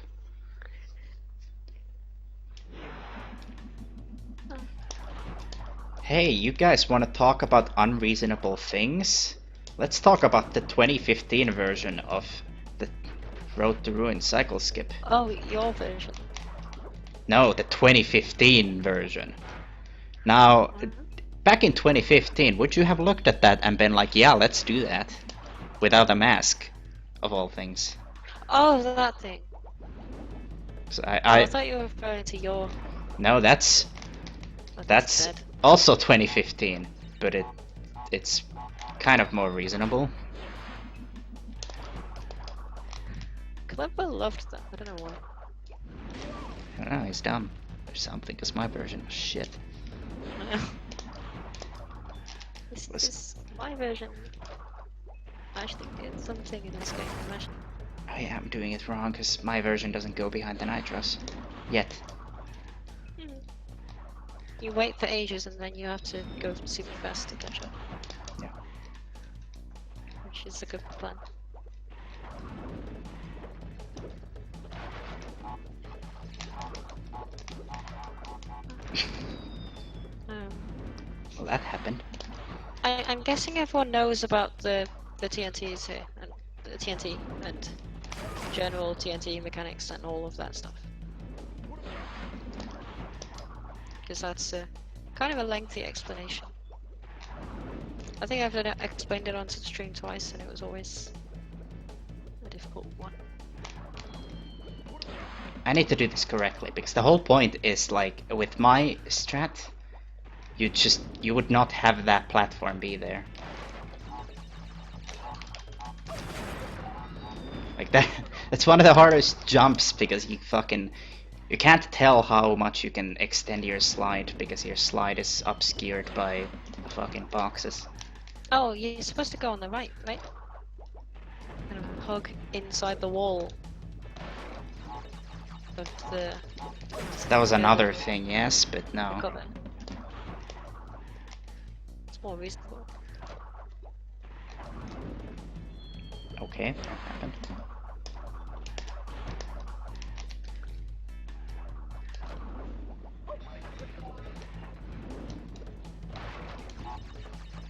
Hey, you guys want to talk about unreasonable things? Let's talk about the 2015 version of the Road to Ruin cycle skip. Oh, your version. No, the 2015 version. Now, back in 2015, would you have looked at that and been like, yeah, let's do that? Without a mask, of all things. Oh, that thing. So I thought you were referring to your... No, that's dead. also 2015, but it's kind of more reasonable. Clever loved that. I don't know why. I don't know, he's dumb or something, because my version was shit. This is my version. I actually did something in this game. Imagine. Oh yeah, I'm doing it wrong, because my version doesn't go behind the nitros. Yet. You wait for ages and then you have to go super fast to catch up. Yeah. Which is a good plan. Well, that happened. I'm guessing everyone knows about the TNTs here, and the TNT and general TNT mechanics and all of that stuff. Because that's kind of a lengthy explanation. I think I've explained it on stream twice, and it was always a difficult one. I need to do this correctly, because the whole point is, like, with my strat, you would not have that platform be there. Like that's one of the hardest jumps, because you can't tell how much you can extend your slide, because your slide is obscured by the fucking boxes. Oh, you're supposed to go on the right? Kind of hug inside the wall of the... So that was another thing, yes, but no. Cover. It's more reasonable. Okay, that happened.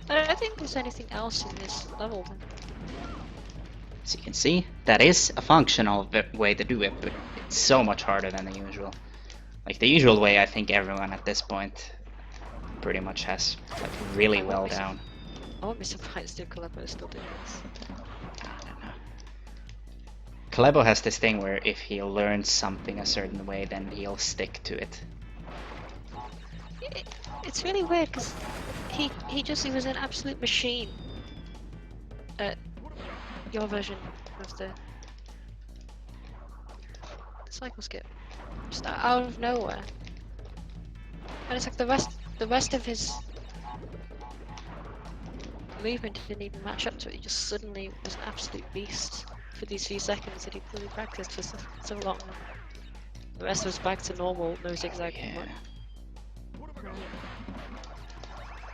I don't think there's anything else in this level then. As you can see, that is a functional way to do it, but it's so much harder than the usual. Like, the usual way, I think everyone at this point pretty much has, like, really well down. I won't be surprised if Calebo still doing this. I don't know. Calebo has this thing where if he learns something a certain way, then he'll stick to it. It's really weird because he was an absolute machine at your version of the cycle skip, just out of nowhere, and it's like the rest of his movement didn't even match up to it. He just suddenly was an absolute beast for these few seconds that he'd really practiced for so long. The rest was back to normal, no zigzag. Yeah.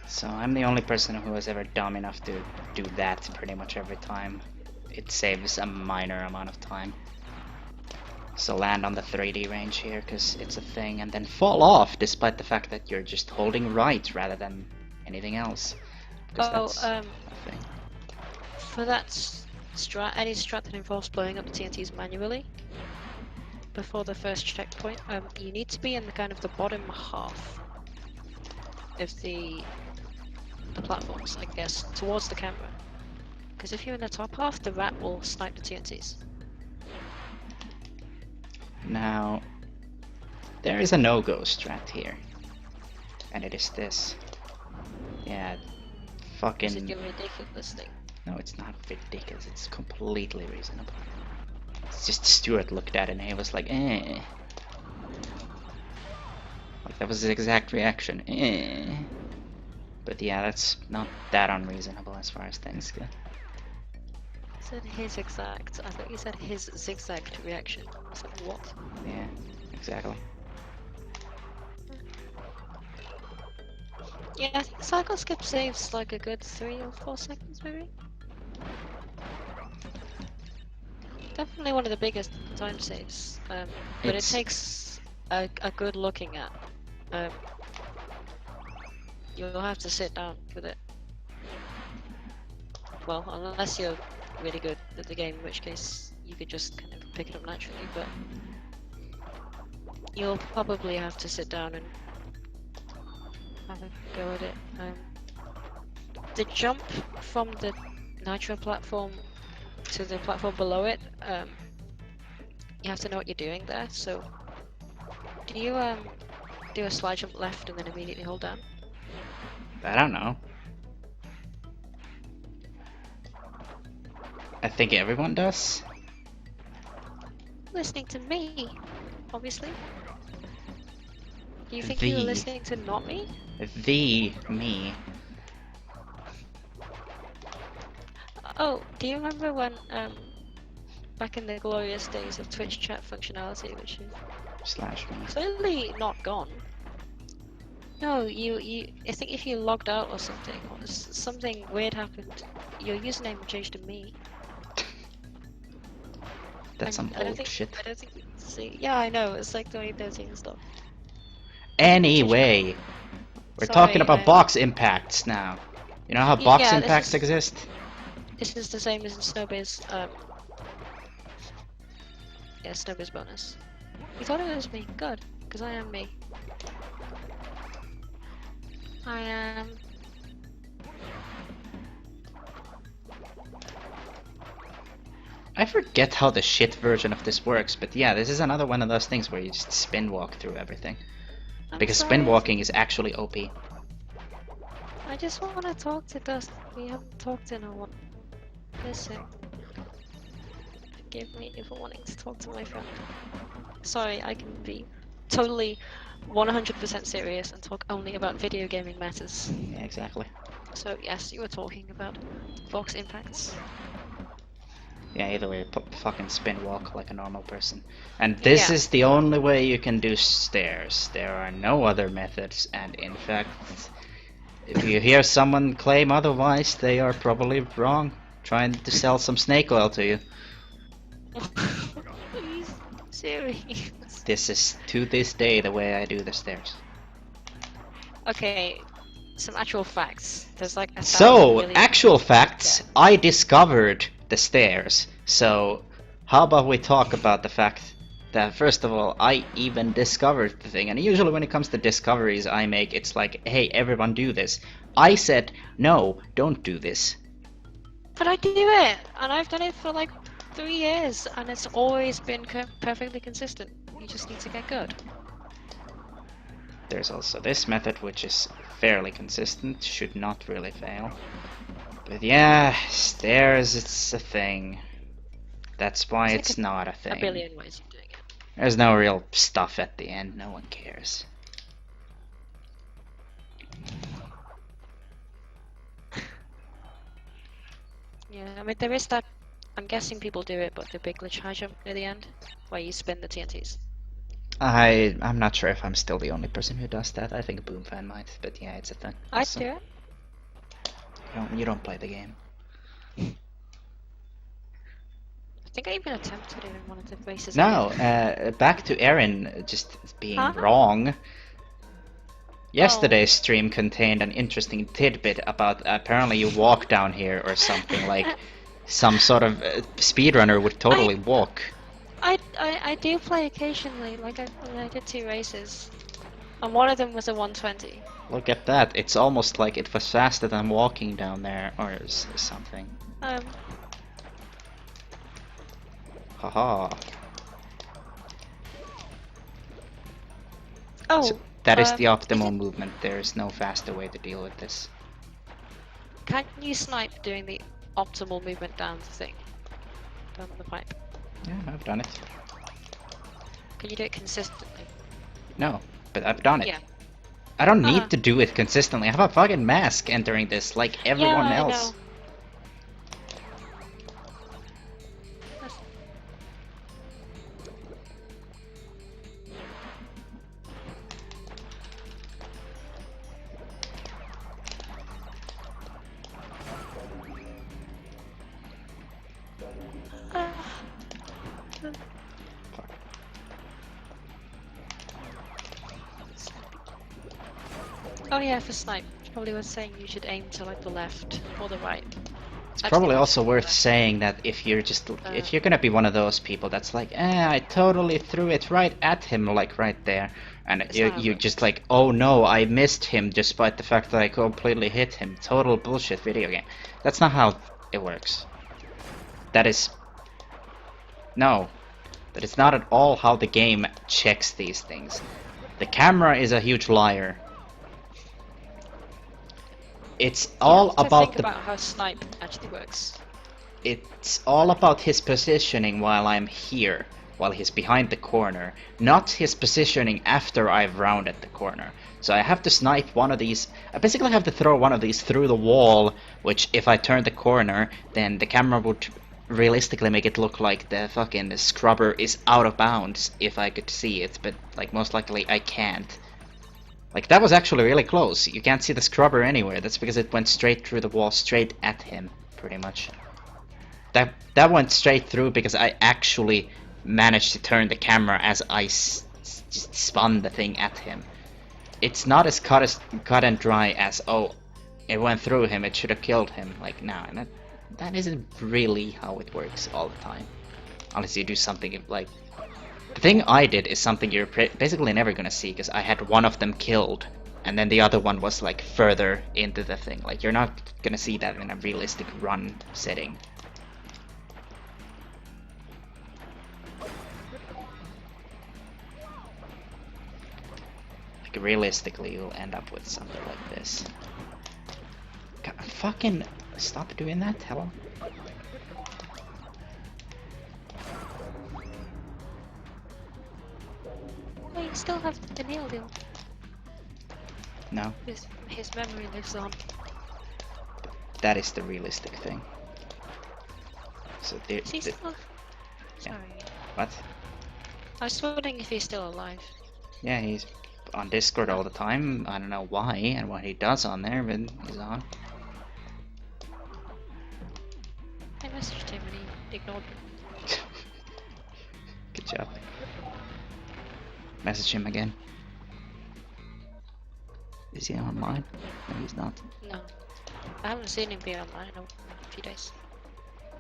So I'm the only person who was ever dumb enough to do that pretty much every time. It saves a minor amount of time. So land on the 3D range here, because it's a thing, and then fall off despite the fact that you're just holding right rather than anything else. Because that's a thing. For that strat, any strat that involves blowing up the TNTs manually before the first checkpoint, you need to be in the kind of the bottom half of the platforms, I guess, towards the camera. Because if you're in the top half, the rat will snipe the TNTs. Now, there is a no-go strat here, and it is this. Yeah, fucking... Is it a ridiculous thing? No, it's not ridiculous, it's completely reasonable. It's just Stuart looked at it and he was like, eh. Like, that was his exact reaction, eh. But yeah, that's not that unreasonable as far as things go. I said his exact. I thought you said his zigzagged reaction. I was like, what? Yeah, exactly. Yeah, I think cycle skip saves like a good 3 or 4 seconds, maybe. Definitely one of the biggest time saves, but it takes a good looking at. You'll have to sit down with it. Well, unless you're really good at the game, in which case you could just kind of pick it up naturally, but you'll probably have to sit down and have a go at it. The jump from the nitro platform to the platform below it, you have to know what you're doing there, so do you do a slide jump left and then immediately hold down? I don't know. I think everyone does. Listening to me, obviously. Do you think you were listening to not me? Me. Oh, do you remember when, back in the glorious days of Twitch chat functionality, which is /me. clearly not gone, No, I think if you logged out or something, or something weird happened, your username changed to me. That's some I don't old think, shit. I don't think you can see. Yeah, I know, it's like 2013 stuff. Anyway, we're talking Sorry, about box impacts now. You know how box yeah, impacts exist? this is the same as in Snowbiz, yeah, Snowbiz bonus. You thought it was me? Good, because I am me. I am... I forget how the shit version of this works, but yeah, this is another one of those things where you just spin walk through everything. I'm Because spin sorry, walking is actually OP. I just want to talk to Dust. We haven't talked in a while. Listen. Forgive me for wanting to talk to my friend. Sorry, I can be totally 100% serious and talk only about video gaming matters. Yeah, exactly. So yes, you were talking about Vox impacts. Yeah, either way, fucking spin walk like a normal person. And this Yeah. is the only way you can do stairs. There are no other methods, and in fact, if you hear someone claim otherwise, they are probably wrong, trying to sell some snake oil to you. Are you serious? This is, to this day, the way I do the stairs. Okay, some actual facts. There's like 1,000 So, million. actual facts, Yeah. I discovered the stairs. So, how about we talk about the fact that, first of all, I even discovered the thing. And usually when it comes to discoveries I make, it's like, hey, everyone do this. I said, no, don't do this. But I do it, and I've done it for like 3 years, and it's always been perfectly consistent. You just need to get good. There's also this method, which is fairly consistent, should not really fail. But yeah, stairs, it's a thing. That's why It's it's like not a a thing. billion ways of doing it. There's no real stuff at the end, no one cares. Yeah, I mean there is that. I'm guessing people do it, but the big glitch high jump near the end, where you spin the TNTs. I'm not sure if I'm still the only person who does that. I think Boomfan might, but yeah, it's a thing. I Also, do it. you don't play the game. I think I even attempted it in one of the races. No, back to Erin just being Huh? wrong. Oh. Yesterday's stream contained an interesting tidbit about apparently you walk down here or something, like some sort of speedrunner would totally walk. I do play occasionally. Like I did 2 races, and one of them was a 120. Look at that, it's almost like it was faster than walking down there or something. Haha. Oh. So that is the optimal movement. There is no faster way to deal with this. Can you snipe doing the optimal movement down the thing? Down the pipe. Yeah, I've done it. Can you do it consistently? No, but I've done it. Yeah. I don't need to do it consistently. I have a fucking mask entering this like everyone yeah, else. I know. Oh yeah, for snipe. Probably was saying you should aim to like the left or the right. It's probably also worth saying that if you're gonna be one of those people that's like, I totally threw it right at him, like right there, and you just like, oh no, I missed him despite the fact that I completely hit him. Total bullshit video game. That's not how it works. That is not at all how the game checks these things. The camera is a huge liar. It's all about think about how snipe actually works. It's all about his positioning while I'm here, while he's behind the corner, not his positioning after I've rounded the corner. So I have to snipe one of these. I basically have to throw one of these through the wall, which if I turn the corner, then the camera would realistically make it look like the fucking scrubber is out of bounds if I could see it, but like most likely I can't. Like, that was actually really close. You can't see the scrubber anywhere. That's because it went straight through the wall, straight at him, pretty much. That went straight through because I actually managed to turn the camera as I just spun the thing at him. It's not as cut and dry as, oh, it went through him, it should have killed him. Like, no, that isn't really how it works all the time. Unless you do something like... The thing I did is something you're basically never gonna see, because I had one of them killed, and then the other one was like further into the thing. Like, you're not gonna see that in a realistic run setting. Like, realistically, you'll end up with something like this. God, fucking stop doing that, hello? Oh, you still have the nail deal. No, His memory lives on. that is the realistic thing. So Is he still... Sorry. What? I was wondering if he's still alive. Yeah, he's on Discord all the time. I don't know why and what he does on there, but he's on. I messaged him and he ignored me. Good job. Message him again. Is he online? No, he's not. No. I haven't seen him be online in a few days.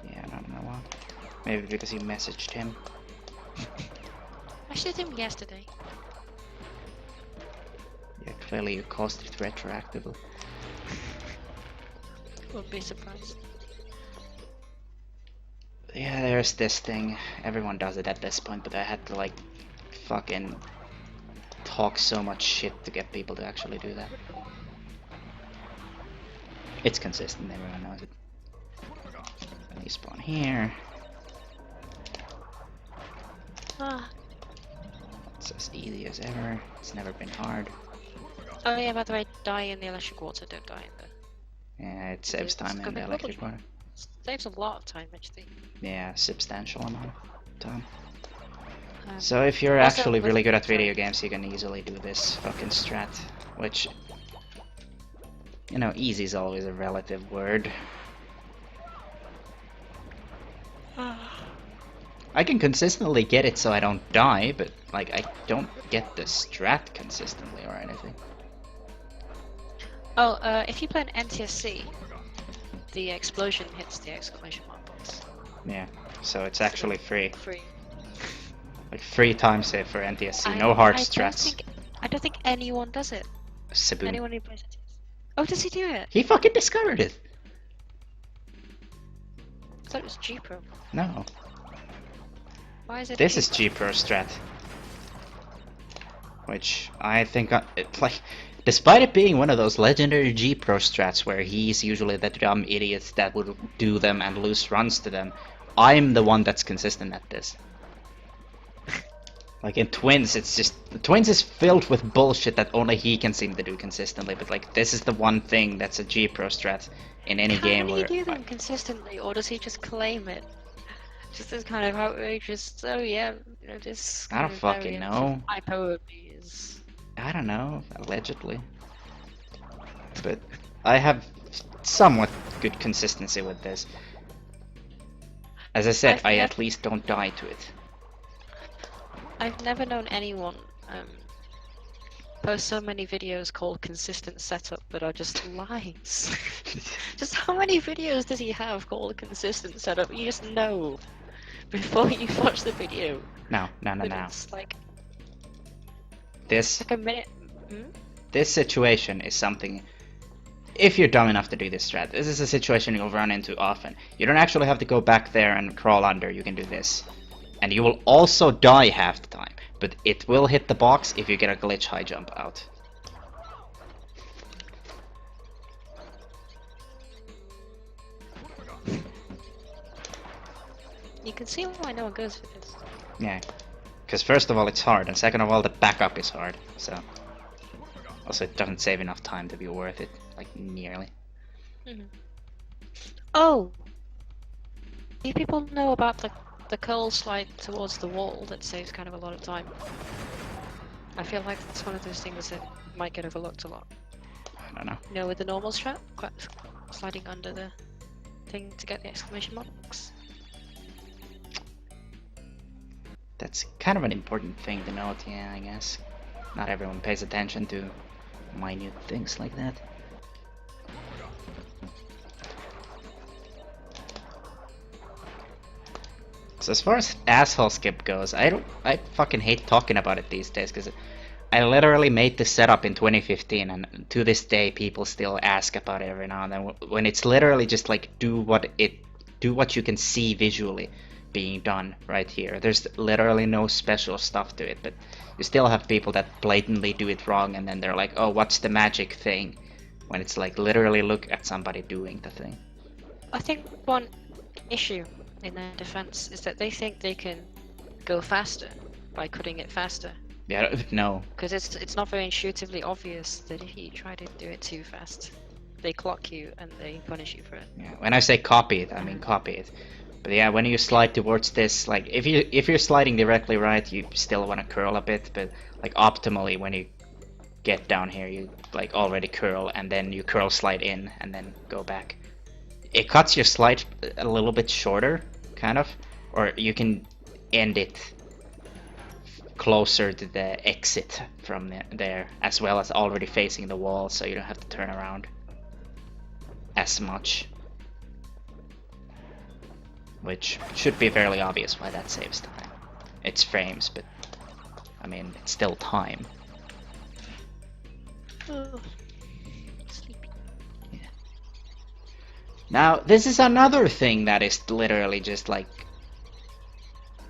Yeah, I don't know why. Maybe because you messaged him. I shot him yesterday. Yeah, clearly you caused it retroactively. Wouldn't be surprised. Yeah, there's this thing. Everyone does it at this point, but I had to like fucking talk so much shit to get people to actually do that. It's consistent, everyone knows it. You spawn here. Ah. It's as easy as ever. It's never been hard. Oh yeah, by the way, die in the electric water, don't die in the... Yeah, it saves time in the electric water. Saves a lot of time, actually. Yeah, substantial amount of time. So if you're actually really good at video games, you can easily do this fucking strat, which, you know, easy is always a relative word. I can consistently get it so I don't die, but like I don't get the strat consistently or anything. Oh, if you play an NTSC, the explosion hits the exclamation mark box. Yeah, so it's actually free. Free. Like 3 times save for NTSC, no hard strats. I don't think anyone does it. Saboon. Anyone who plays NTSC. Oh, does he do it? He fucking discovered it! I thought it was G-Pro. No. Why is it This is G-Pro strat. Which I think, like, despite it being one of those legendary G-Pro strats where he's usually the dumb idiot that would do them and lose runs to them, I'm the one that's consistent at this. Like in Twins, it's just... Twins is filled with bullshit that only he can seem to do consistently, but like, this is the one thing that's a G-Pro strat in any game where... Can he do them consistently, or does he just claim it? Just as kind of outrageous, oh yeah, you know, this I don't fucking know. hyperbole is... I don't know, allegedly. But I have somewhat good consistency with this. As I said, I at least don't die to it. I've never known anyone post so many videos called consistent setup that are just lies. Just how many videos does he have called consistent setup? You just know before you watch the video. No. It's like this, like a minute. this situation is something... If you're dumb enough to do this strat, this is a situation you'll run into often. You don't actually have to go back there and crawl under, you can do this. And you will also die half the time, but it will hit the box if you get a glitch high jump out. You can see why no one goes for this. Yeah, because first of all it's hard, and second of all the backup is hard, so... Also it doesn't save enough time to be worth it, like nearly. Oh! Do people know about the curl slide towards the wall that saves kind of a lot of time? I feel like it's one of those things that might get overlooked a lot. I don't know. You know, with the normal strat, sliding under the thing to get the exclamation marks. That's kind of an important thing to note, yeah, I guess. Not everyone pays attention to minute things like that. So as far as asshole skip goes, I fucking hate talking about it these days because I literally made this setup in 2015, and to this day people still ask about it every now and then. When it's literally just like do what you can see visually being done right here. There's literally no special stuff to it, but you still have people that blatantly do it wrong, and then they're like, "Oh, what's the magic thing?" When it's like literally look at somebody doing the thing. I think one issue in their defense is that they think they can go faster by cutting it faster. Yeah, no. Because it's not very intuitively obvious that if you try to do it too fast, they clock you and they punish you for it. Yeah, when I say copy it, I mean copy it. But yeah, when you slide towards this, like if you're sliding directly right, you still want to curl a bit, but like optimally when you get down here, you like already curl and then you curl slide in and then go back. It cuts your slide a little bit shorter, kind of, or you can end it closer to the exit from there, as well as already facing the wall, so you don't have to turn around as much. Which should be fairly obvious why that saves time. It's frames, but I mean, it's still time. Oh, sleepy. Yeah. Now, this is another thing that is literally just like,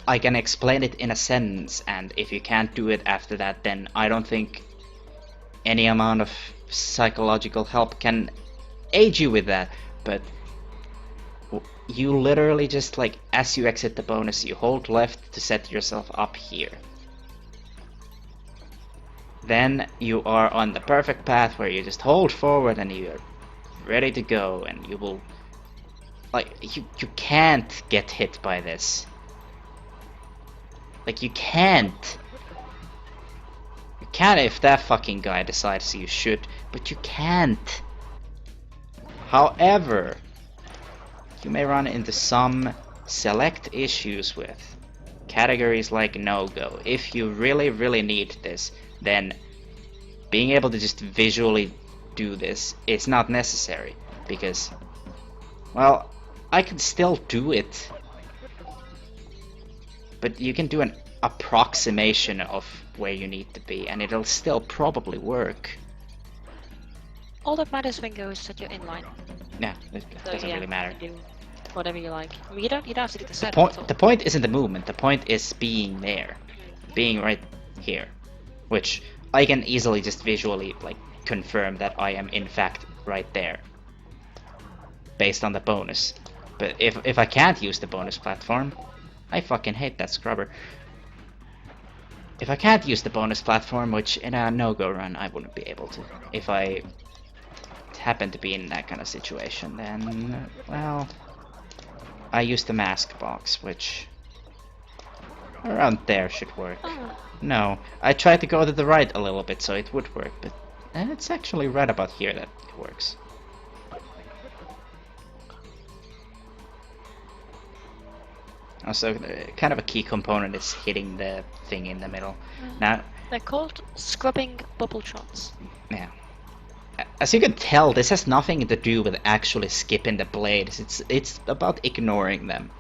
I can explain it in a sentence, and if you can't do it after that, then I don't think any amount of psychological help can aid you with that. But you literally just like, as you exit the bonus, you hold left to set yourself up here. Then you are on the perfect path where you just hold forward and you're ready to go, and you will, like, you can't get hit by this. Like, you can't. You can if that fucking guy decides you should, but you can't. However, you may run into some select issues with categories like no-go. If you really, really need this, then being able to just visually do this is not necessary, because, well, I can still do it, but you can do an approximation of where you need to be, and it'll still probably work. All that matters when go is that you're in line. Yeah, it So, doesn't yeah, really matter. you do whatever you like. I mean, you don't have to do the setup at all. The point isn't the movement, the point is being there. Being right here. Which I can easily just visually like confirm that I am in fact right there. Based on the bonus. But if I can't use the bonus platform, I fucking hate that scrubber. If I can't use the bonus platform, which in a no-go run I wouldn't be able to. If I happen to be in that kind of situation, then, well, I use the mask box, which around there should work. Oh. No, I tried to go to the right a little bit so it would work, but it's actually right about here that it works. Also, kind of a key component is hitting the thing in the middle. Now, They're called scrubbing bubble shots. yeah. As you can tell, this has nothing to do with actually skipping the blades. It's about ignoring them.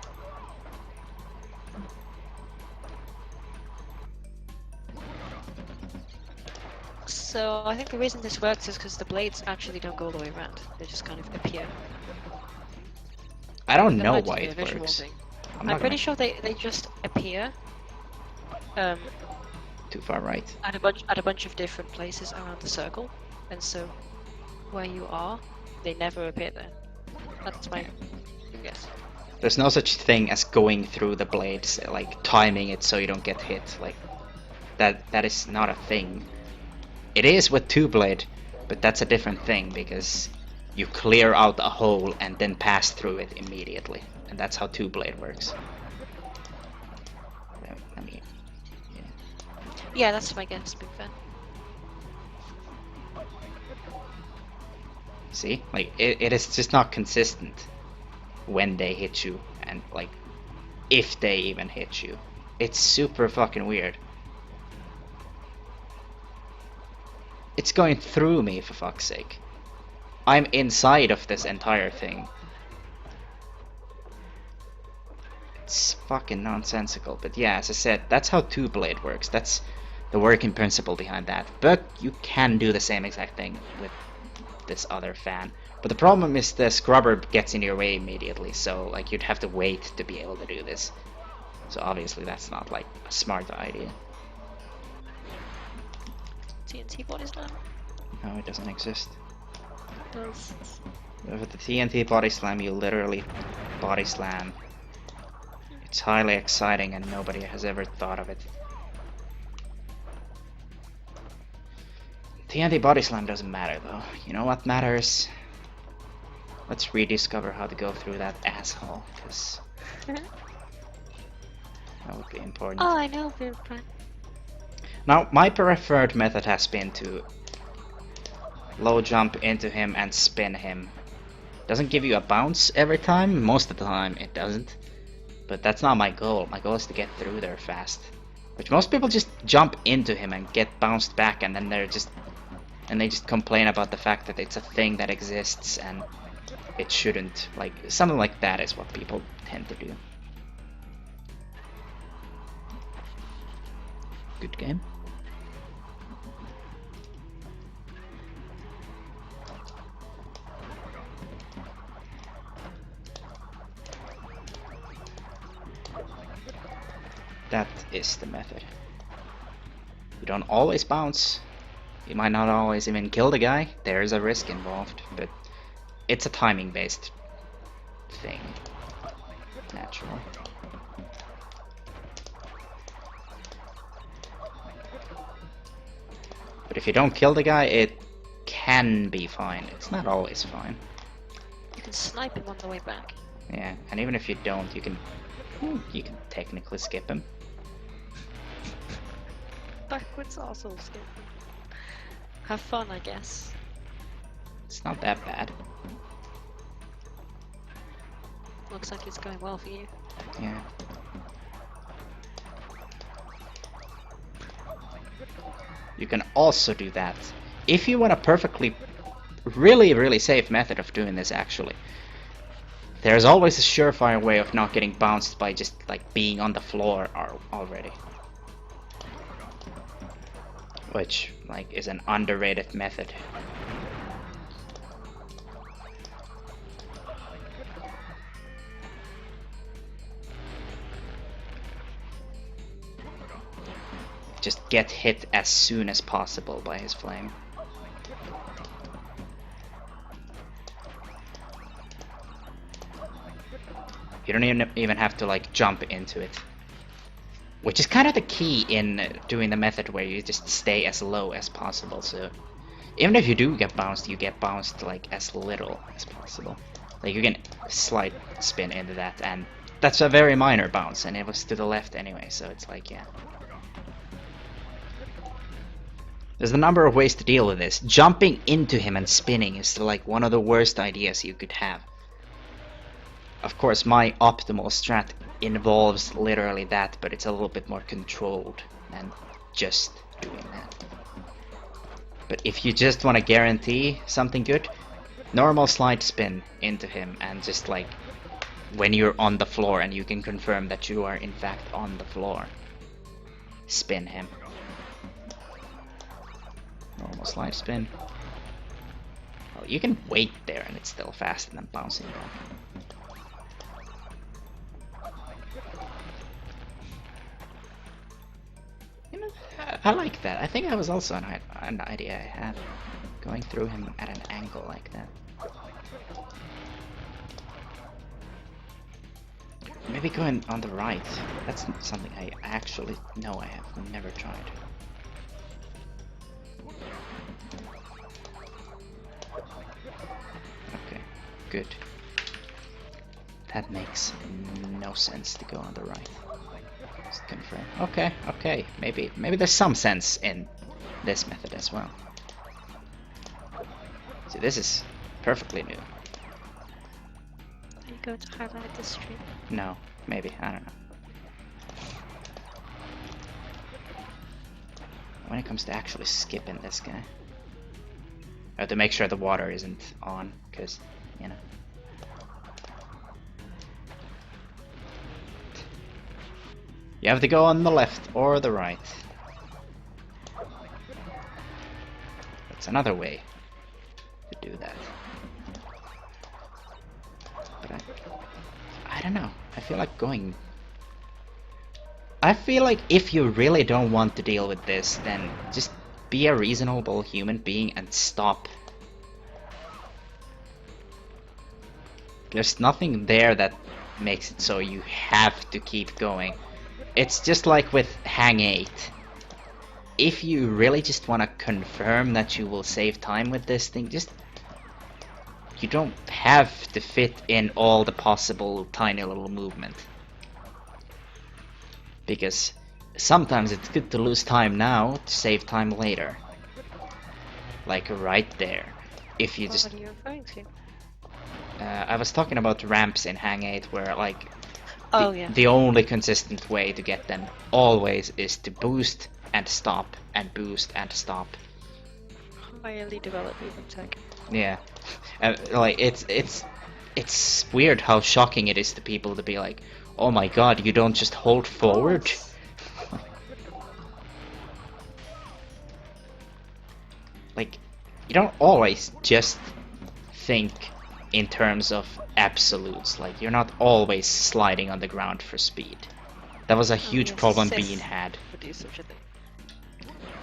So I think the reason this works is because the blades actually don't go all the way around. They just kind of appear. I don't That know might why be a it visual works. thing. I'm I'm not pretty sure they just appear too far right. at a bunch of different places around the circle, and so where you are, they never appear there. That's my guess. There's no such thing as going through the blades, like timing it so you don't get hit. Like that is not a thing. It is with two blade, but that's a different thing because you clear out a hole and then pass through it immediately, and that's how two blade works. I mean, yeah. Yeah, that's my guess, to be fair. See? Like, it is just not consistent when they hit you, and, like, if they even hit you. It's super fucking weird. It's going through me, for fuck's sake. I'm inside of this entire thing. It's fucking nonsensical. But yeah, as I said, that's how two-blade works. That's the working principle behind that. But you can do the same exact thing with this other fan. But the problem is the scrubber gets in your way immediately, so like you'd have to wait to be able to do this. So obviously that's not like a smart idea. TNT body slam? No, it doesn't exist. It does. With the TNT body slam, you literally body slam. It's highly exciting and nobody has ever thought of it. TNT body slam doesn't matter though. You know what matters? Let's rediscover how to go through that asshole, because that would be important. Oh, I know, Blueprint. Now, my preferred method has been to low jump into him and spin him. Doesn't give you a bounce every time. Most of the time it doesn't. But that's not my goal. My goal is to get through there fast. Which most people just jump into him and get bounced back, and then they just complain about the fact that it's a thing that exists and it shouldn't. Like, something like that is what people tend to do. Good game. That is the method. You don't always bounce. You might not always even kill the guy. There is a risk involved, but it's a timing based thing. Naturally. But if you don't kill the guy, it can be fine. It's not always fine. You can snipe him on the way back. Yeah, and even if you don't, you can technically skip him. Backwards also skip. Have fun, I guess. It's not that bad. Looks like it's going well for you. Yeah. You can also do that. If you want a perfectly, really safe method of doing this actually, there's always a surefire way of not getting bounced by just like being on the floor already. Which like is an underrated method. Just get hit as soon as possible by his flame. You don't even have to like jump into it. Which is kind of the key in doing the method where you just stay as low as possible. So even if you do get bounced like as little as possible. Like you can slide spin into that, and that's a very minor bounce, and it was to the left anyway, so it's like, yeah. There's a number of ways to deal with this. Jumping into him and spinning is like one of the worst ideas you could have. Of course, my optimal strat involves literally that, but it's a little bit more controlled than just doing that. But if you just want to guarantee something good, normal slide spin into him, and just like when you're on the floor and you can confirm that you are in fact on the floor, spin him. Normal slide spin. Well, you can wait there and it's still faster than bouncing back. You know, I like that. I think that was also an idea I had. Going through him at an angle like that. Maybe going on the right. That's something I actually know I have never tried. Okay, good. That makes no sense to go on the right. Just Confirm. Okay, okay. Maybe there's some sense in this method as well. See, this is perfectly new. Are you going to highlight this stream? No, maybe. I don't know. When it comes to actually skipping this guy, I have to make sure the water isn't on, because, you know. You have to go on the left or the right. That's another way to do that. But I don't know. I feel like going... I feel like if you really don't want to deal with this, then just be a reasonable human being and stop. There's nothing there that makes it so you have to keep going. It's just like with Hang 8. If you really just want to confirm that you will save time with this thing, just... You don't have to fit in all the possible tiny little movement. Because sometimes it's good to lose time now to save time later. Like right there. If you just... What are you referring to? I was talking about ramps in Hang 8 where like... Oh, yeah. The only consistent way to get them always is to boost and stop and boost and stop. Highly developed moving tech. Yeah. Like it's weird how shocking it is to people to be like, oh my god, you don't just hold forward? Like, you don't always just think in terms of absolutes. Like, you're not always sliding on the ground for speed. That was a huge yes, problem Sith Bean had. would do such a thing.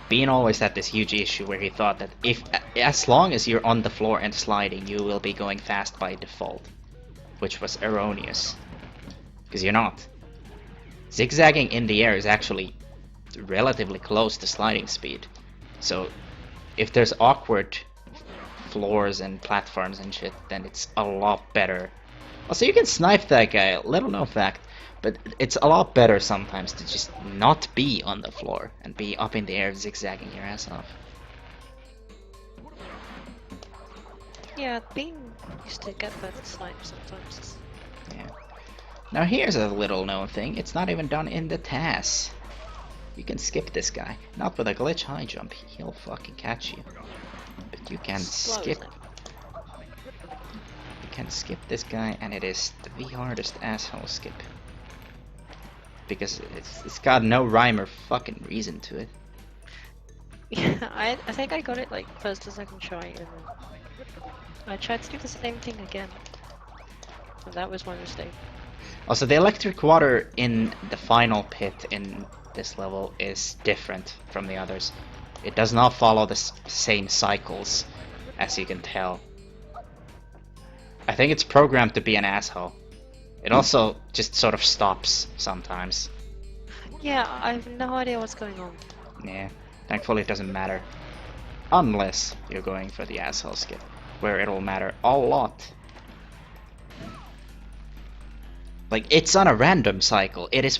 Bean always had this huge issue where he thought that if, as long as you're on the floor and sliding, you will be going fast by default. Which was erroneous. Because you're not. Zigzagging in the air is actually relatively close to sliding speed. So, if there's awkward floors and platforms and shit, then it's a lot better. Also, you can snipe that guy, little known fact, but it's a lot better sometimes to just not be on the floor and be up in the air zigzagging your ass off. Yeah, Bean used to get better snipe sometimes. Yeah. Now here's a little known thing, it's not even done in the TAS. You can skip this guy. Not with a glitch high jump, he'll fucking catch you. But you can skip... You can skip this guy, and it is the hardest asshole skip. Because it's got no rhyme or fucking reason to it. Yeah, I think I got it like first or second try, and then I tried to do the same thing again. And that was my mistake. Also, the electric water in the final pit in this level is different from the others. It does not follow the same cycles, as you can tell. I think it's programmed to be an asshole. It also just sort of stops sometimes. Yeah, I have no idea what's going on. Yeah, thankfully it doesn't matter. Unless you're going for the asshole skip, where it'll matter a lot. Like, it's on a random cycle. It is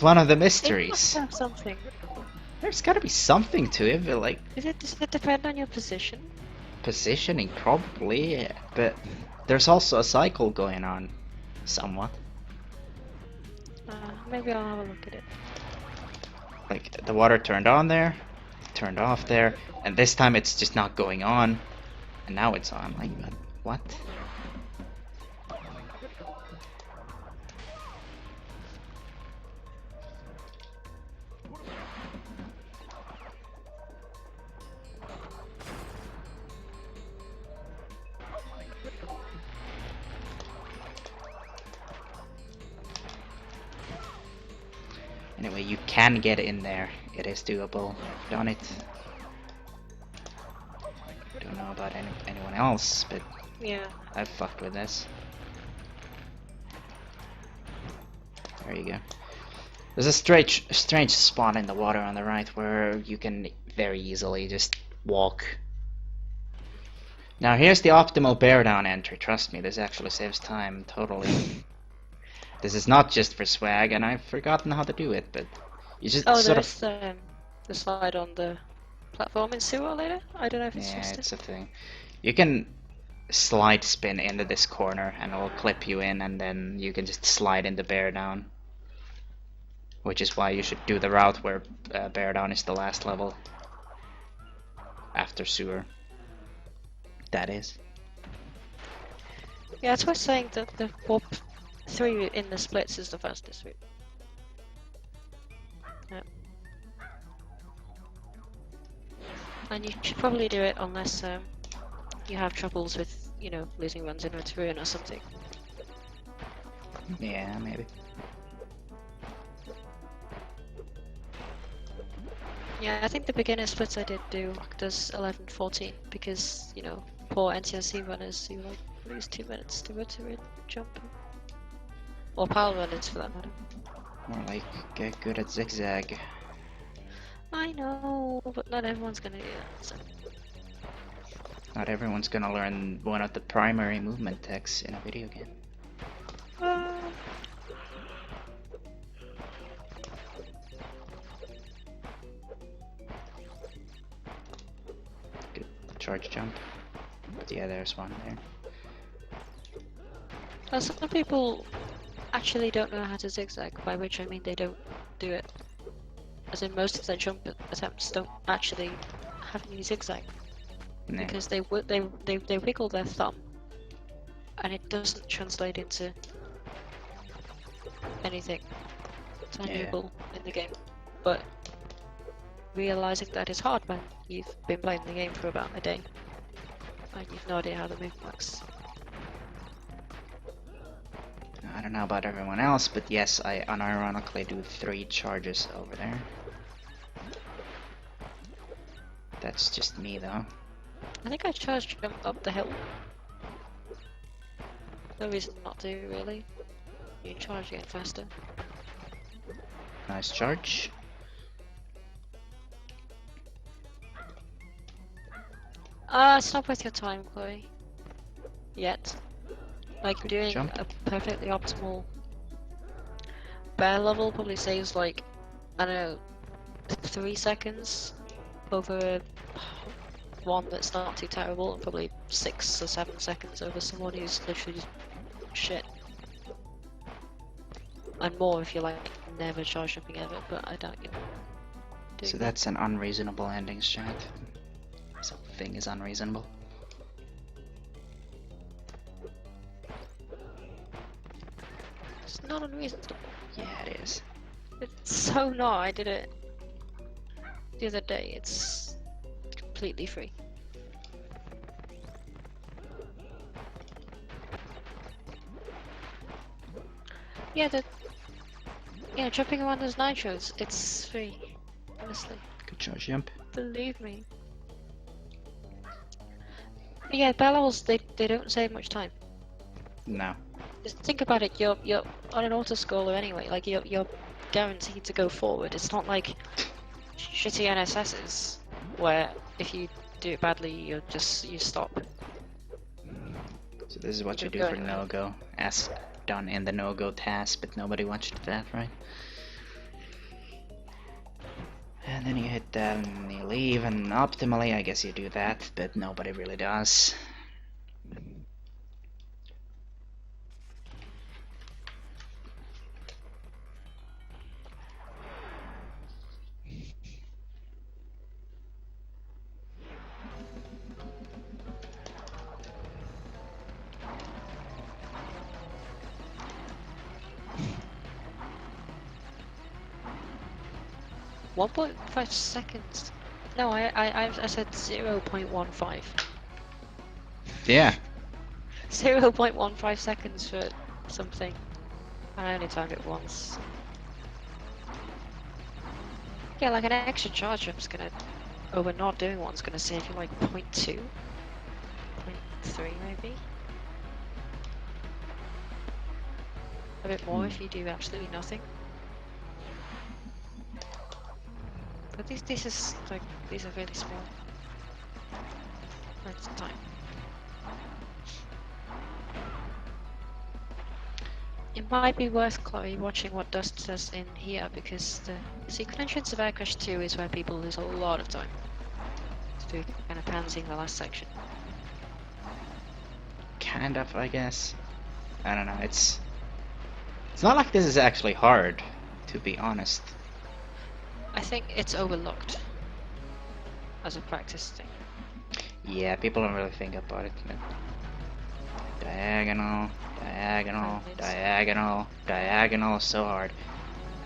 one of the mysteries. It must have something. There's gotta be something to it, but like... Does it depend on your position? Positioning, probably, yeah, but there's also a cycle going on, somewhat. Maybe I'll have a look at it. Like, the water turned on there, turned off there, and this time it's just not going on, and now it's on. Like, what? Anyway, you can get in there. It is doable. I've done it. Don't know about anyone else, but Yeah. I've fucked with this. There you go. There's a strange spot in the water on the right where you can very easily just walk. Now here's the optimal bear down entry. Trust me, this actually saves time totally. This is not just for swag, and I've forgotten how to do it, but you just Oh, sort of... there's the slide on the platform in sewer later. I don't know if it's Yeah, supposed it's to. a thing. You can slide spin into this corner, and it'll clip you in, and then you can just slide into bear down. Which is why you should do the route where bear down is the last level. After sewer. That is. Yeah, that's why saying that the warp 3 in the splits is the fastest route. Yep. And you should probably do it unless you have troubles with, you know, losing runs in a ruin or something. Yeah, maybe. Yeah, I think the beginner splits I did do does 11:14 because, you know, poor NTSC runners who like lose 2 minutes to go to a jump. Or power runners for that matter. More like get good at zigzag. I know, but not everyone's gonna do that. So. Not everyone's gonna learn one of the primary movement techs in a video game. Good charge jump. But yeah, there's one there. Well, some people actually don't know how to zigzag, by which I mean they don't do it. As in, most of their jump attempts don't actually have any zigzag. Nah. Because they wiggle their thumb, and it doesn't translate into anything tangible in the game. But realizing that is hard when you've been playing the game for about a day, and you've no idea how the move works. I don't know about everyone else, but yes, I unironically do 3 charges over there. That's just me though. I think I charge jump up the hill. No reason not to, really. You charge getting faster. Nice charge. Stop with your time, Chloe. Yet. Like, Good doing jump. a perfectly optimal bear level probably saves, like, I don't know, 3 seconds over one that's not too terrible, and probably 6 or 7 seconds over someone who's literally just shit. And more if you're, like, never charge jumping ever, but I doubt you're doing So that. that's an unreasonable ending shot. Something is unreasonable. It's not unreasonable. Yeah, it is. It's so not. I did it the other day. It's completely free. Yeah, jumping around those nitros, it's free. Honestly, Good charge jump. believe me. But yeah, bear levels they don't save much time. No. Just think about it. You're on an auto scroller anyway. Like you're guaranteed to go forward. It's not like shitty NSSs where if you do it badly, you stop. So this is what you Don't do go for anywhere. no-go. As done in the no-go task, but nobody watched that, right? And then you hit that and you leave, and optimally I guess you do that, but nobody really does. One 1.5 seconds. No, I said 0.15. Yeah. 0.15 seconds for something. I only timed it once. Yeah, like an extra charge jump's gonna, over not doing one's gonna save you like 0.2, 0.3 maybe. A bit more if you do absolutely nothing. But these is like these are really small. That's time. It might be worth, Chloe, watching what Dust says in here, because the secret entrance of Air Crash 2 is where people lose a lot of time. So kind of pantsing the last section. Kind of, I guess. I don't know, it's not like this is actually hard, to be honest. I think it's overlooked as a practice thing. Yeah, people don't really think about it. But diagonal, diagonal, diagonal, diagonal, so hard.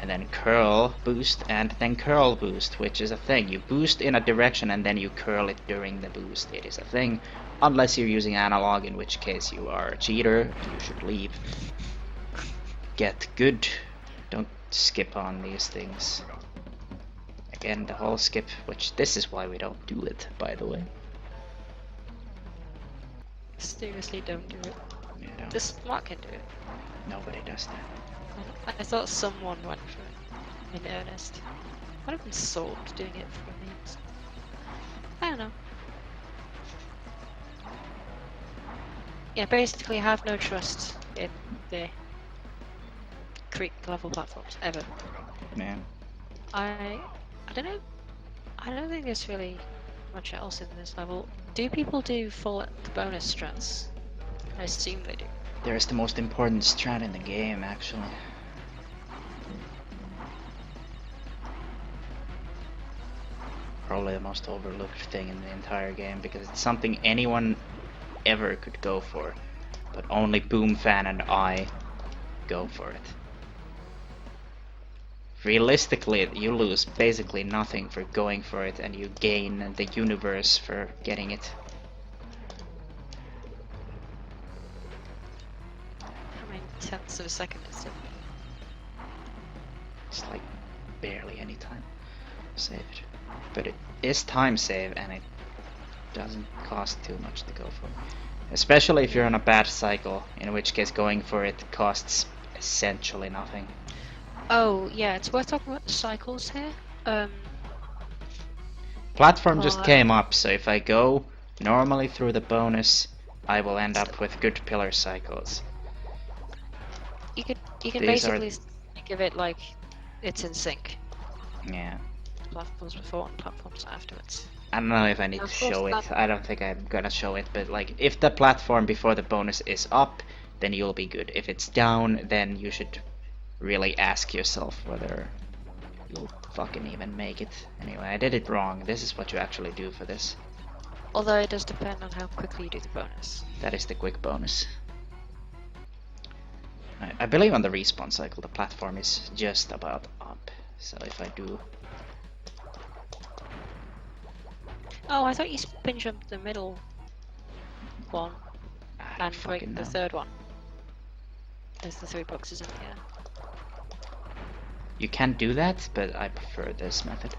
And then curl boost, and then curl boost, which is a thing. You boost in a direction and then you curl it during the boost. It is a thing, unless you're using analog, in which case you are a cheater. You should leave. Get good. Don't skip on these things. Again, the whole skip, which this is why we don't do it, by the way. Seriously, don't do it. Yeah, don't. The smart can do it. Nobody does that. I thought someone went for it in earnest. Might have been Salt doing it for me. I don't know. Yeah, basically, I have no trust in the creek level platforms ever. Man. I don't know. I don't think there's really much else in this level. Do people do full bonus strats? I assume they do. There's the most important strat in the game, actually. Probably the most overlooked thing in the entire game, because it's something anyone ever could go for, but only Boomfan and I go for it. Realistically, you lose basically nothing for going for it, and you gain the universe for getting it. How many tenths of a second is it? It's like barely any time saved. But it is time save, and it doesn't cost too much to go for. Especially if you're on a bad cycle, in which case going for it costs essentially nothing. Oh, yeah, it's worth talking about the cycles here. Platform just came up, so if I go normally through the bonus, I will end up with good pillar cycles. You can These basically think of it like it's in sync. Yeah. Platforms before and platforms afterwards. I don't know if I need to show it. I don't think I'm gonna show it, but like if the platform before the bonus is up, then you'll be good. If it's down, then you should really ask yourself whether you'll fucking even make it. Anyway, I did it wrong. This is what you actually do for this. Although it does depend on how quickly you do the bonus. That is the quick bonus. I believe on the respawn cycle the platform is just about up. So if I do... Oh, I thought you spin jumped the middle one and break the third one. There's the 3 boxes in the air. You can do that, but I prefer this method.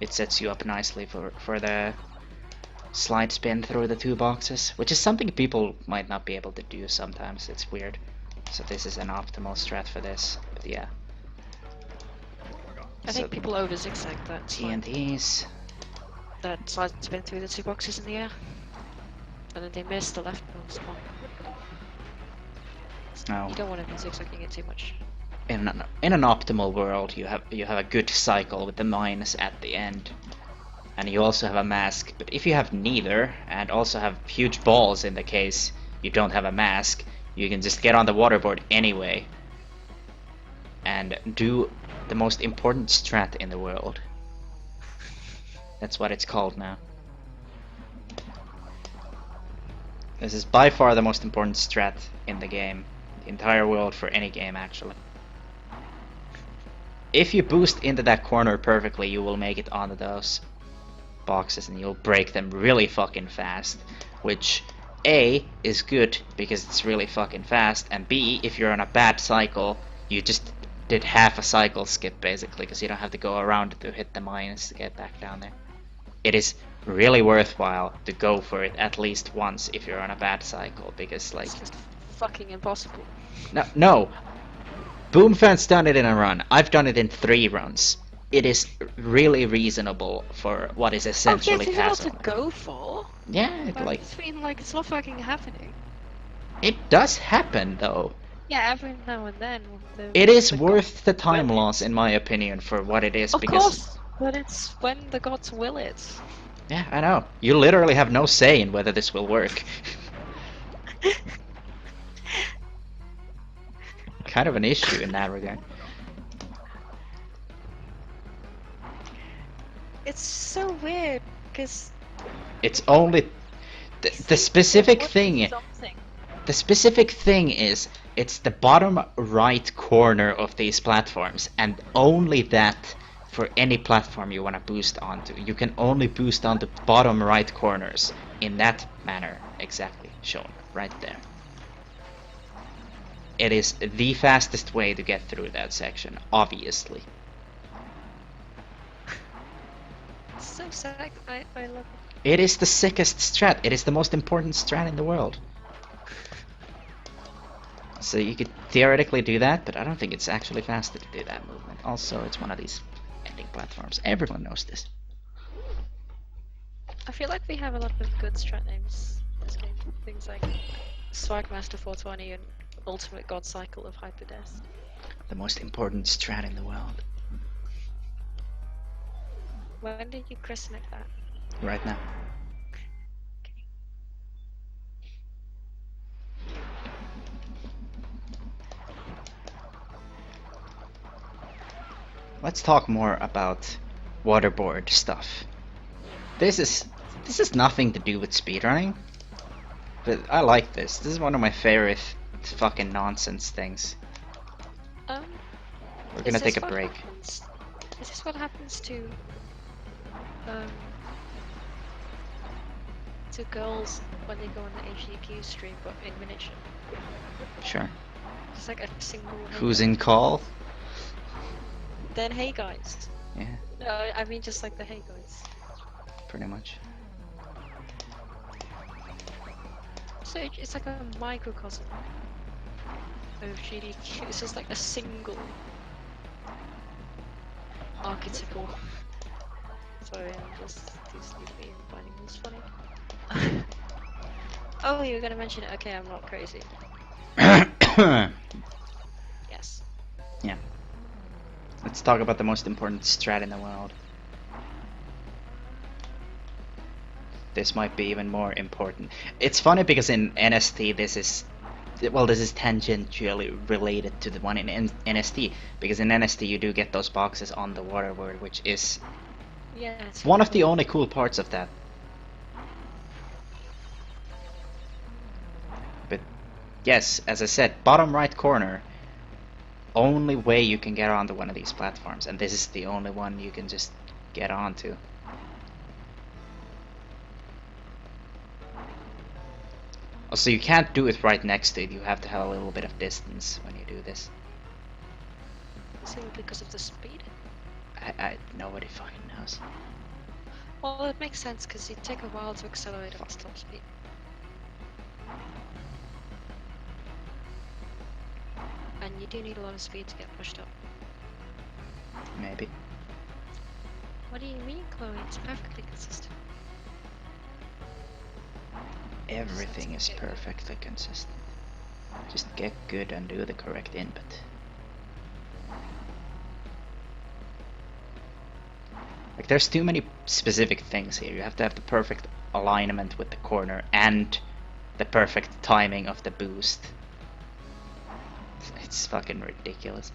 It sets you up nicely for the slide spin through the 2 boxes, which is something people might not be able to do sometimes. It's weird. So this is an optimal strat for this, but yeah. I think people over zigzag that TNTs. That slide spin through the 2 boxes in the air. And then they miss the left one. No. You don't want to be zigzagging it too much. In an optimal world, you have a good cycle with the mines at the end, and you also have a mask. But if you have neither, and also have huge balls in the case you don't have a mask, you can just get on the waterboard anyway and do the most important strat in the world. That's what it's called now. This is by far the most important strat in the game. The entire world, for any game actually. If you boost into that corner perfectly, you will make it onto those boxes and you'll break them really fucking fast. Which, A, is good because it's really fucking fast, and B, if you're on a bad cycle, you just did half a cycle skip basically, because you don't have to go around to hit the mines to get back down there. It is really worthwhile to go for it at least once if you're on a bad cycle, because like... It's just fucking impossible. No. Boomfan's done it in a run. I've done it in 3 runs. It is really reasonable for what is essentially there's a lot castle. to go for. Yeah, Like, it's not fucking happening. It does happen though. Yeah, every now and then. It is The gods worth the time will loss, it. in my opinion, for what it is, Of because course, but it's when the gods will it. yeah, I know. You literally have no say in whether this will work. Kind of an issue in that regard. It's so weird because It's only you the think there specific would be thing. something. The specific thing is it's the bottom right corner of these platforms, and only that for any platform you want to boost onto. You can only boost onto bottom right corners in that manner, exactly shown right there. It is the fastest way to get through that section, obviously. It's so sad. I love it. It is the sickest strat. It is the most important strat in the world. So you could theoretically do that, but I don't think it's actually faster to do that movement. Also, it's one of these ending platforms. Everyone knows this. I feel like we have a lot of good strat names in this game. Things like Swagmaster 420 and Ultimate God Cycle of Hyperdeath. The most important strat in the world. When did you christen it that? Right now. Okay. Let's talk more about waterboard stuff. This is nothing to do with speedrunning, but I like this. This is one of my favorite fucking nonsense things. Um, We're gonna take a break. Is this what happens um to girls when they go on the HDQ stream but in miniature? Sure. It's like a single hey Who's guy. in call? Then hey guys. Yeah, No, I mean just like the hey guys. pretty much. So it's like a microcosm of GDQ. It's just like a single archetypal. Sorry, I'm just too sleepy and finding this funny. Oh, you were gonna mention it. Okay, I'm not crazy. Yes. Yeah. Let's talk about the most important strat in the world. This might be even more important. It's funny because in NST this is tangentially related to the one in NST, because in NST you do get those boxes on the waterboard, which is It's one of the cool. only cool parts of that. But yes, as I said, bottom right corner, only way you can get onto one of these platforms, and this is the only one you can just get onto. Also, you can't do it right next to it, you have to have a little bit of distance when you do this. Is it because of the speed? Nobody fucking knows. Well, it makes sense because it take a while to accelerate at top speed. And you do need a lot of speed to get pushed up. Maybe. What do you mean, Chloe? It's perfectly consistent. Everything is perfectly consistent. Just get good and do the correct input. Like, there's too many specific things here. You have to have the perfect alignment with the corner and the perfect timing of the boost. It's fucking ridiculous.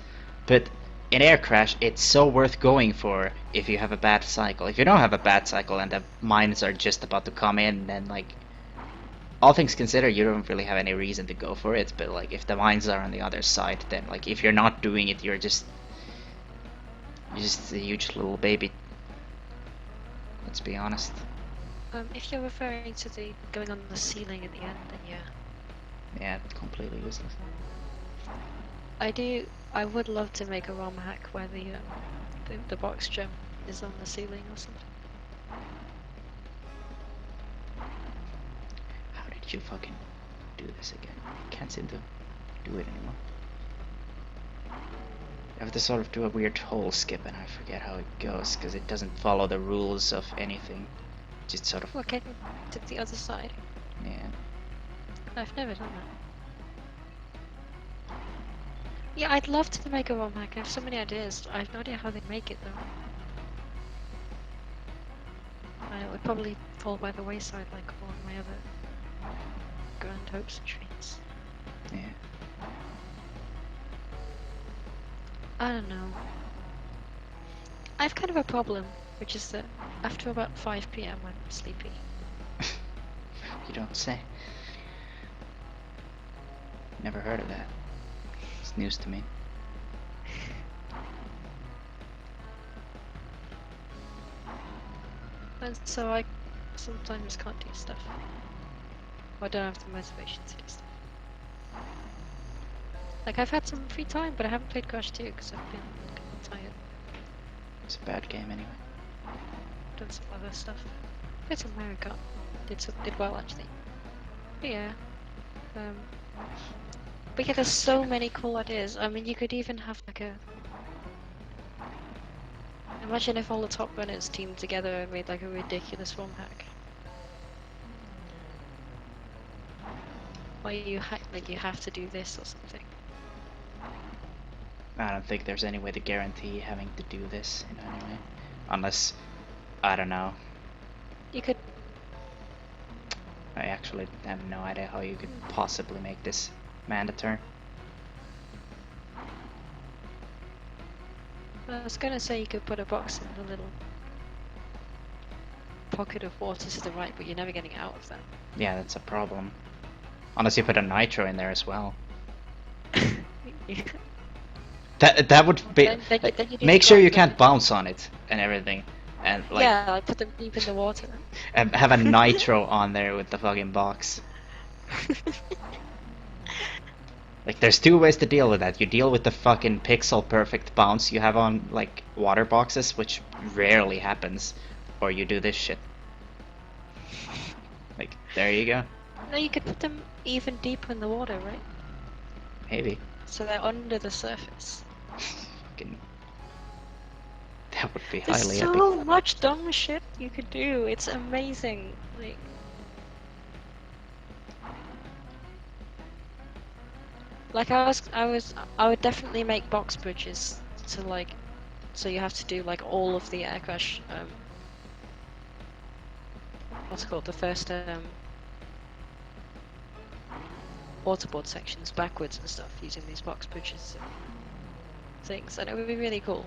But in Air Crash, it's so worth going for if you have a bad cycle. If you don't have a bad cycle and the mines are just about to come in, then, like, all things considered, you don't really have any reason to go for it. But, like, if the mines are on the other side, then, like, if you're not doing it, you're just a huge little baby. Let's be honest. If you're referring to the going on the ceiling at the end, then yeah. Yeah, it's completely useless. I would love to make a ROM hack where the box gem is on the ceiling or something. How did you fucking do this again? I can't seem to do it anymore. I have to sort of do a weird hole skip and I forget how it goes because it doesn't follow the rules of anything. Just sort of... Okay, to the other side. Yeah. I've never done that. Yeah, I'd love to make a ROM hack. I have so many ideas. I have no idea how they make it though. And it would probably fall by the wayside like all of my other grand hopes and dreams. Yeah. I don't know. I have kind of a problem, which is that after about 5 PM I'm sleepy. You don't say. Never heard of that. It's news to me. And so I sometimes can't do stuff. Or don't have the motivation to do stuff. Like, I've had some free time, but I haven't played Crash 2 because I've been kind of tired. It's a bad game anyway. Done some other stuff. Played some Mario Kart. Did well actually. But yeah. But yeah, there's so many cool ideas. I mean, you could even have like a... Imagine if all the top runners teamed together and made like a ridiculous ROM hack. Or you have to do this or something. I don't think there's any way to guarantee having to do this in any way. Unless, I don't know. You could... I actually have no idea how you could possibly make this mandatory. I was gonna say you could put a box in the little pocket of water to the right, but you're never getting out of that. Yeah, that's a problem. Unless you put a nitro in there as well. That would be... Then you make sure you can't bounce on it and everything. And like... Yeah, I put them deep in the water. And have a nitro on there with the fucking box. Like, there's two ways to deal with that. You deal with the fucking pixel perfect bounce you have on, like, water boxes, which rarely happens. Or you do this shit. Like, there you go. No, you could put them even deeper in the water, right? Maybe. So they're under the surface. Fucking... That would be There's highly so epic. much dumb shit you could do. It's amazing. Like I would definitely make box bridges to like, so you have to do like all of the air crash. What's it called? The first waterboard sections backwards and stuff using these box bridges and things, and it would be really cool.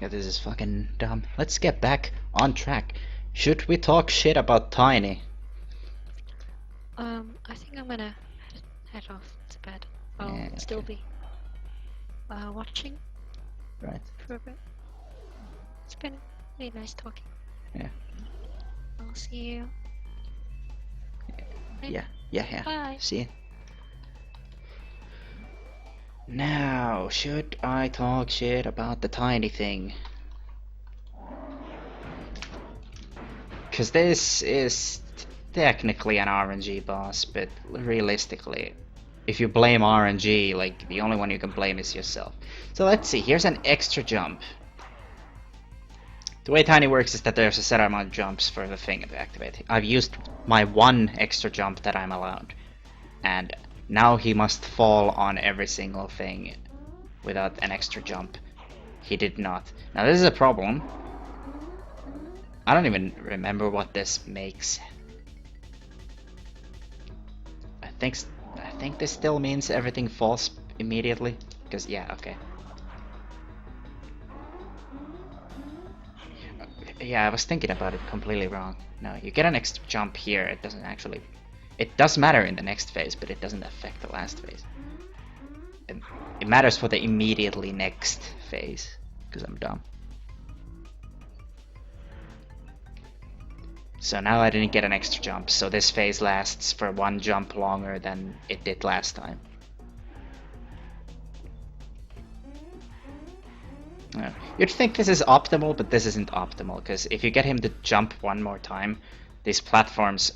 Yeah, this is fucking dumb. Let's get back on track. Should we talk shit about Tiny? I think I'm gonna head off to bed. I'll Yeah, still okay. be watching Right. for a bit. It's been really nice talking. Yeah. I'll see you. Yeah. Bye. See you. Now, should I talk shit about the Tiny thing? Because this is technically an RNG boss, but realistically, if you blame RNG, like, the only one you can blame is yourself. So let's see, here's an extra jump. The way Tiny works is that there's a set amount of jumps for the thing to activate. I've used my one extra jump that I'm allowed. And now he must fall on every single thing without an extra jump. He did not. Now this is a problem. I don't even remember what this makes. I think this still means everything falls immediately. Because, yeah, okay. Yeah, I was thinking about it completely wrong. No, you get an extra jump here. It doesn't actually... It does matter in the next phase, but it doesn't affect the last phase. It matters for the immediately next phase. Because I'm dumb. So now I didn't get an extra jump, so this phase lasts for one jump longer than it did last time. You'd think this is optimal, but this isn't optimal, because if you get him to jump one more time, these platforms,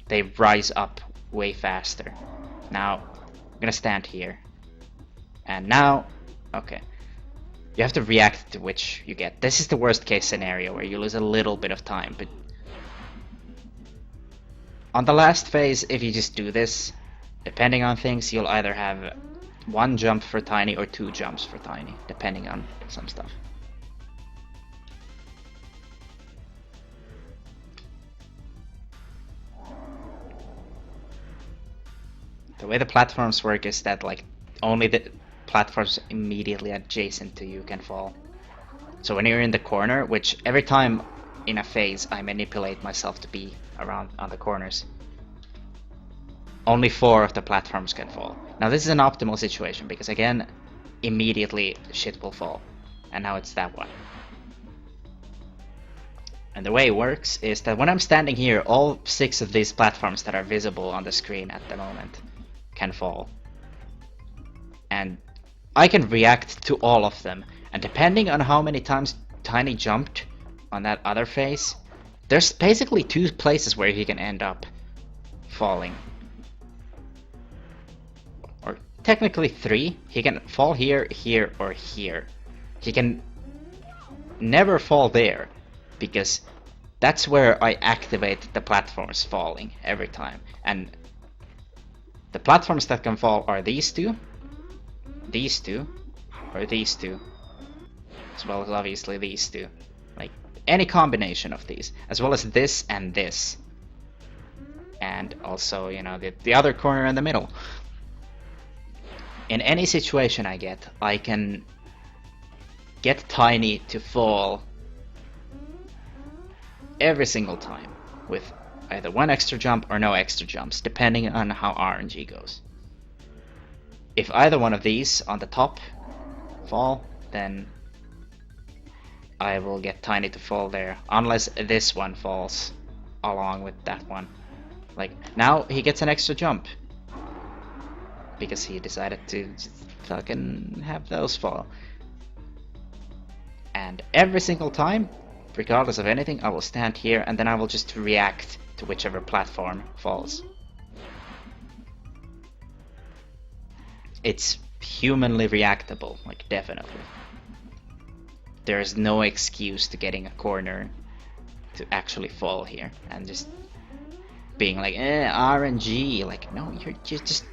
they rise up way faster. Now, I'm gonna stand here. And now, okay. You have to react to which you get. This is the worst case scenario, where you lose a little bit of time, but... On the last phase, if you just do this, depending on things, you'll either have 1 jump for Tiny or 2 jumps for Tiny, depending on some stuff. The way the platforms work is that like only the platforms immediately adjacent to you can fall. So when you're in the corner, which every time in a phase I manipulate myself to be around on the corners, only 4 of the platforms can fall. Now this is an optimal situation because again, immediately shit will fall. And now it's that one. And the way it works is that when I'm standing here, all 6 of these platforms that are visible on the screen at the moment can fall. And I can react to all of them. And depending on how many times Tiny jumped on that other phase, there's basically 2 places where he can end up falling. Or technically 3. He can fall here, here, or here. He can never fall there, because that's where I activate the platforms falling every time. And the platforms that can fall are these 2, or these 2, as well as obviously these 2. Like any combination of these, as well as this and this. And also, you know, the other corner in the middle. In any situation I can get Tiny to fall every single time with either 1 extra jump or no extra jumps, depending on how RNG goes. If either one of these on the top fall, then I will get Tiny to fall there, unless this one falls along with that one. Like, now he gets an extra jump, because he decided to just fucking have those fall. And every single time, regardless of anything, I will stand here and then I will just react to whichever platform falls. It's humanly reactable, like definitely. There is no excuse to getting a corner to actually fall here and just being like, RNG, like, no, you're just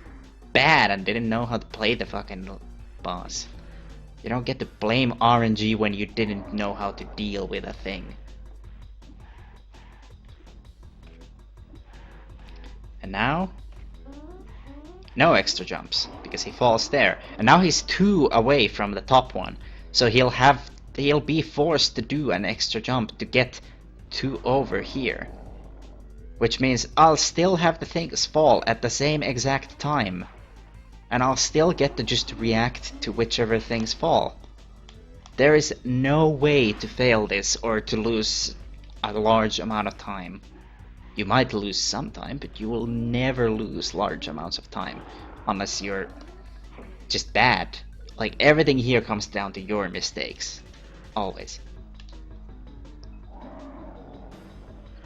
bad and didn't know how to play the fucking boss. You don't get to blame RNG when you didn't know how to deal with a thing. And now, no extra jumps, because he falls there. And now he's 2 away from the top one. So he'll be forced to do an extra jump to get 2 over here. Which means I'll still have the things fall at the same exact time. And I'll still get to just react to whichever things fall. There is no way to fail this or to lose a large amount of time. You might lose some time, but you will never lose large amounts of time. Unless you're just bad. Like, everything here comes down to your mistakes. Always.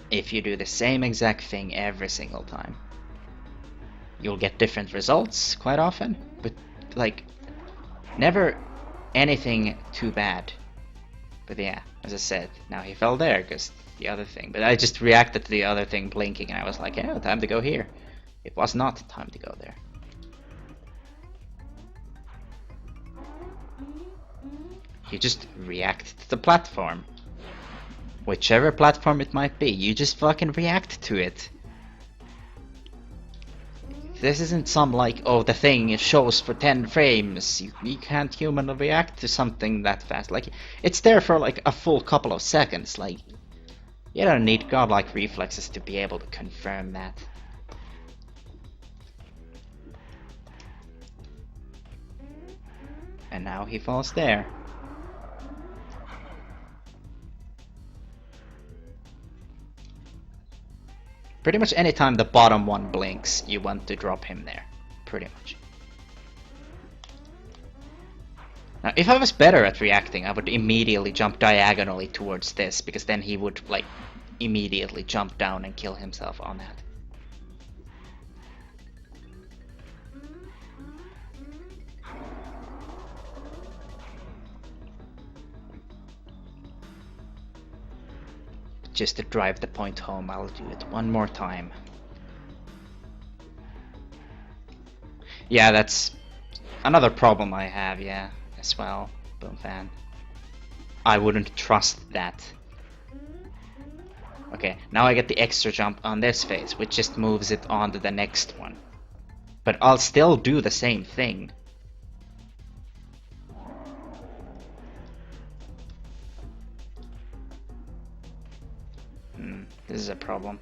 If you do the same exact thing every single time, you'll get different results quite often, but like never anything too bad. But yeah, as I said, now he fell there because the other thing, but I just reacted to the other thing blinking and I was like, yeah, time to go here. It was not time to go there. You just react to the platform. Whichever platform it might be, you just fucking react to it. This isn't some like, oh, the thing shows for 10 frames. You can't humanly react to something that fast. Like, it's there for like a full couple of seconds. Like, you don't need godlike reflexes to be able to confirm that. And now he falls there. Pretty much anytime the bottom one blinks, you want to drop him there. Pretty much. Now, if I was better at reacting, I would immediately jump diagonally towards this, because then he would, like, immediately jump down and kill himself on that. Just to drive the point home, I'll do it one more time. Yeah, that's another problem I have, yeah, as well, Boom Fan. I wouldn't trust that. Okay, now I get the extra jump on this phase, which just moves it on to the next one. But I'll still do the same thing. This is a problem.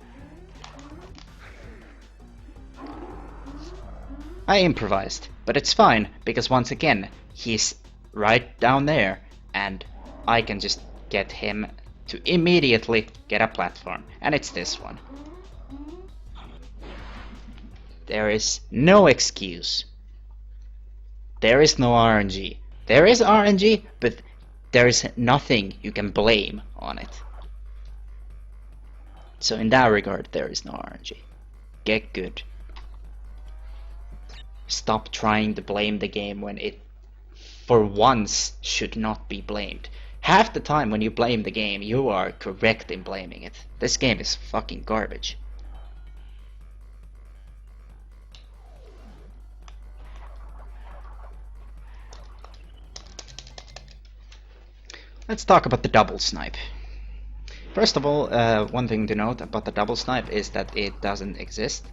I improvised, but it's fine, because once again, he's right down there, and I can just get him to immediately get a platform, and it's this one. There is no excuse. There is no RNG. There is RNG, but there is nothing you can blame on it. So in that regard, there is no RNG. Get good. Stop trying to blame the game when it, for once, should not be blamed. Half the time when you blame the game, you are correct in blaming it. This game is fucking garbage. Let's talk about the double snipe. First of all, one thing to note about the double snipe is that it doesn't exist.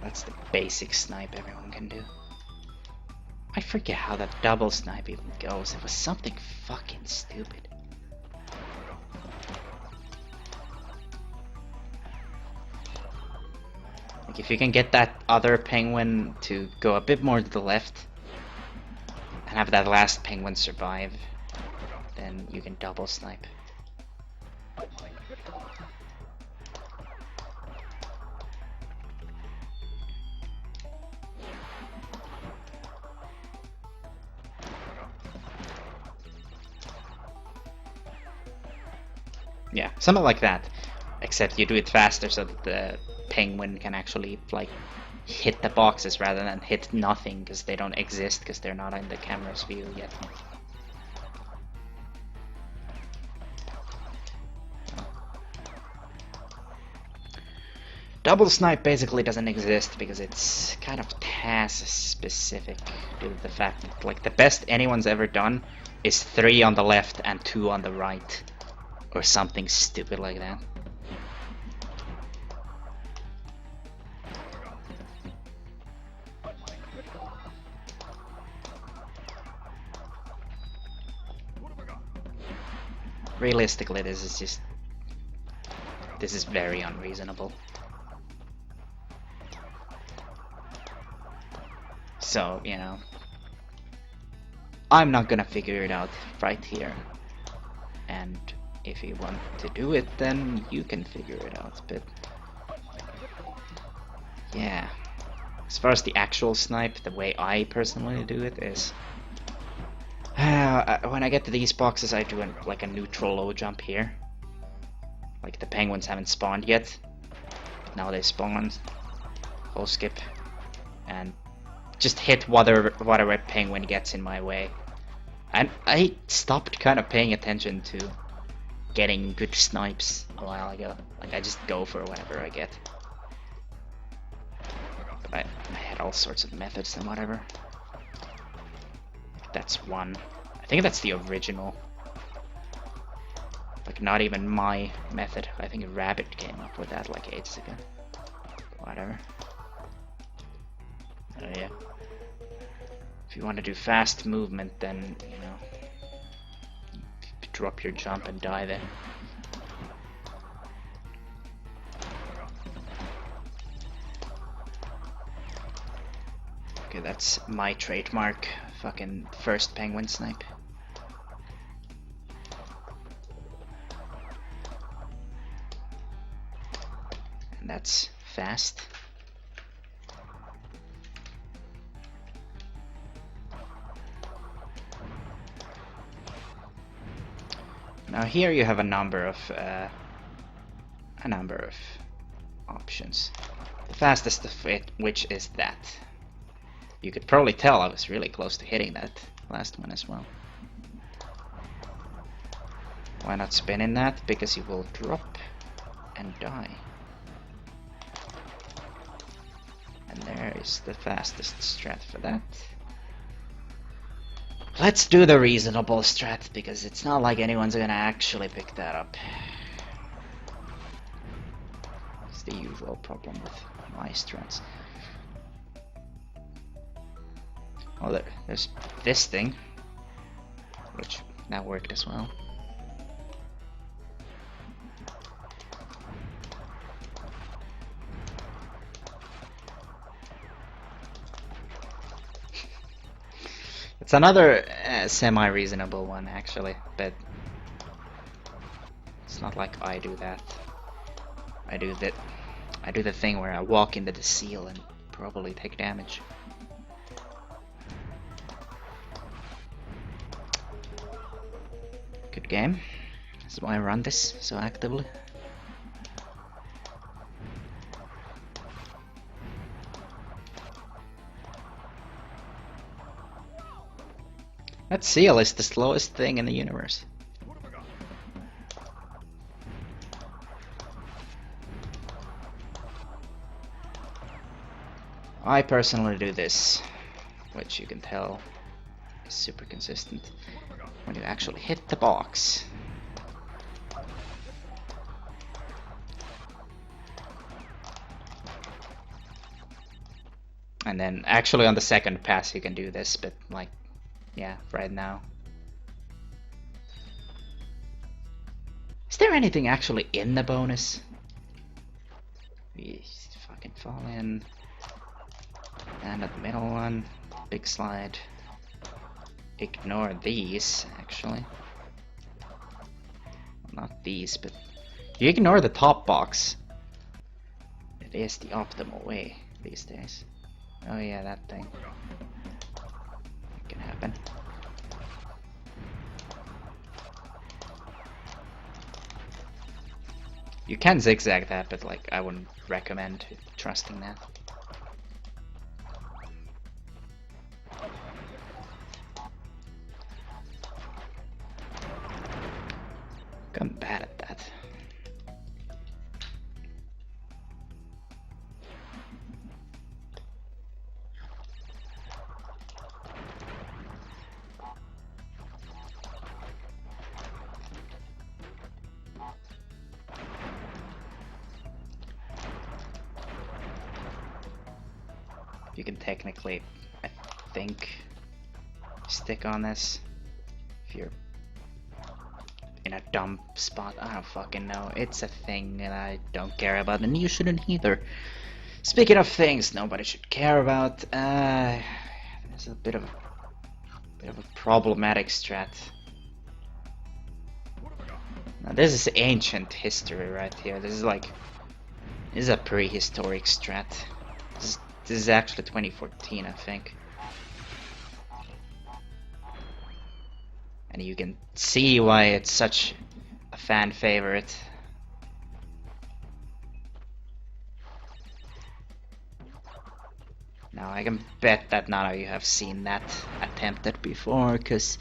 That's the basic snipe everyone can do. I forget how that double snipe even goes. It was something fucking stupid. Like if you can get that other penguin to go a bit more to the left and have that last penguin survive, then you can double snipe. Yeah, something like that. Except you do it faster so that the penguin can actually like hit the boxes rather than hit nothing because they don't exist because they're not in the camera's view yet. Double snipe basically doesn't exist because it's kind of task specific due to the fact that like the best anyone's ever done is 3 on the left and 2 on the right. Or something stupid like that. Realistically, this is very unreasonable. So, you know, I'm not gonna figure it out right here. And if you want to do it, then you can figure it out, but yeah. As far as the actual snipe, the way I personally do it is when I get to these boxes I do like a neutral low jump here. Like the penguins haven't spawned yet. Now they spawned. Full skip. And just hit whatever penguin gets in my way. And I stopped kind of paying attention to getting good snipes a while ago. Like I just go for whatever I get. But I had all sorts of methods and whatever. That's one. I think that's the original. Like not even my method. I think Rabbit came up with that like ages ago. Whatever. Oh yeah. If you want to do fast movement, then you know, drop your jump and die then. Okay, that's my trademark. Fucking first penguin snipe. And that's fast. Now here you have a number of options. The fastest of it, which is that. You could probably tell I was really close to hitting that last one as well. Why not spin in that? Because you will drop and die. And there is the fastest strat for that. Let's do the reasonable strat, because it's not like anyone's gonna actually pick that up. It's the usual problem with my strats. Oh, there's this thing, which that worked as well. It's another semi-reasonable one, actually, but it's not like I do that. I do the thing where I walk into the seal and probably take damage. Good game. That's why I run this so actively. That seal is the slowest thing in the universe. I personally do this, which you can tell is super consistent when you actually hit the box. And then actually on the second pass you can do this, but like, yeah, right now. Is there anything actually in the bonus? We fucking fall in. And at the middle one, big slide. Ignore these, actually. Well, not these, but you ignore the top box. It is the optimal way these days. Oh yeah, that thing. It can happen. You can zigzag that, but like I wouldn't recommend trusting that. I'm bad at that. You can technically, I think, stick on this if you're in a dumb spot. I don't fucking know. It's a thing and I don't care about, and you shouldn't either. Speaking of things nobody should care about, there's a bit of a problematic strat. Now this is ancient history right here. This is a prehistoric strat. This is actually 2014, I think. And you can see why it's such a fan favorite. Now I can bet that none of you have seen that attempted before, because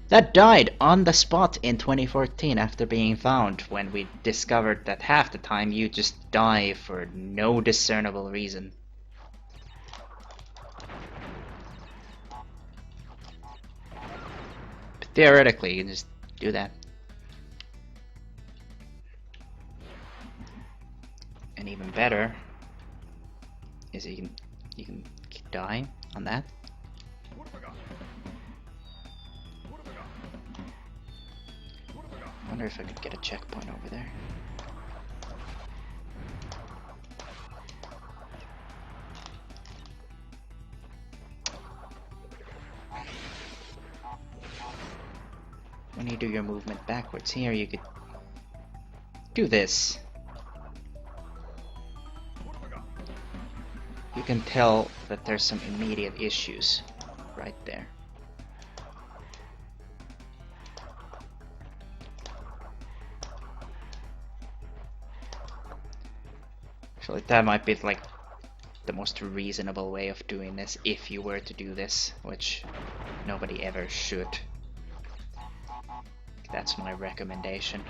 that died on the spot in 2014 after being found, when we discovered that half the time you just die for no discernible reason. But theoretically, you can just do that. And even better is you can die on that. I wonder if I could get a checkpoint over there. When you do your movement backwards here, you could do this. You can tell that there's some immediate issues right there. Actually, that might be like the most reasonable way of doing this if you were to do this, which nobody ever should. That's my recommendation.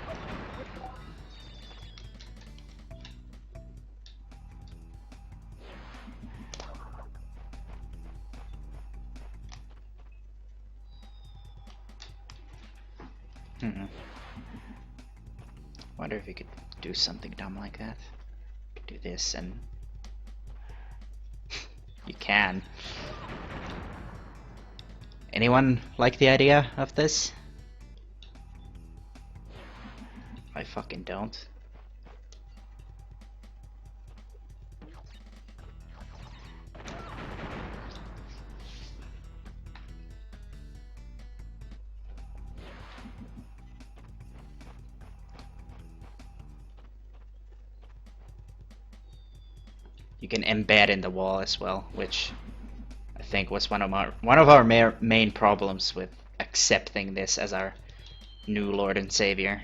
Wonder if you could do something dumb like that. Do this and you can. Anyone like the idea of this? I fucking don't. You can embed in the wall as well, which I think was one of our main problems with accepting this as our new Lord and Savior.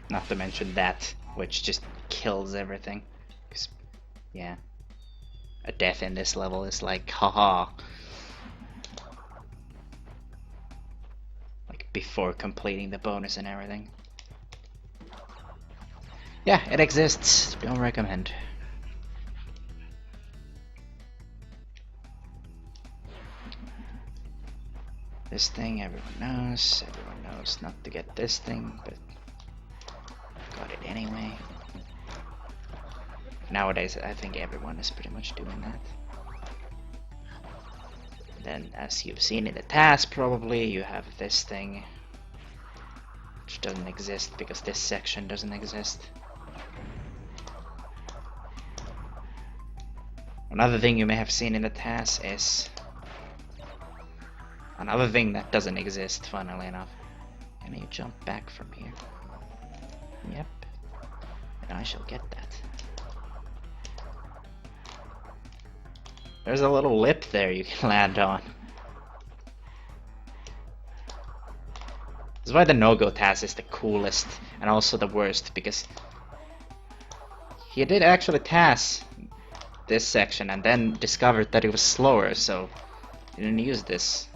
Not to mention that, which just kills everything. 'Cause, yeah, a death in this level is like, haha. Like before completing the bonus and everything. Yeah, it exists. Don't recommend. This thing everyone knows. Everyone knows not to get this thing, but got it anyway. Nowadays, I think everyone is pretty much doing that. Then, as you've seen in the task, probably you have this thing, which doesn't exist because this section doesn't exist. Another thing you may have seen in the task is another thing that doesn't exist, funnily enough. Can you jump back from here? Yep. And I shall get that. There's a little lip there you can land on. This is why the no-go task is the coolest and also the worst, because he did actually task this section and then discovered that it was slower, so he didn't use this.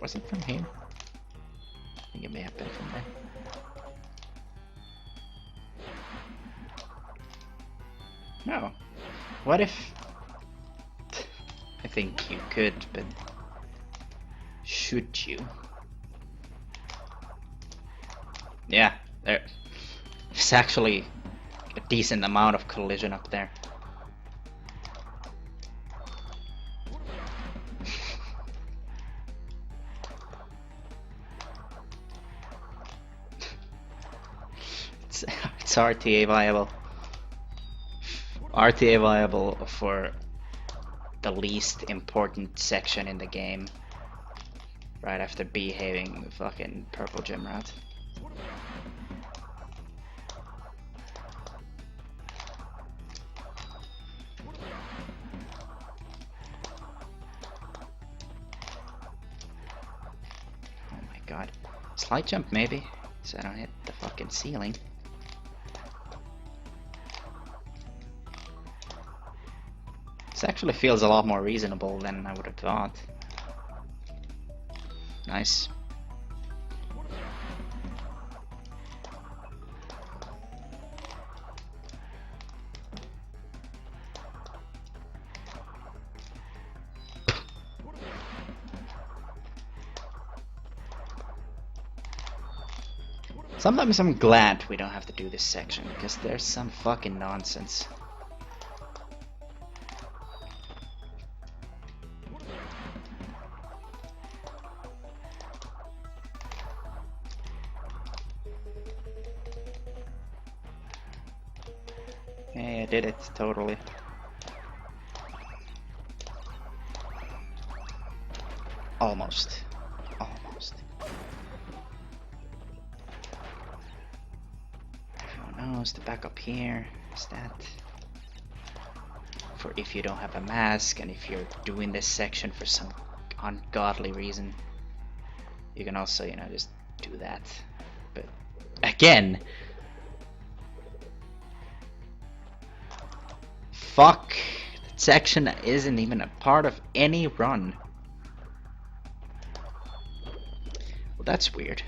Was it from here? I think it may have been from there. No. What if... I think you could, but... should you? Yeah, there's actually a decent amount of collision up there. It's RTA viable. RTA viable for the least important section in the game. Right after behaving the fucking purple gym rat. Oh my god. Slide jump maybe, so I don't hit the fucking ceiling. This actually feels a lot more reasonable than I would have thought. Nice. Sometimes I'm glad we don't have to do this section, because there's some fucking nonsense. Hey, I did it, totally. Almost. Almost. Everyone knows the backup here is that. For if you don't have a mask and if you're doing this section for some ungodly reason. You can also, you know, just do that. But again, fuck, that section isn't even a part of any run. Well, that's weird.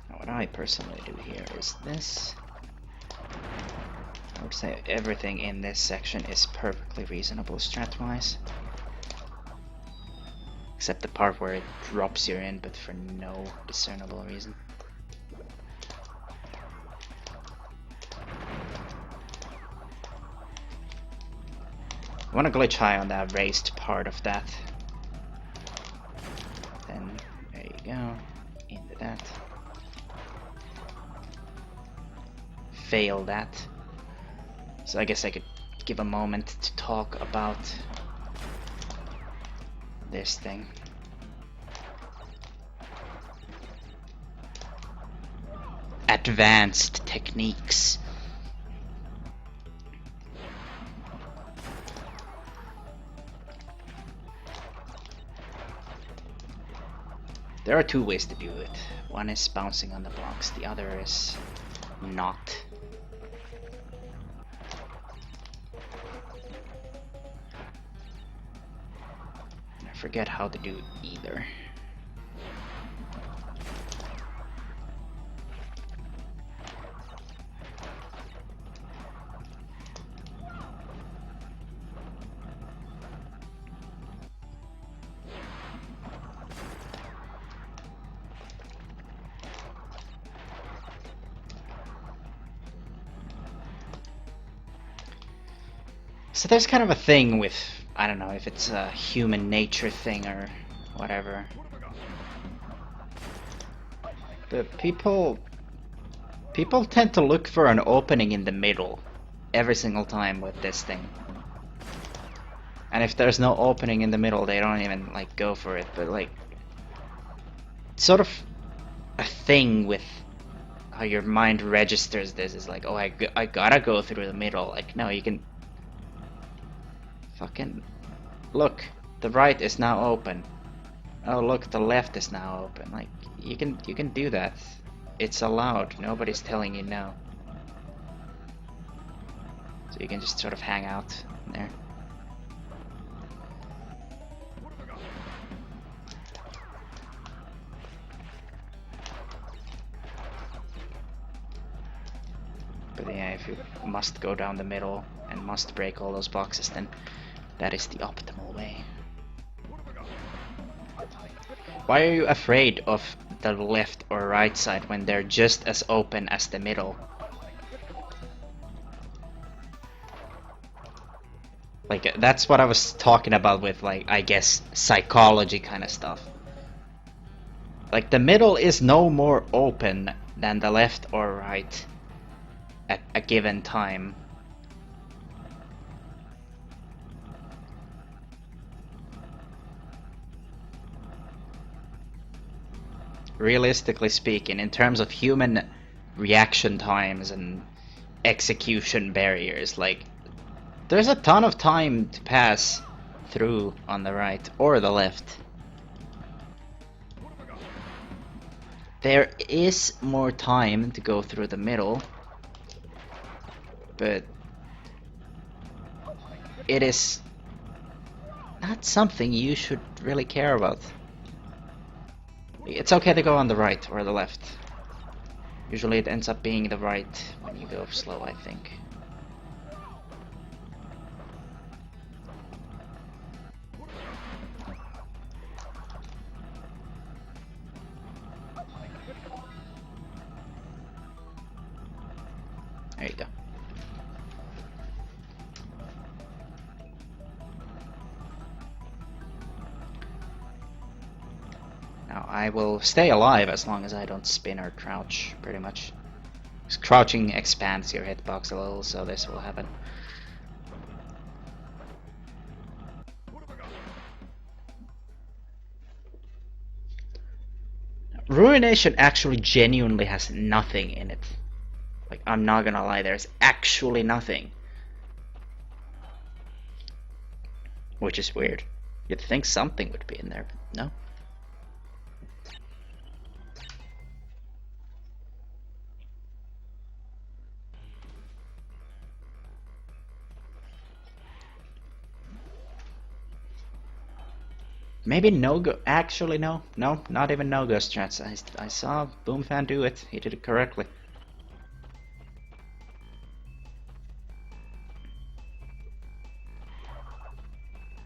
Now, what I personally do here is this. I would say everything in this section is perfectly reasonable strat-wise. Except the part where it drops you in, but for no discernible reason. I want to glitch high on that raised part of that. Then, there you go. Into that. Fail that. So I guess I could give a moment to talk about this thing. Advanced techniques. There are two ways to do it. One is bouncing on the blocks, the other is not. I forget how to do either. So there's kind of a thing with, I don't know if it's a human nature thing or whatever. But people tend to look for an opening in the middle every single time with this thing. And if there's no opening in the middle, they don't even like go for it. But like, it's sort of a thing with how your mind registers this is like, oh, I gotta go through the middle. Like, no, you can fucking look, the right is now open. Oh look, the left is now open. Like, you can do that. It's allowed. Nobody's telling you no. So you can just sort of hang out there. But yeah, if you must go down the middle and must break all those boxes, then that is the optimal way. Why are you afraid of the left or right side when they're just as open as the middle? Like, that's what I was talking about with, like, I guess, psychology kind of stuff. Like, the middle is no more open than the left or right at a given time. Realistically speaking, in terms of human reaction times and execution barriers, like, there's a ton of time to pass through on the right or the left. There is more time to go through the middle, but it is not something you should really care about. It's okay to go on the right or the left. Usually it ends up being the right when you go slow, I think. There you go. Now I will stay alive as long as I don't spin or crouch, pretty much. Because crouching expands your hitbox a little, so this will happen. Ruination actually genuinely has nothing in it. Like, I'm not gonna lie, there's actually nothing. Which is weird. You'd think something would be in there, but no. Maybe no go. Actually, no, not even no go strats. I saw Boomfan do it. He did it correctly.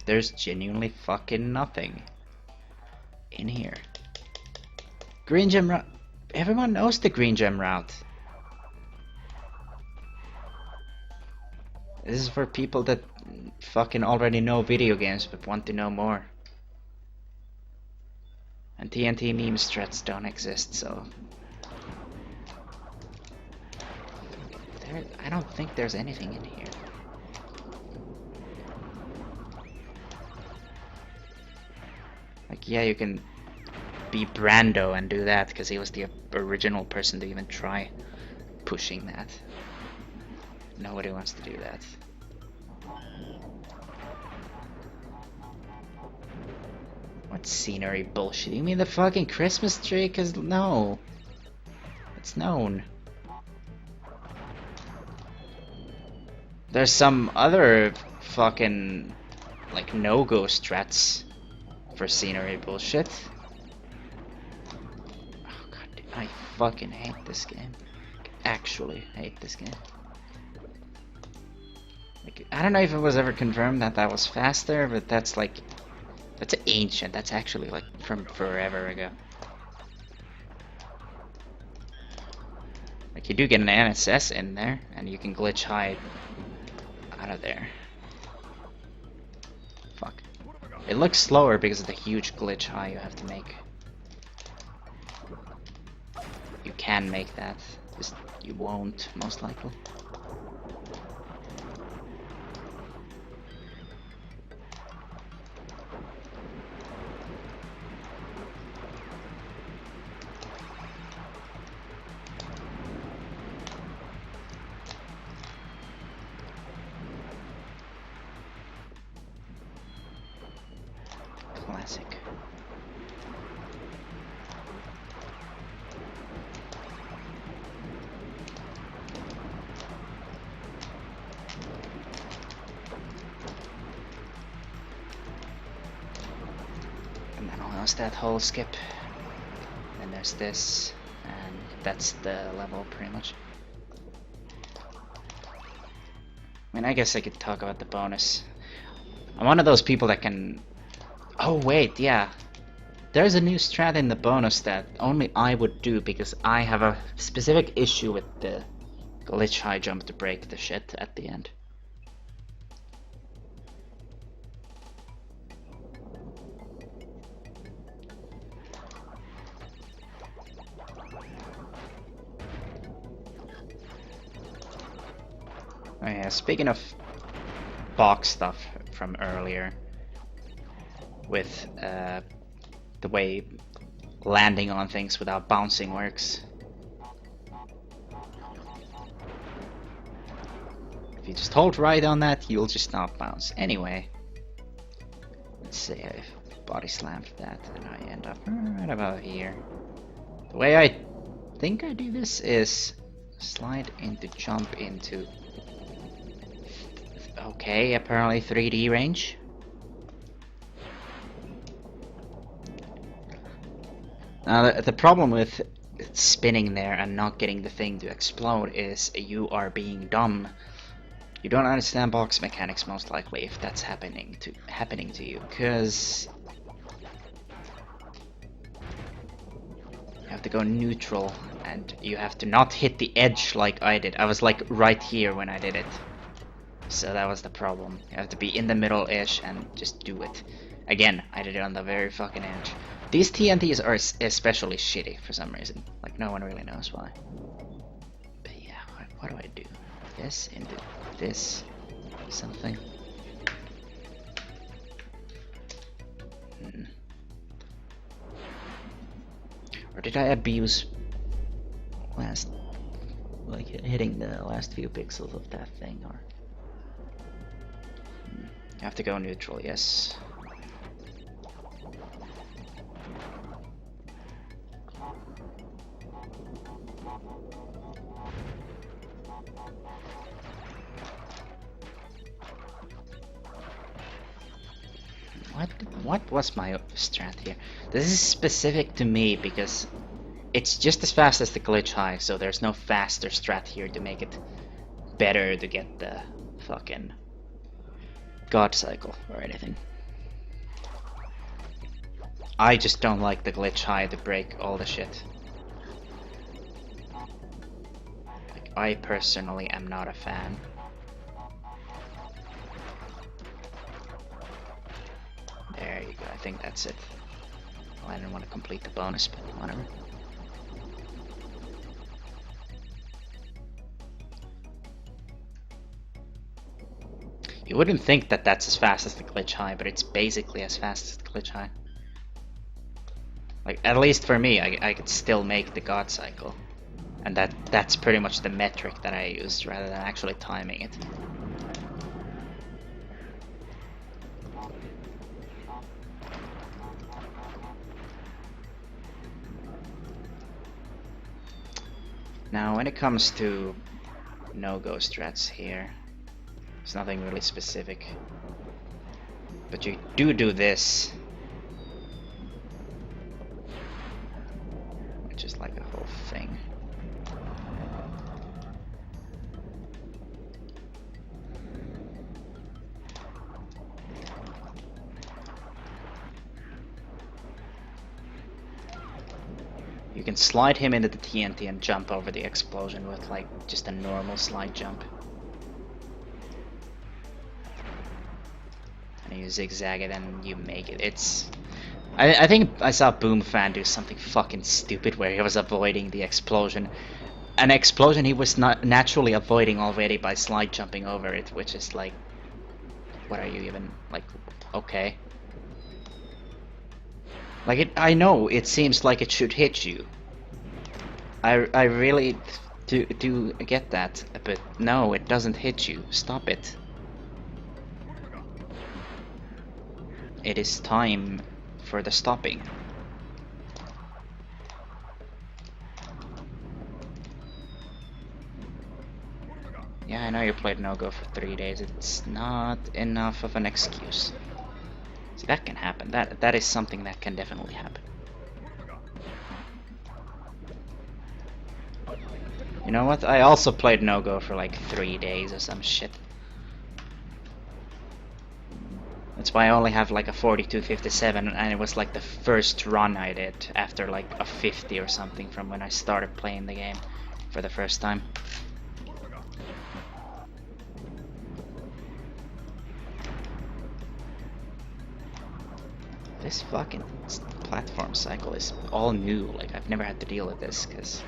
There's genuinely fucking nothing in here. Green gem route. Everyone knows the green gem route. This is for people that fucking already know video games but want to know more. And TNT meme strats don't exist, so... I don't think there's anything in here. Like, yeah, you can be Brando and do that, because he was the original person to even try pushing that. Nobody wants to do that. What scenery bullshit? You mean the fucking Christmas tree? Cause no. It's known. There's some other fucking like no-go strats for scenery bullshit. Oh god, I fucking hate this game. Actually hate this game. Like, I don't know if it was ever confirmed that that was faster, but that's like... That's ancient. That's actually like from forever ago. Like you do get an NSS in there, and you can glitch hide out of there. Fuck. It looks slower because of the huge glitch high you have to make. You can make that, just you won't most likely. Classic. And then almost that whole skip. Then there's this, and that's the level pretty much. I mean, I guess I could talk about the bonus. I'm one of those people that can... Oh wait, yeah. There's a new strat in the bonus that only I would do because I have a specific issue with the glitch high jump to break the shit at the end. Oh yeah, speaking of box stuff from earlier, with the way landing on things without bouncing works. If you just hold right on that, you'll just not bounce. Anyway, let's say I body slammed that and I end up right about here. The way I think I do this is slide into, jump into. Okay, apparently 3D range. Now the problem with spinning there and not getting the thing to explode is you are being dumb. You don't understand box mechanics most likely if that's happening to you, because you have to go neutral and you have to not hit the edge like I did. I was like right here when I did it. So that was the problem. You have to be in the middle-ish and just do it. Again, I did it on the very fucking edge. These TNTs are especially shitty for some reason. Like, no one really knows why. But yeah, what do I do? This into this something? Or did I abuse like hitting the last few pixels of that thing? Or you have to go neutral, yes. What was my strat here? This is specific to me because it's just as fast as the glitch high, so there's no faster strat here to make it better to get the fucking god cycle or anything. I just don't like the glitch high to break all the shit. Like, I personally am not a fan. There you go, I think that's it. Well, I didn't want to complete the bonus, but whatever. You wouldn't think that that's as fast as the glitch high, but it's basically as fast as the glitch high. Like, at least for me, I could still make the god cycle. And that's pretty much the metric that I used rather than actually timing it. Now, when it comes to no-go strats here, there's nothing really specific. But you do this, which is like a whole thing. You can slide him into the TNT and jump over the explosion with like just a normal slide jump. And you zigzag it and you make it. It's... I think I saw Boom Fan do something fucking stupid where he was avoiding the explosion. An explosion he was not naturally avoiding already by slide jumping over it, which is like... What are you even... like... okay. Like, I know it seems like it should hit you. I really do get that, but no, it doesn't hit you. Stop it. It is time for the stopping. Yeah, I know you played no-go for 3 days. It's not enough of an excuse. See, that can happen. That is something that can definitely happen. You know what? I also played no-go for like 3 days or some shit. That's why I only have like a 4257, and it was like the first run I did after like a 50 or something from when I started playing the game for the first time. This fucking platform cycle is all new. Like, I've never had to deal with this, because...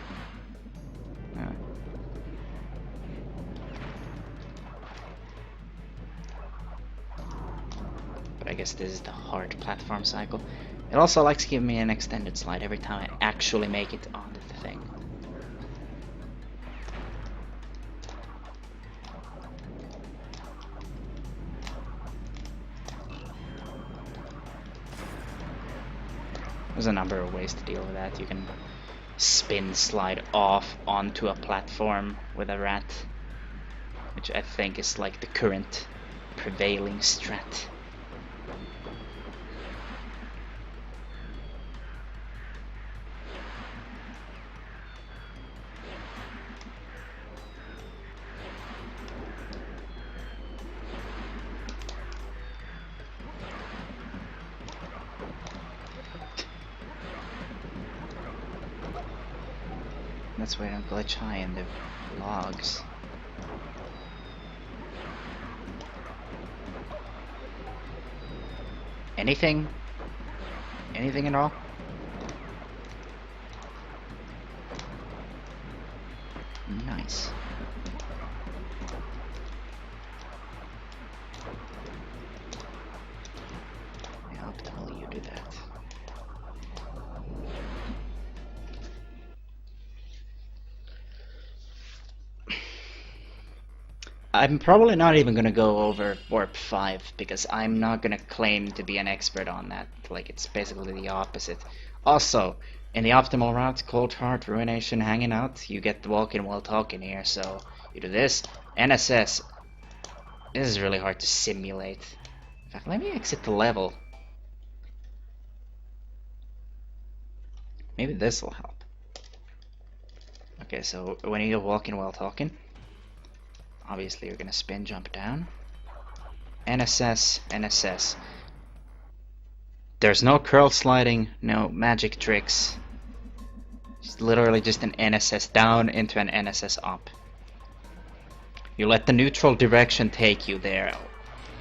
But I guess this is the hard platform cycle. It also likes giving me an extended slide every time I actually make it onto the thing. There's a number of ways to deal with that. You can spin slide off onto a platform with a rat, which I think is like the current prevailing strat. That's why I don't glitch high in the logs. Anything? Anything at all? Nice. I hope to tell you do that. I'm probably not even gonna go over Warp 5 because I'm not gonna claim to be an expert on that. Like, it's basically the opposite. Also, In the optimal route, Cold Heart, Ruination, hanging out, you get the walking while talking here, so you do this. NSS. This is really hard to simulate. In fact, let me exit the level. Maybe this will help. Okay, so when you go walking while talking, obviously you're gonna spin jump down. NSS, NSS. There's no curl sliding, no magic tricks. It's literally just an NSS down into an NSS up. You let the neutral direction take you there.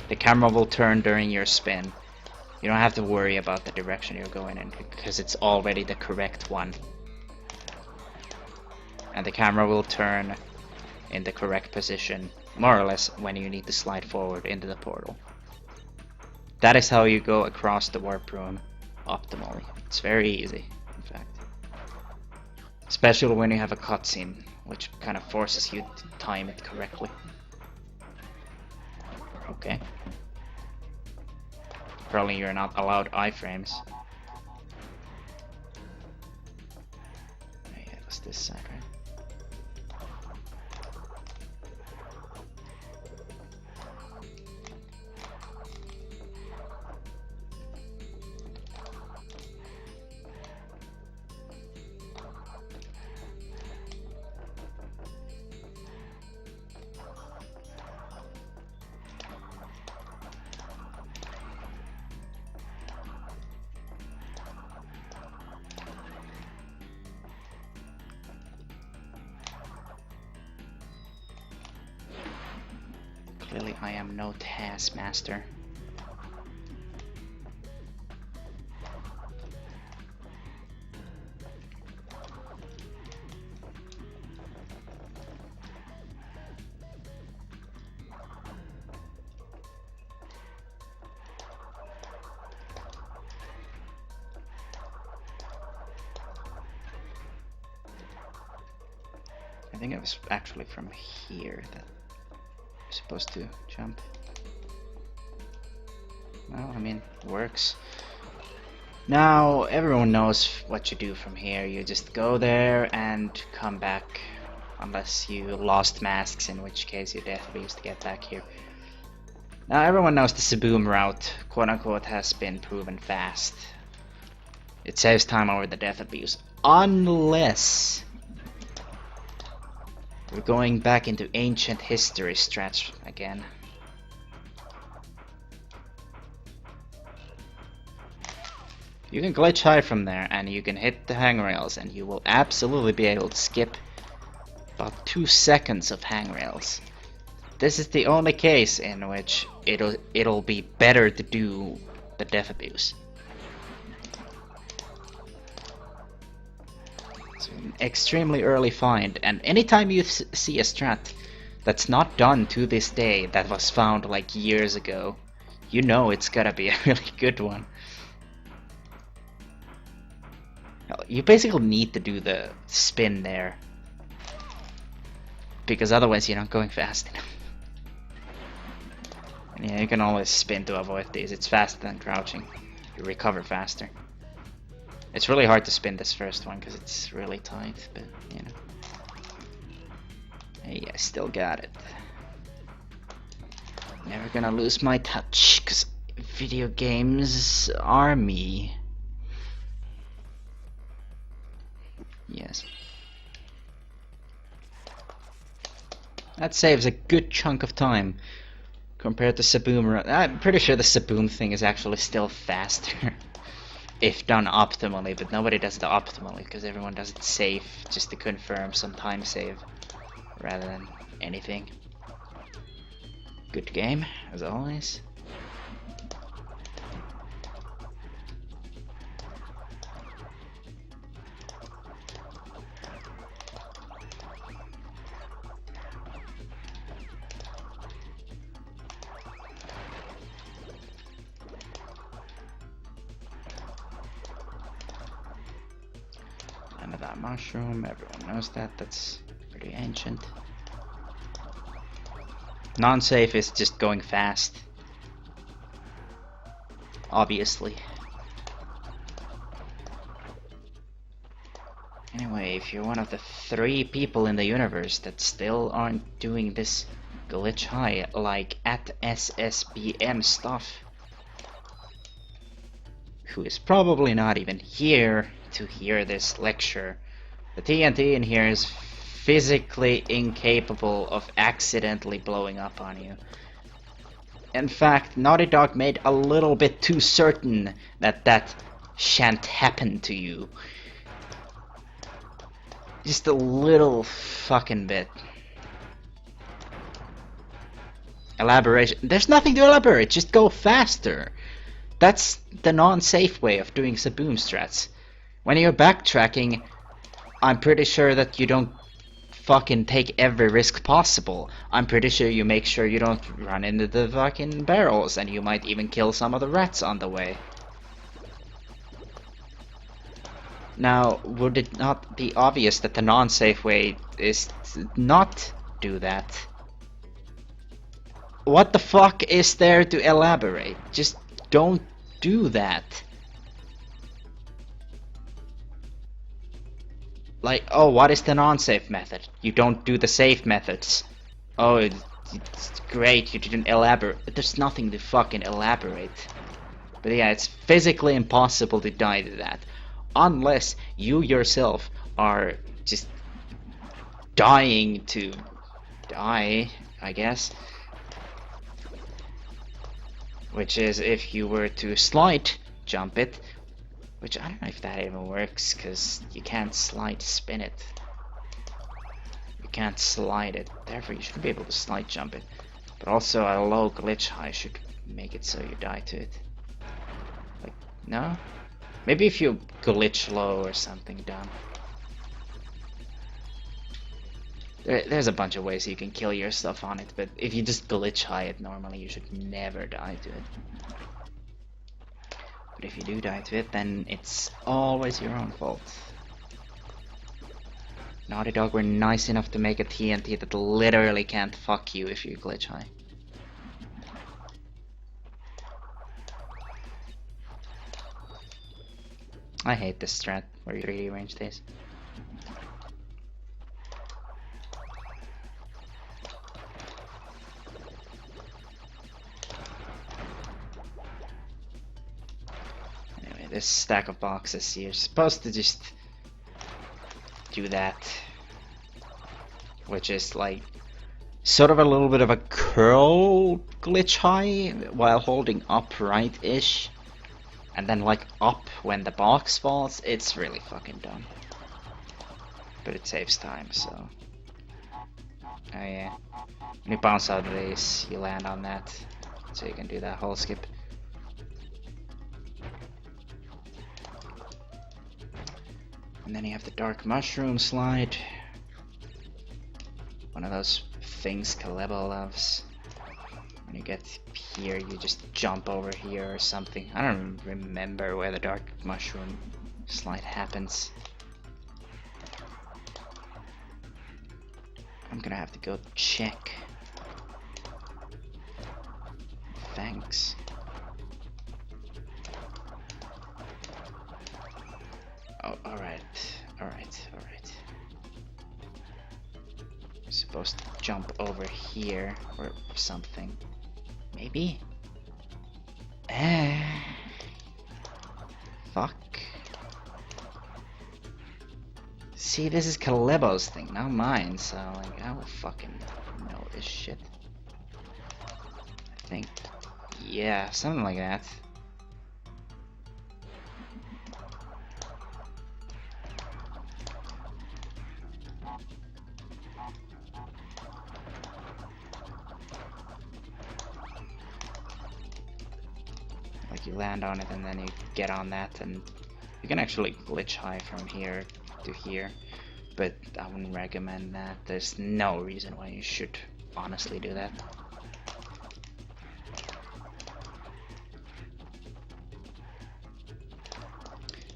The camera will turn during your spin. You don't have to worry about the direction you're going in because it's already the correct one. And the camera will turn in the correct position, more or less, when you need to slide forward into the portal. That is how you go across the warp room optimally. It's very easy, in fact. Especially when you have a cutscene, which kind of forces you to time it correctly. Okay. Probably you're not allowed iframes. Yeah, it was this side, right? Clearly I am no taskmaster. I think it was actually from here that you're supposed to jump. Well, I mean, it works. Now, everyone knows what you do from here. You just go there and come back. Unless you lost masks, in which case you definitely used to get back here. Now, everyone knows the Saboom route, quote unquote, has been proven fast. It saves time over the death abuse. Unless we're going back into ancient history stretch again. You can glitch high from there and you can hit the hangrails and you will absolutely be able to skip about 2 seconds of hangrails. This is the only case in which it'll be better to do the death abuse. It's an extremely early find, and anytime you see a strat that's not done to this day that was found like years ago, you know it's gotta be a really good one. You basically need to do the spin there, because otherwise you're not going fast enough. And yeah, you can always spin to avoid these. It's faster than crouching. You recover faster. It's really hard to spin this first one because it's really tight, but you know. Hey, I still got it. Never gonna lose my touch, because video games are me. Yes. That saves a good chunk of time compared to Saboom. I'm pretty sure the Saboom thing is actually still faster if done optimally, but nobody does it optimally because everyone does it safe just to confirm some time save rather than anything. Good game, as always. That mushroom, everyone knows that, that's pretty ancient. Non-safe is just going fast. Obviously. Anyway, if you're one of the 3 people in the universe that still aren't doing this glitch high, like at SSBM stuff, who is probably not even here to hear this lecture, the TNT in here is physically incapable of accidentally blowing up on you. In fact, Naughty Dog made a little bit too certain that that shan't happen to you. Just a little fucking bit. Elaboration. There's nothing to elaborate, just go faster. That's the non-safe way of doing Saboom strats. When you're backtracking, I'm pretty sure that you don't fucking take every risk possible. I'm pretty sure you make sure you don't run into the fucking barrels, and you might even kill some of the rats on the way. Now, would it not be obvious that the non-safe way is to not do that? What the fuck is there to elaborate? Just don't do that. Like, oh, what is the non-safe method? You don't do the safe methods. Oh, it's great, you didn't elaborate. There's nothing to fucking elaborate. But yeah, it's physically impossible to die to that. Unless you yourself are just dying to die, I guess. Which is if you were to slide jump it, which I don't know if that even works, because you can't slide spin it. You can't slide it, therefore you shouldn't be able to slide jump it. But also a low glitch high should make it so you die to it. Like, no? Maybe if you glitch low or something dumb. There's a bunch of ways you can kill yourself on it, but if you just glitch high it normally, you should never die to it. But if you do die to it, then it's always your own fault. Naughty Dog were nice enough to make a TNT that literally can't fuck you if you glitch high. I hate this strat where you 3D range stays. Anyway, this stack of boxes, you're supposed to just do that. Which is like sort of a little bit of a curl glitch high while holding up right-ish. And then like up when the box falls. It's really fucking dumb. But it saves time, so. Oh yeah. When you bounce out of this, you land on that. So you can do that whole skip. And then you have the dark mushroom slide. One of those things Kalebo loves. When you get here, you just jump over here or something. I don't remember where the dark mushroom slide happens. I'm gonna have to go check. Thanks. Oh, alright. Alright. I'm supposed to jump over here or something. Maybe? Fuck. See, this is Kalebo's thing, not mine, so like I will fucking know this shit. I think. Yeah, something like that. Like you land on it and then you get on that, and you can actually glitch high from here to here, but I wouldn't recommend that. There's no reason why you should honestly do that.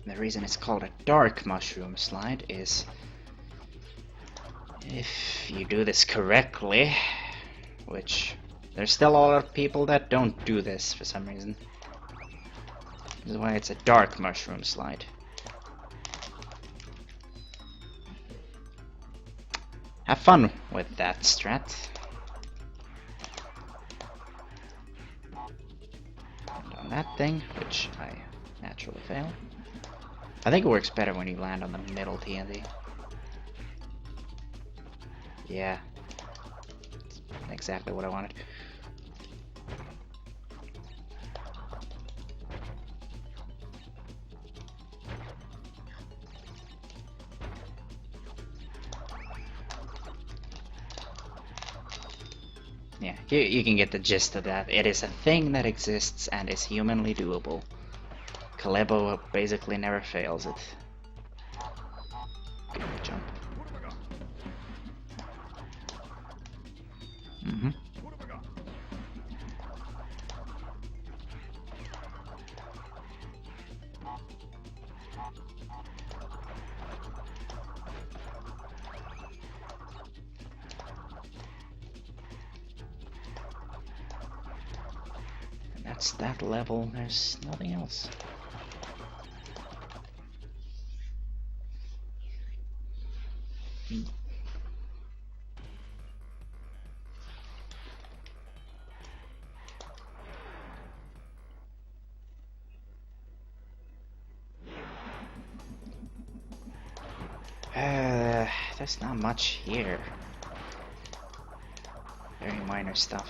And the reason it's called a dark mushroom slide is if you do this correctly, which there's still a lot of people that don't do this for some reason. This is why it's a dark mushroom slide. have fun with that strat. And on that thing, which I naturally fail. I think it works better when you land on the middle TNT. Yeah. That's exactly what I wanted. Yeah, you can get the gist of that. It is a thing that exists and is humanly doable. Kalebo basically never fails it. Good jump. Mm-hmm. And that's that level. There's nothing else. There's not much here. Very minor stuff.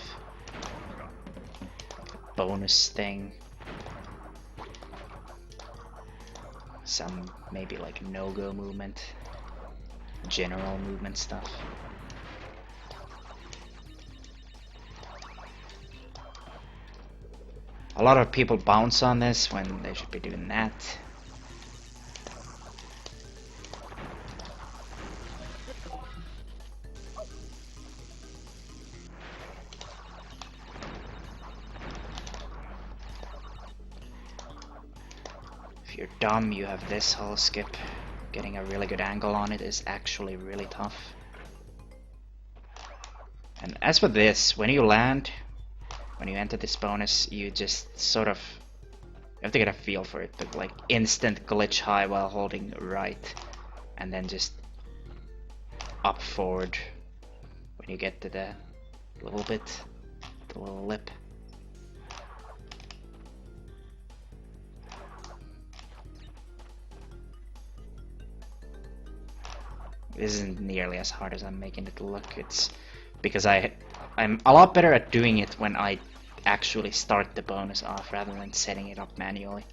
Bonus thing. Some maybe like no-go movement. General movement stuff. A lot of people bounce on this when they should be doing that. If you're dumb, you have this whole skip. Getting a really good angle on it is actually really tough. And as for this, when you land, when you enter this bonus, you just sort of you have to get a feel for it. The, like instant glitch high while holding right, and then just up forward when you get to the little bit, the little lip. This isn't nearly as hard as I'm making it look. It's because I'm a lot better at doing it when I actually start the bonus off rather than setting it up manually.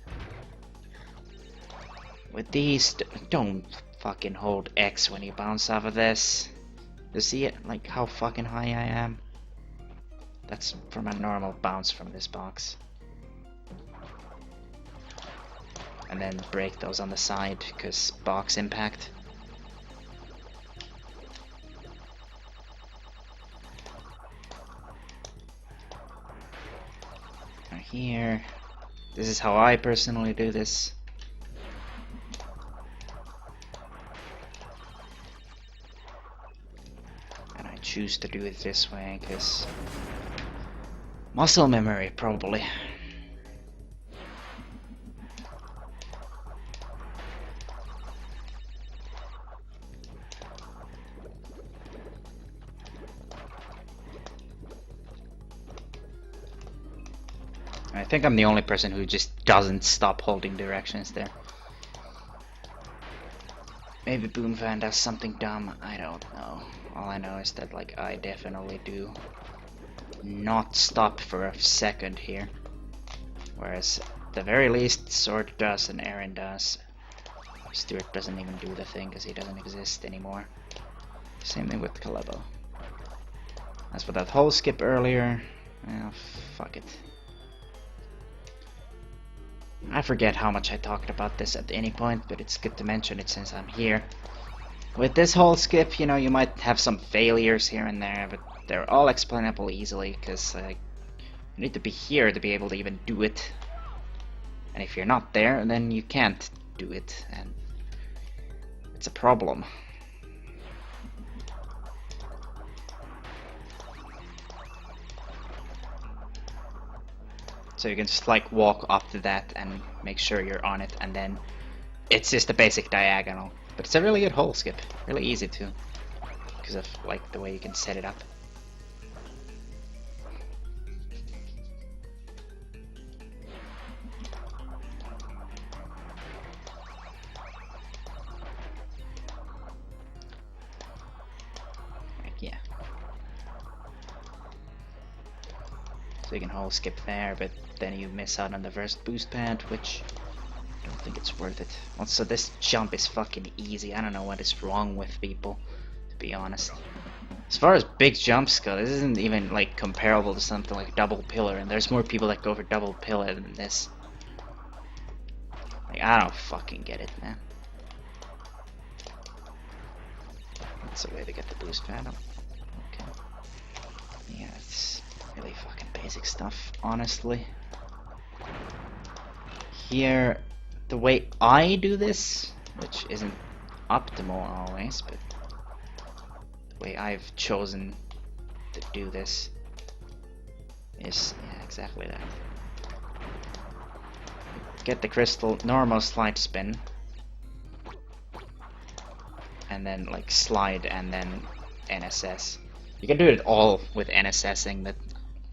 With these, don't fucking hold X when you bounce off of this. You see it? Like how fucking high I am? That's from a normal bounce from this box. And then break those on the side, because box impact. Here. This is how I personally do this. And I choose to do it this way because muscle memory, probably. I think I'm the only person who just doesn't stop holding directions there. Maybe Boomfan does something dumb, I don't know. All I know is that like I definitely do not stop for a second here. Whereas at the very least Sword does and Erin does. Stuart doesn't even do the thing because he doesn't exist anymore. Same thing with Kalebo. As for that whole skip earlier, well, fuck it. I forget how much I talked about this at any point, but it's good to mention it since I'm here. With this whole skip, you know, you might have some failures here and there, but they're all explainable easily, because you need to be here to be able to even do it. And if you're not there, then you can't do it, and it's a problem. So you can just like walk up to that and make sure you're on it, and then it's just a basic diagonal. But it's a really good hole skip, really easy too. because of like the way you can set it up. Like, yeah. So you can whole skip there, but then you miss out on the first boost pad, which I don't think it's worth it. Also, this jump is fucking easy. I don't know what is wrong with people, to be honest. As far as big jumps go, this isn't even like comparable to something like double pillar, and there's more people that go for double pillar than this. Like, I don't fucking get it, man. That's a way to get the boost pad up. Okay. Yeah, it's really fucking basic stuff, honestly. Here, the way I do this, which isn't optimal always, but the way I've chosen to do this is, yeah, exactly that. Get the crystal, normal slide spin, and then like slide and then NSS. You can do it all with NSSing, but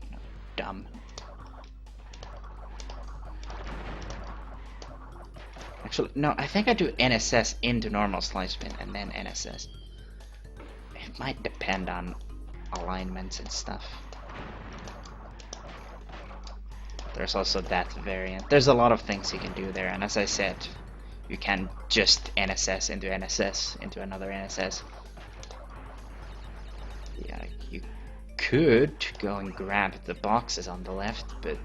you know, dumb. Actually, no, I think I do NSS into normal slide spin and then NSS. It might depend on alignments and stuff. There's also that variant. There's a lot of things you can do there, and as I said, you can just NSS into another NSS. Yeah, you could go and grab the boxes on the left, but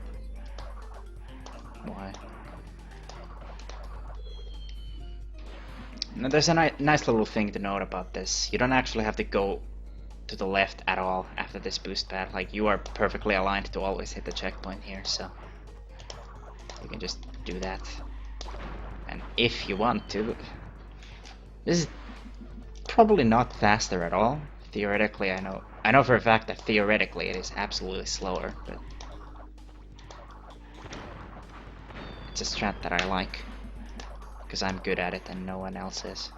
why? Now, there's a nice little thing to note about this. You don't actually have to go to the left at all after this boost pad. Like, you are perfectly aligned to always hit the checkpoint here, so you can just do that. And if you want to, this is probably not faster at all. Theoretically, I know for a fact that theoretically it is absolutely slower, but it's a strat that I like because I'm good at it and no one else is.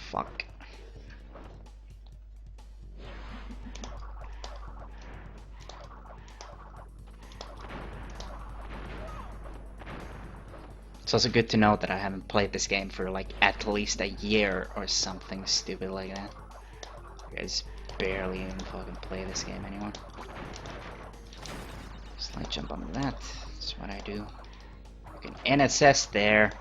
Fuck. It's also good to know that I haven't played this game for like at least a year or something stupid like that. You guys barely even fucking play this game anymore. Slide jump on that. That's what I do. You can NSS there.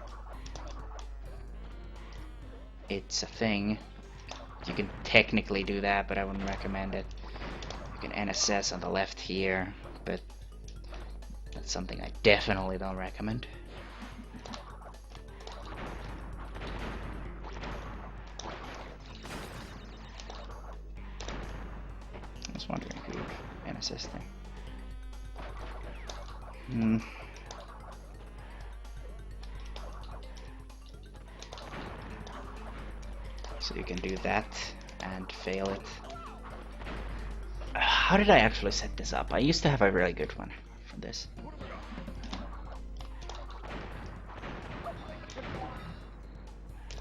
It's a thing. You can technically do that, but I wouldn't recommend it. You can NSS on the left here, but that's something I definitely don't recommend. I was wondering who NSS there. So you can do that and fail it. How did I actually set this up? I used to have a really good one for this.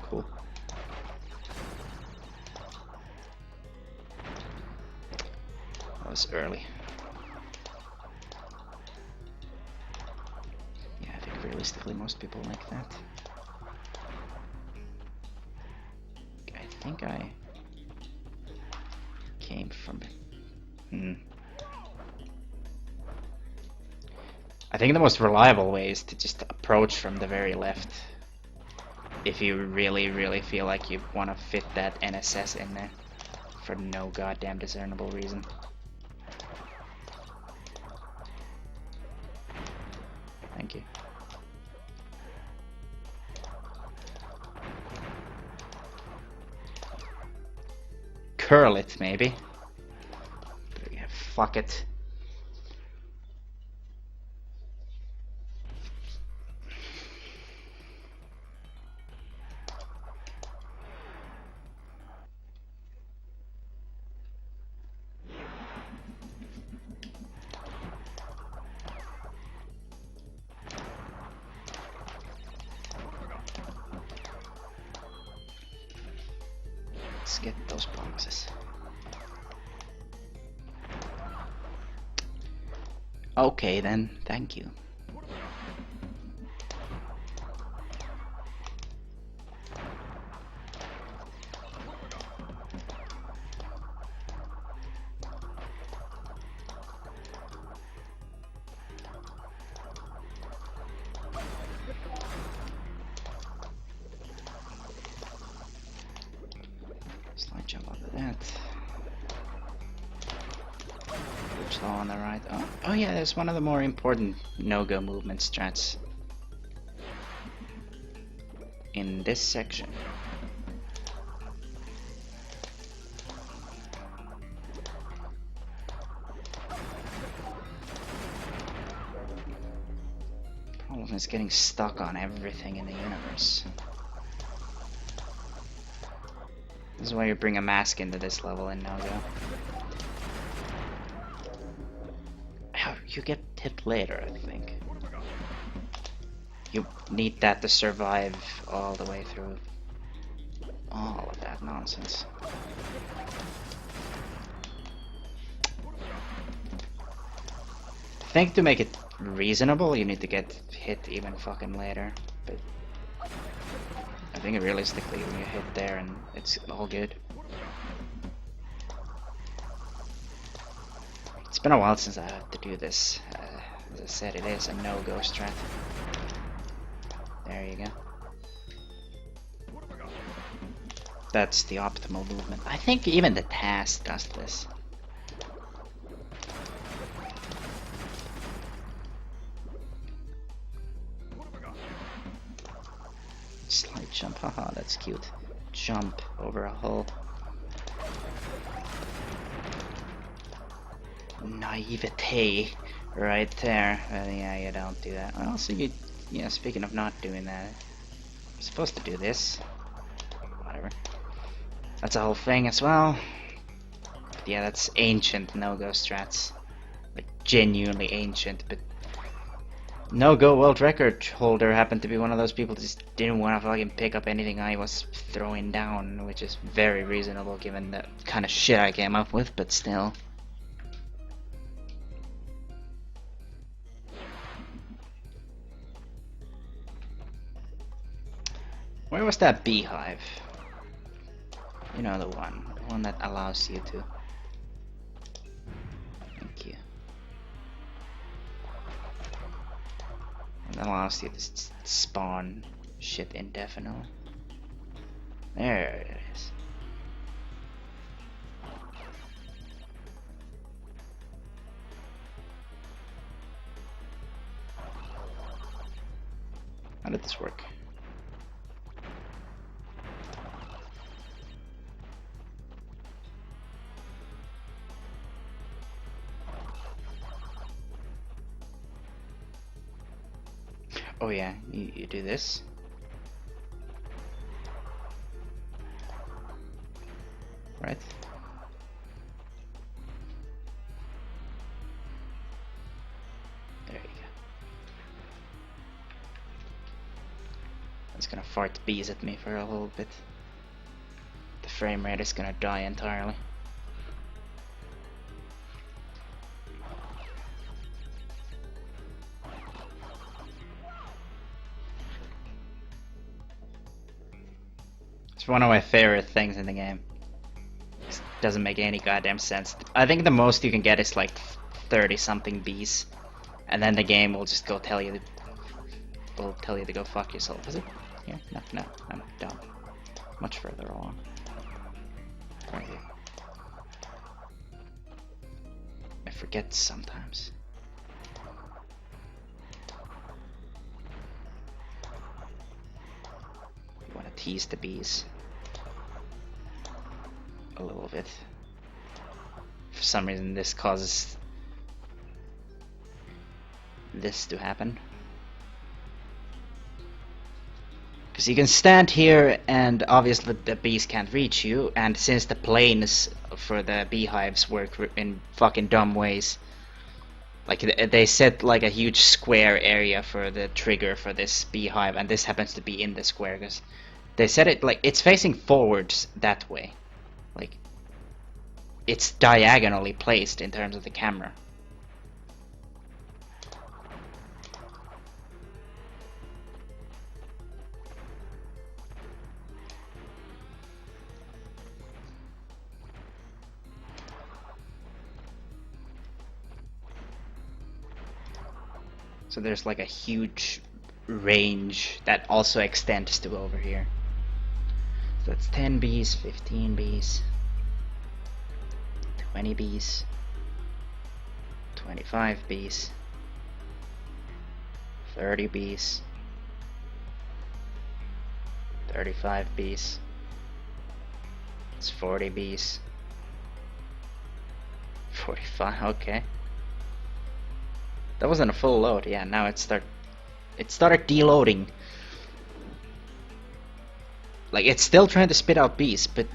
Cool. That was early. Yeah, I think realistically most people like that. I think I came from... I think the most reliable way is to just approach from the very left. If you really feel like you want to fit that NSS in there for no goddamn discernible reason. Thank you. Curl it, maybe. But yeah, fuck it. Let's get those boxes. Okay then, thank you. Slide jump onto that. Slow on the right. Oh yeah, there's one of the more important no-go movement strats in this section. Problem is getting stuck on everything in the universe. This is why you bring a mask into this level in no-go. You get hit later, I think. You need that to survive all the way through all of that nonsense. I think to make it reasonable, you need to get hit even fucking later. But I think realistically, when you hit there, and it's all good. It's been a while since I had to do this. As I said, it is a no-go strat. There you go. That's the optimal movement. I think even the task does this. Slide jump, haha, that's cute. Jump over a hole. Naivete right there. Yeah, you don't do that. Also, yeah, speaking of not doing that, I'm supposed to do this. Whatever. That's a whole thing as well. But yeah, that's ancient no-go strats. Like, genuinely ancient, but no-go world record holder happened to be one of those people that just didn't want to fucking pick up anything I was throwing down, which is very reasonable given the kind of shit I came up with, but still. Where was that beehive? You know, the one that allows you to. Thank you. That allows you to spawn shit indefinitely. There it is. How did this work? Oh yeah, you do this. Right? There you go. It's gonna fart bees at me for a little bit. The frame rate is gonna die entirely. It's one of my favorite things in the game. It doesn't make any goddamn sense. I think the most you can get is like 30 something bees, and then the game will just go tell you to go fuck yourself. Is it? Yeah, no, I'm dumb. Much further along. Right here. I forget sometimes. You want to tease the bees a little bit. For some reason this causes this to happen. Because you can stand here and obviously the bees can't reach you, and since the planes for the beehives work in fucking dumb ways, like they set like a huge square area for the trigger for this beehive, and this happens to be in the square because they set it like it's facing forwards that way. Like, it's diagonally placed in terms of the camera. So there's like a huge range that also extends to over here. So that's 10 bees, 15 bees, 20 bees, 25 bees, 30 bees, 35 bees, it's 40 bees, 45, okay. That wasn't a full load, yeah, now it started deloading. Like, it's still trying to spit out bees, but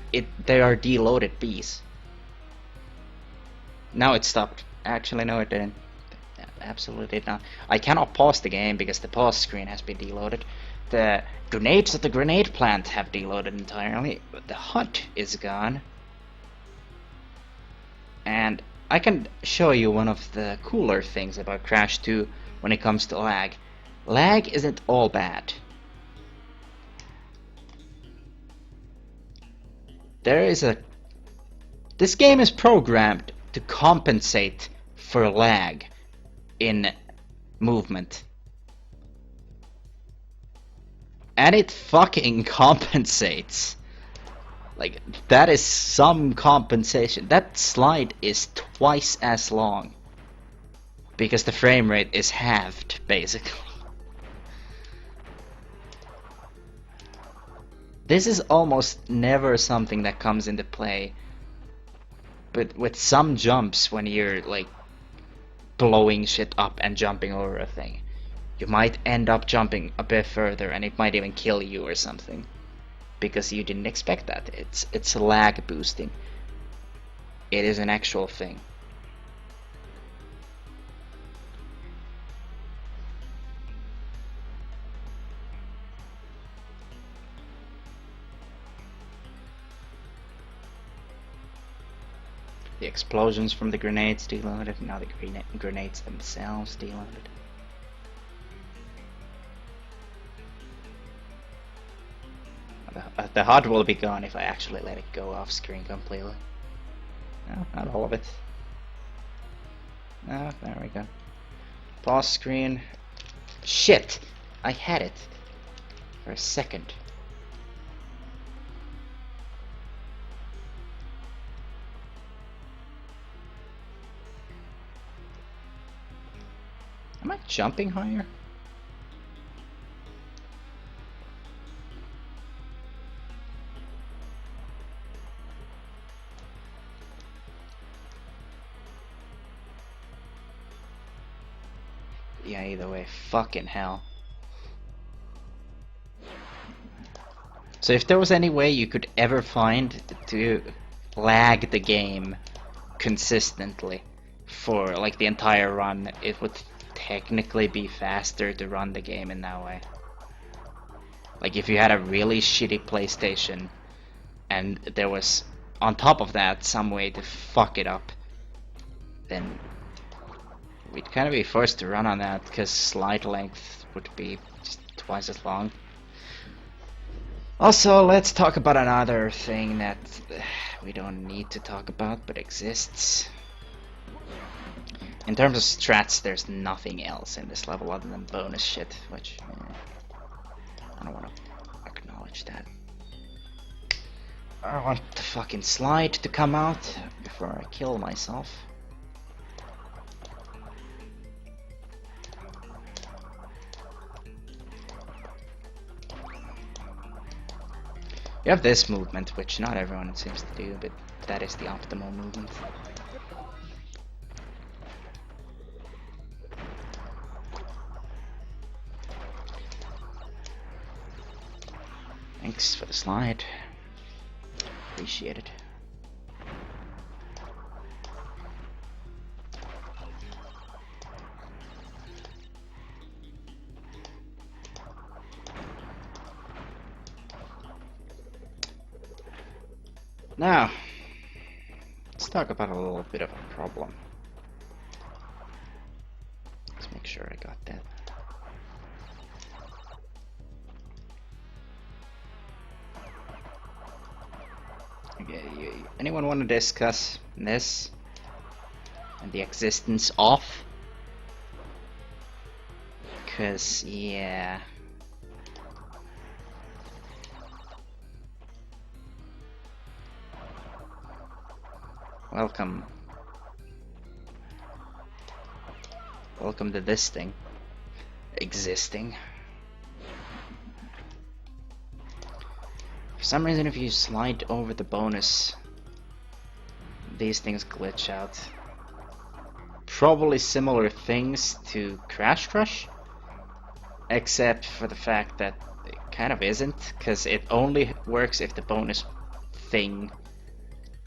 they are deloaded bees. Now it stopped. Actually, no, it didn't. Absolutely did not. I cannot pause the game because the pause screen has been deloaded. The grenades at the grenade plant have deloaded entirely, but the hut is gone. And I can show you one of the cooler things about Crash 2 when it comes to lag. Lag isn't all bad. This game is programmed to compensate for lag in movement. And it fucking compensates. Like, that is some compensation. That slide is twice as long. Because the frame rate is halved, basically. This is almost never something that comes into play. But with some jumps, when you're like blowing shit up and jumping over a thing, you might end up jumping a bit further and it might even kill you or something. Because you didn't expect that. It's lag boosting. It is an actual thing. The explosions from the grenades deloaded, now the grenades themselves deloaded. The HUD will be gone if I actually let it go off screen completely. No, not all of it. No, there we go. Pause screen. Shit! I had it for a second. Am I jumping higher? Yeah, either way, fucking hell. So if there was any way you could ever find to lag the game consistently for like the entire run, it would technically be faster to run the game in that way. Like if you had a really shitty PlayStation and there was on top of that some way to fuck it up, then we'd kind of be forced to run on that because slide length would be just twice as long. Also, let's talk about another thing that we don't need to talk about but exists. In terms of strats, there's nothing else in this level other than bonus shit, which I don't want to acknowledge that. I want the fucking slide to come out before I kill myself. You have this movement, which not everyone seems to do, but that is the optimal movement. Thanks for the slide. Appreciate it. Now, Let's talk about a little bit of a problem. Let's make sure I got that. Okay, anyone want to discuss this and the existence of? Cause yeah. Welcome. Welcome to this thing. Existing. For some reason, if you slide over the bonus, these things glitch out. Probably similar things to Crash Rush, except for the fact that it kind of isn't, because it only works if the bonus thing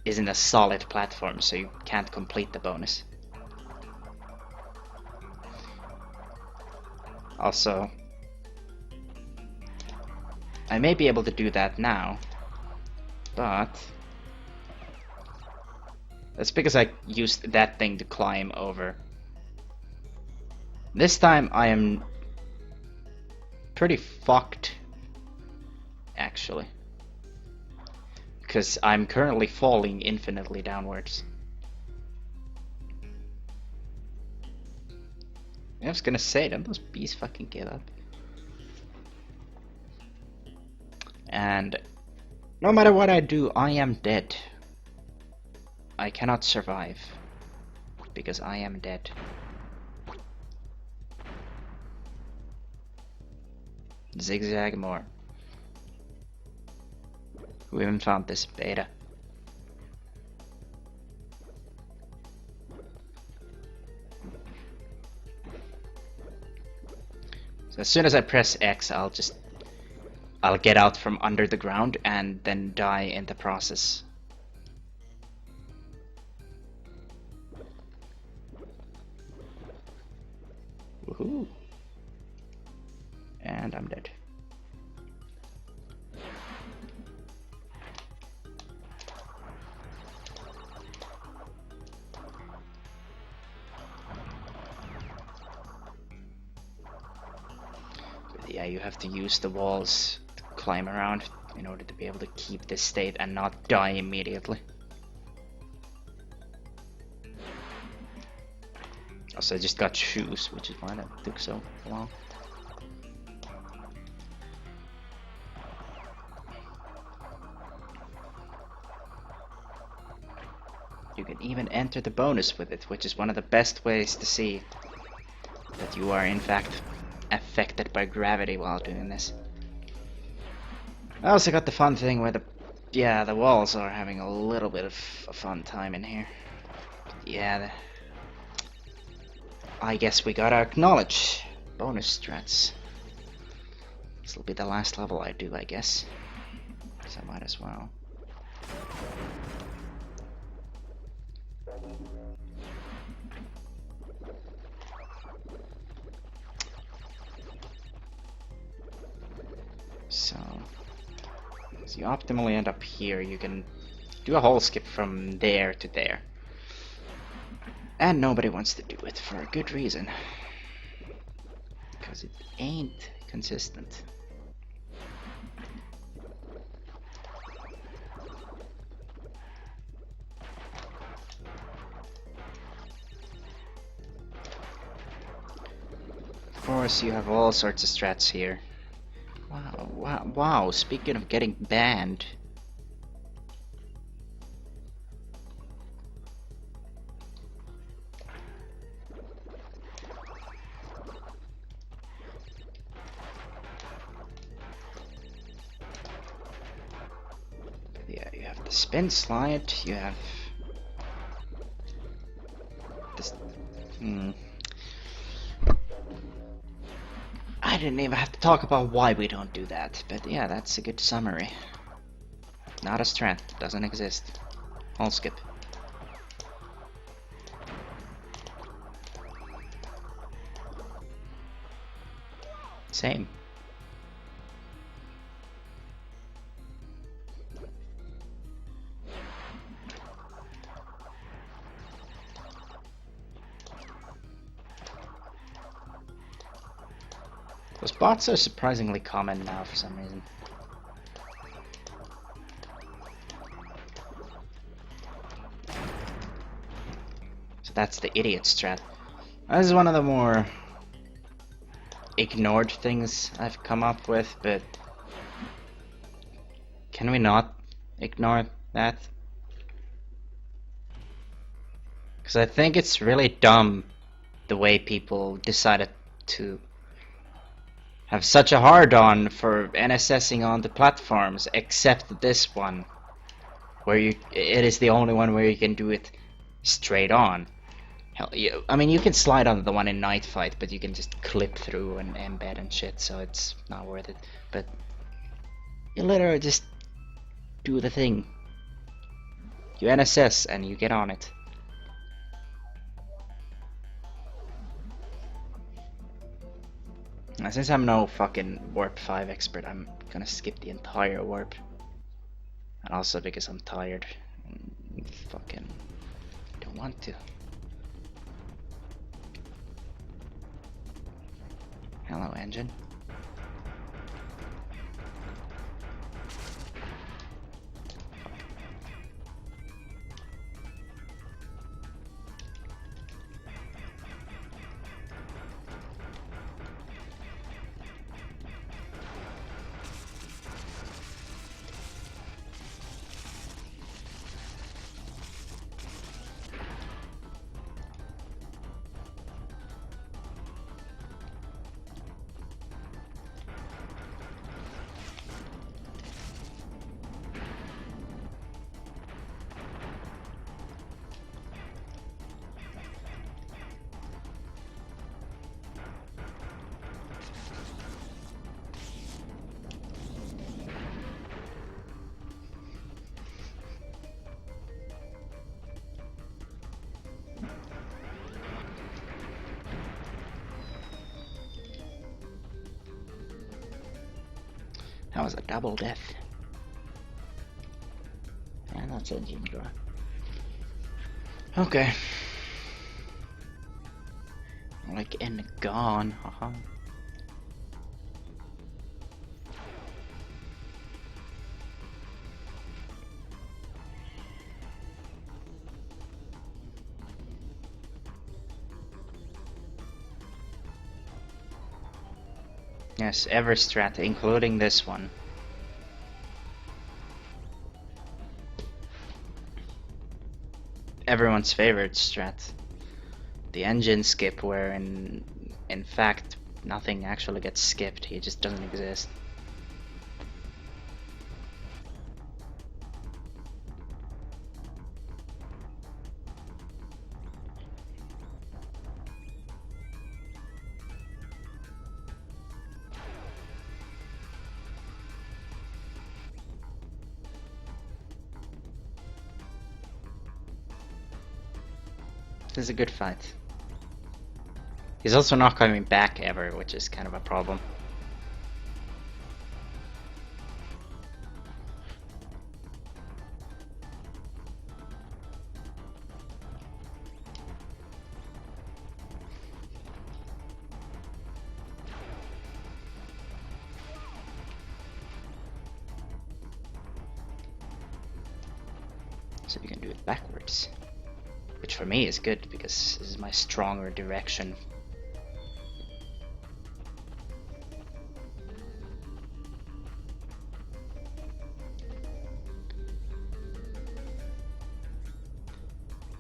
isn't a solid platform, so you can't complete the bonus. Also, I may be able to do that now, but that's because I used that thing to climb over. This time I am pretty fucked, actually, because I'm currently falling infinitely downwards. I was gonna say, don't those bees fucking give up? And no matter what I do, I am dead. I cannot survive because I am dead. Zigzag more. We haven't found this beta. So as soon as I press X, I'll get out from under the ground and then die in the process. Woohoo! And I'm dead. But yeah, you have to use the walls to climb around in order to be able to keep this state and not die immediately. Also, I just got shoes, which is why that took so long. You can even enter the bonus with it, which is one of the best ways to see that you are in fact affected by gravity while doing this. I also got the fun thing where the walls are having a little bit of a fun time in here. Yeah, I guess we gotta acknowledge bonus strats. This will be the last level I do, I guess. So I might as well. So you optimally end up here. You can do a whole skip from there to there. And nobody wants to do it for a good reason. Because it ain't consistent. Of course, you have all sorts of strats here. Wow, speaking of getting banned. Yeah, you have the spin slide, you have this. I didn't even have to talk about why we don't do that, but yeah, that's a good summary. Not a strat, doesn't exist. I'll skip. Same. Those bots are surprisingly common now for some reason. So that's the idiot strat. This is one of the more ignored things I've come up with, but can we not ignore that? Because I think it's really dumb the way people decided to have such a hard-on for NSSing on the platforms, except this one, where it is the only one where you can do it straight on. Hell, I mean, you can slide on the one in Night Fight, but you can just clip through and embed and shit, so it's not worth it. But you literally just do the thing. You NSS and you get on it. Now, since I'm no fucking Warp 5 expert, I'm gonna skip the entire warp. And also because I'm tired. And fucking don't want to. Hello, engine. That was a double death. And that's engine draw. Okay. Like and gone, haha. Yes, every strat, including this one. Everyone's favorite strat. The engine skip, where in fact nothing actually gets skipped, he just doesn't exist. This is a good fight. He's also not coming back ever, which is kind of a problem. So you can do it backwards. Which for me is good, because this is my stronger direction.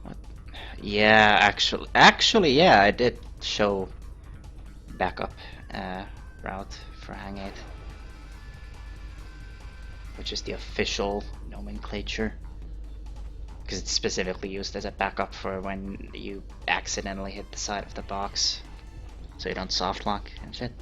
What? Yeah, actually, yeah, I did show backup route for Hang 8, which is the official nomenclature. Because it's specifically used as a backup for when you accidentally hit the side of the box, so you don't soft lock and shit.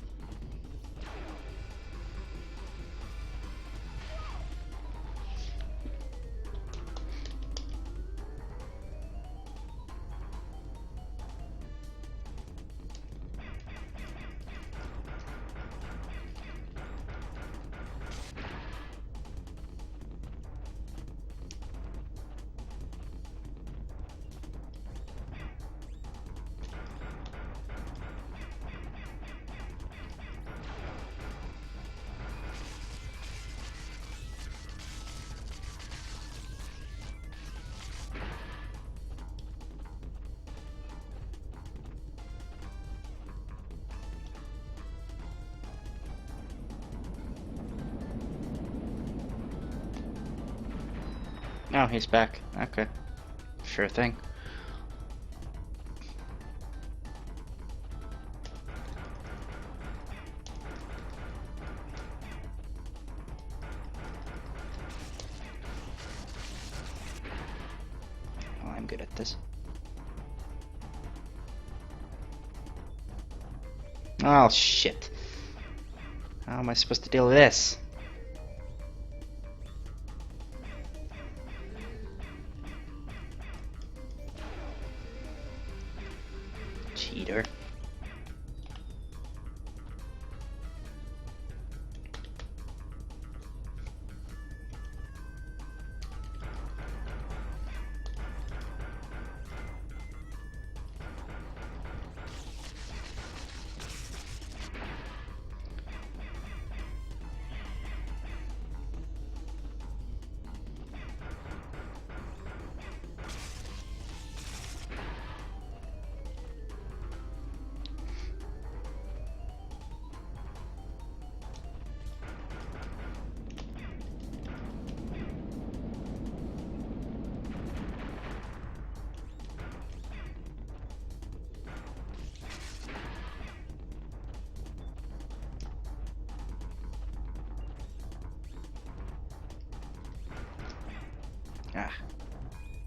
Oh, he's back. Okay. Sure thing. Oh, I'm good at this. Oh, shit. How am I supposed to deal with this? Cheater. Ah,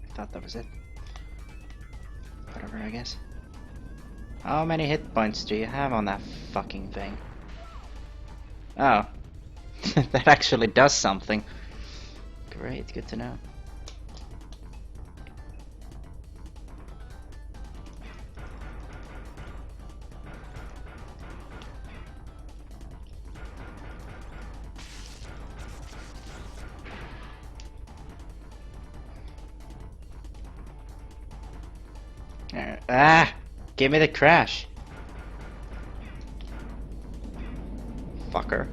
I thought that was it. Whatever, I guess. How many hit points do you have on that fucking thing? Oh. That actually does something. Great, good to know. Ah! Give me the crash! Fucker.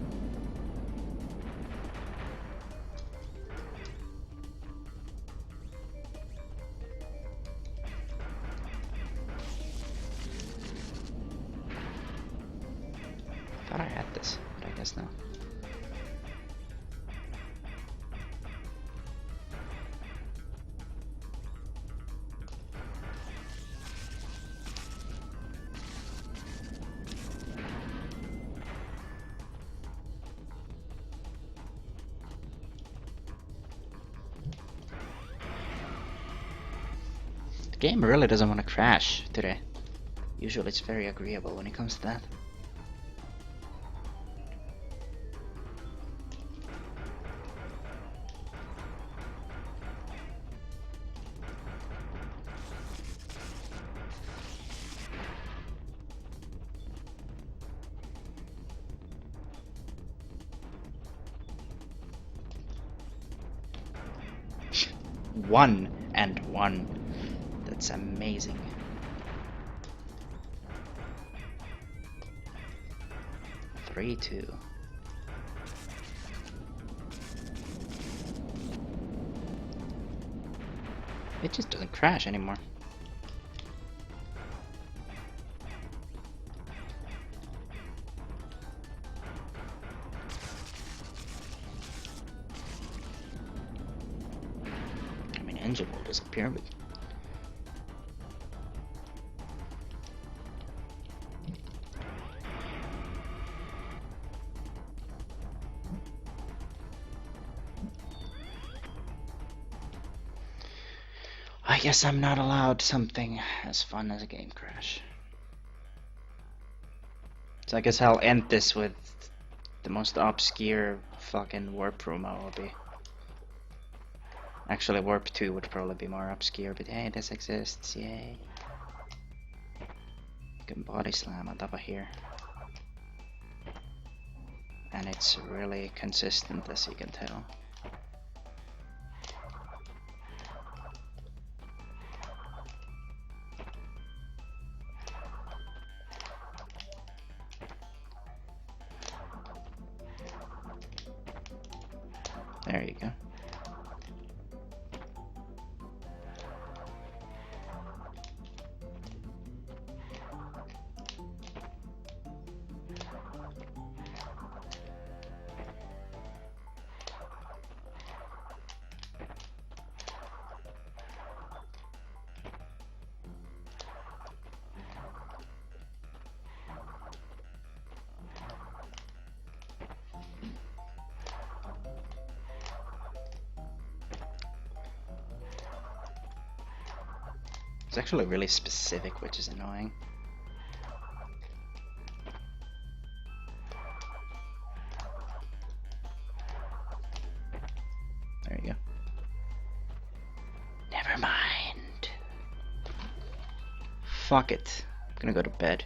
Thought I had this, but I guess not. The game really doesn't want to crash today. Usually it's very agreeable when it comes to that. One and one. That's amazing. Three, two. It just doesn't crash anymore. I mean, engine will disappear, but I guess I'm not allowed something as fun as a game crash. So I guess I'll end this with the most obscure fucking warp room I will be. Actually, warp 2 would probably be more obscure, but hey, this exists, yay. You can body slam on top of here. And it's really consistent, as you can tell. There you go. It's actually really specific, which is annoying. There you go. Never mind. Fuck it. I'm gonna go to bed.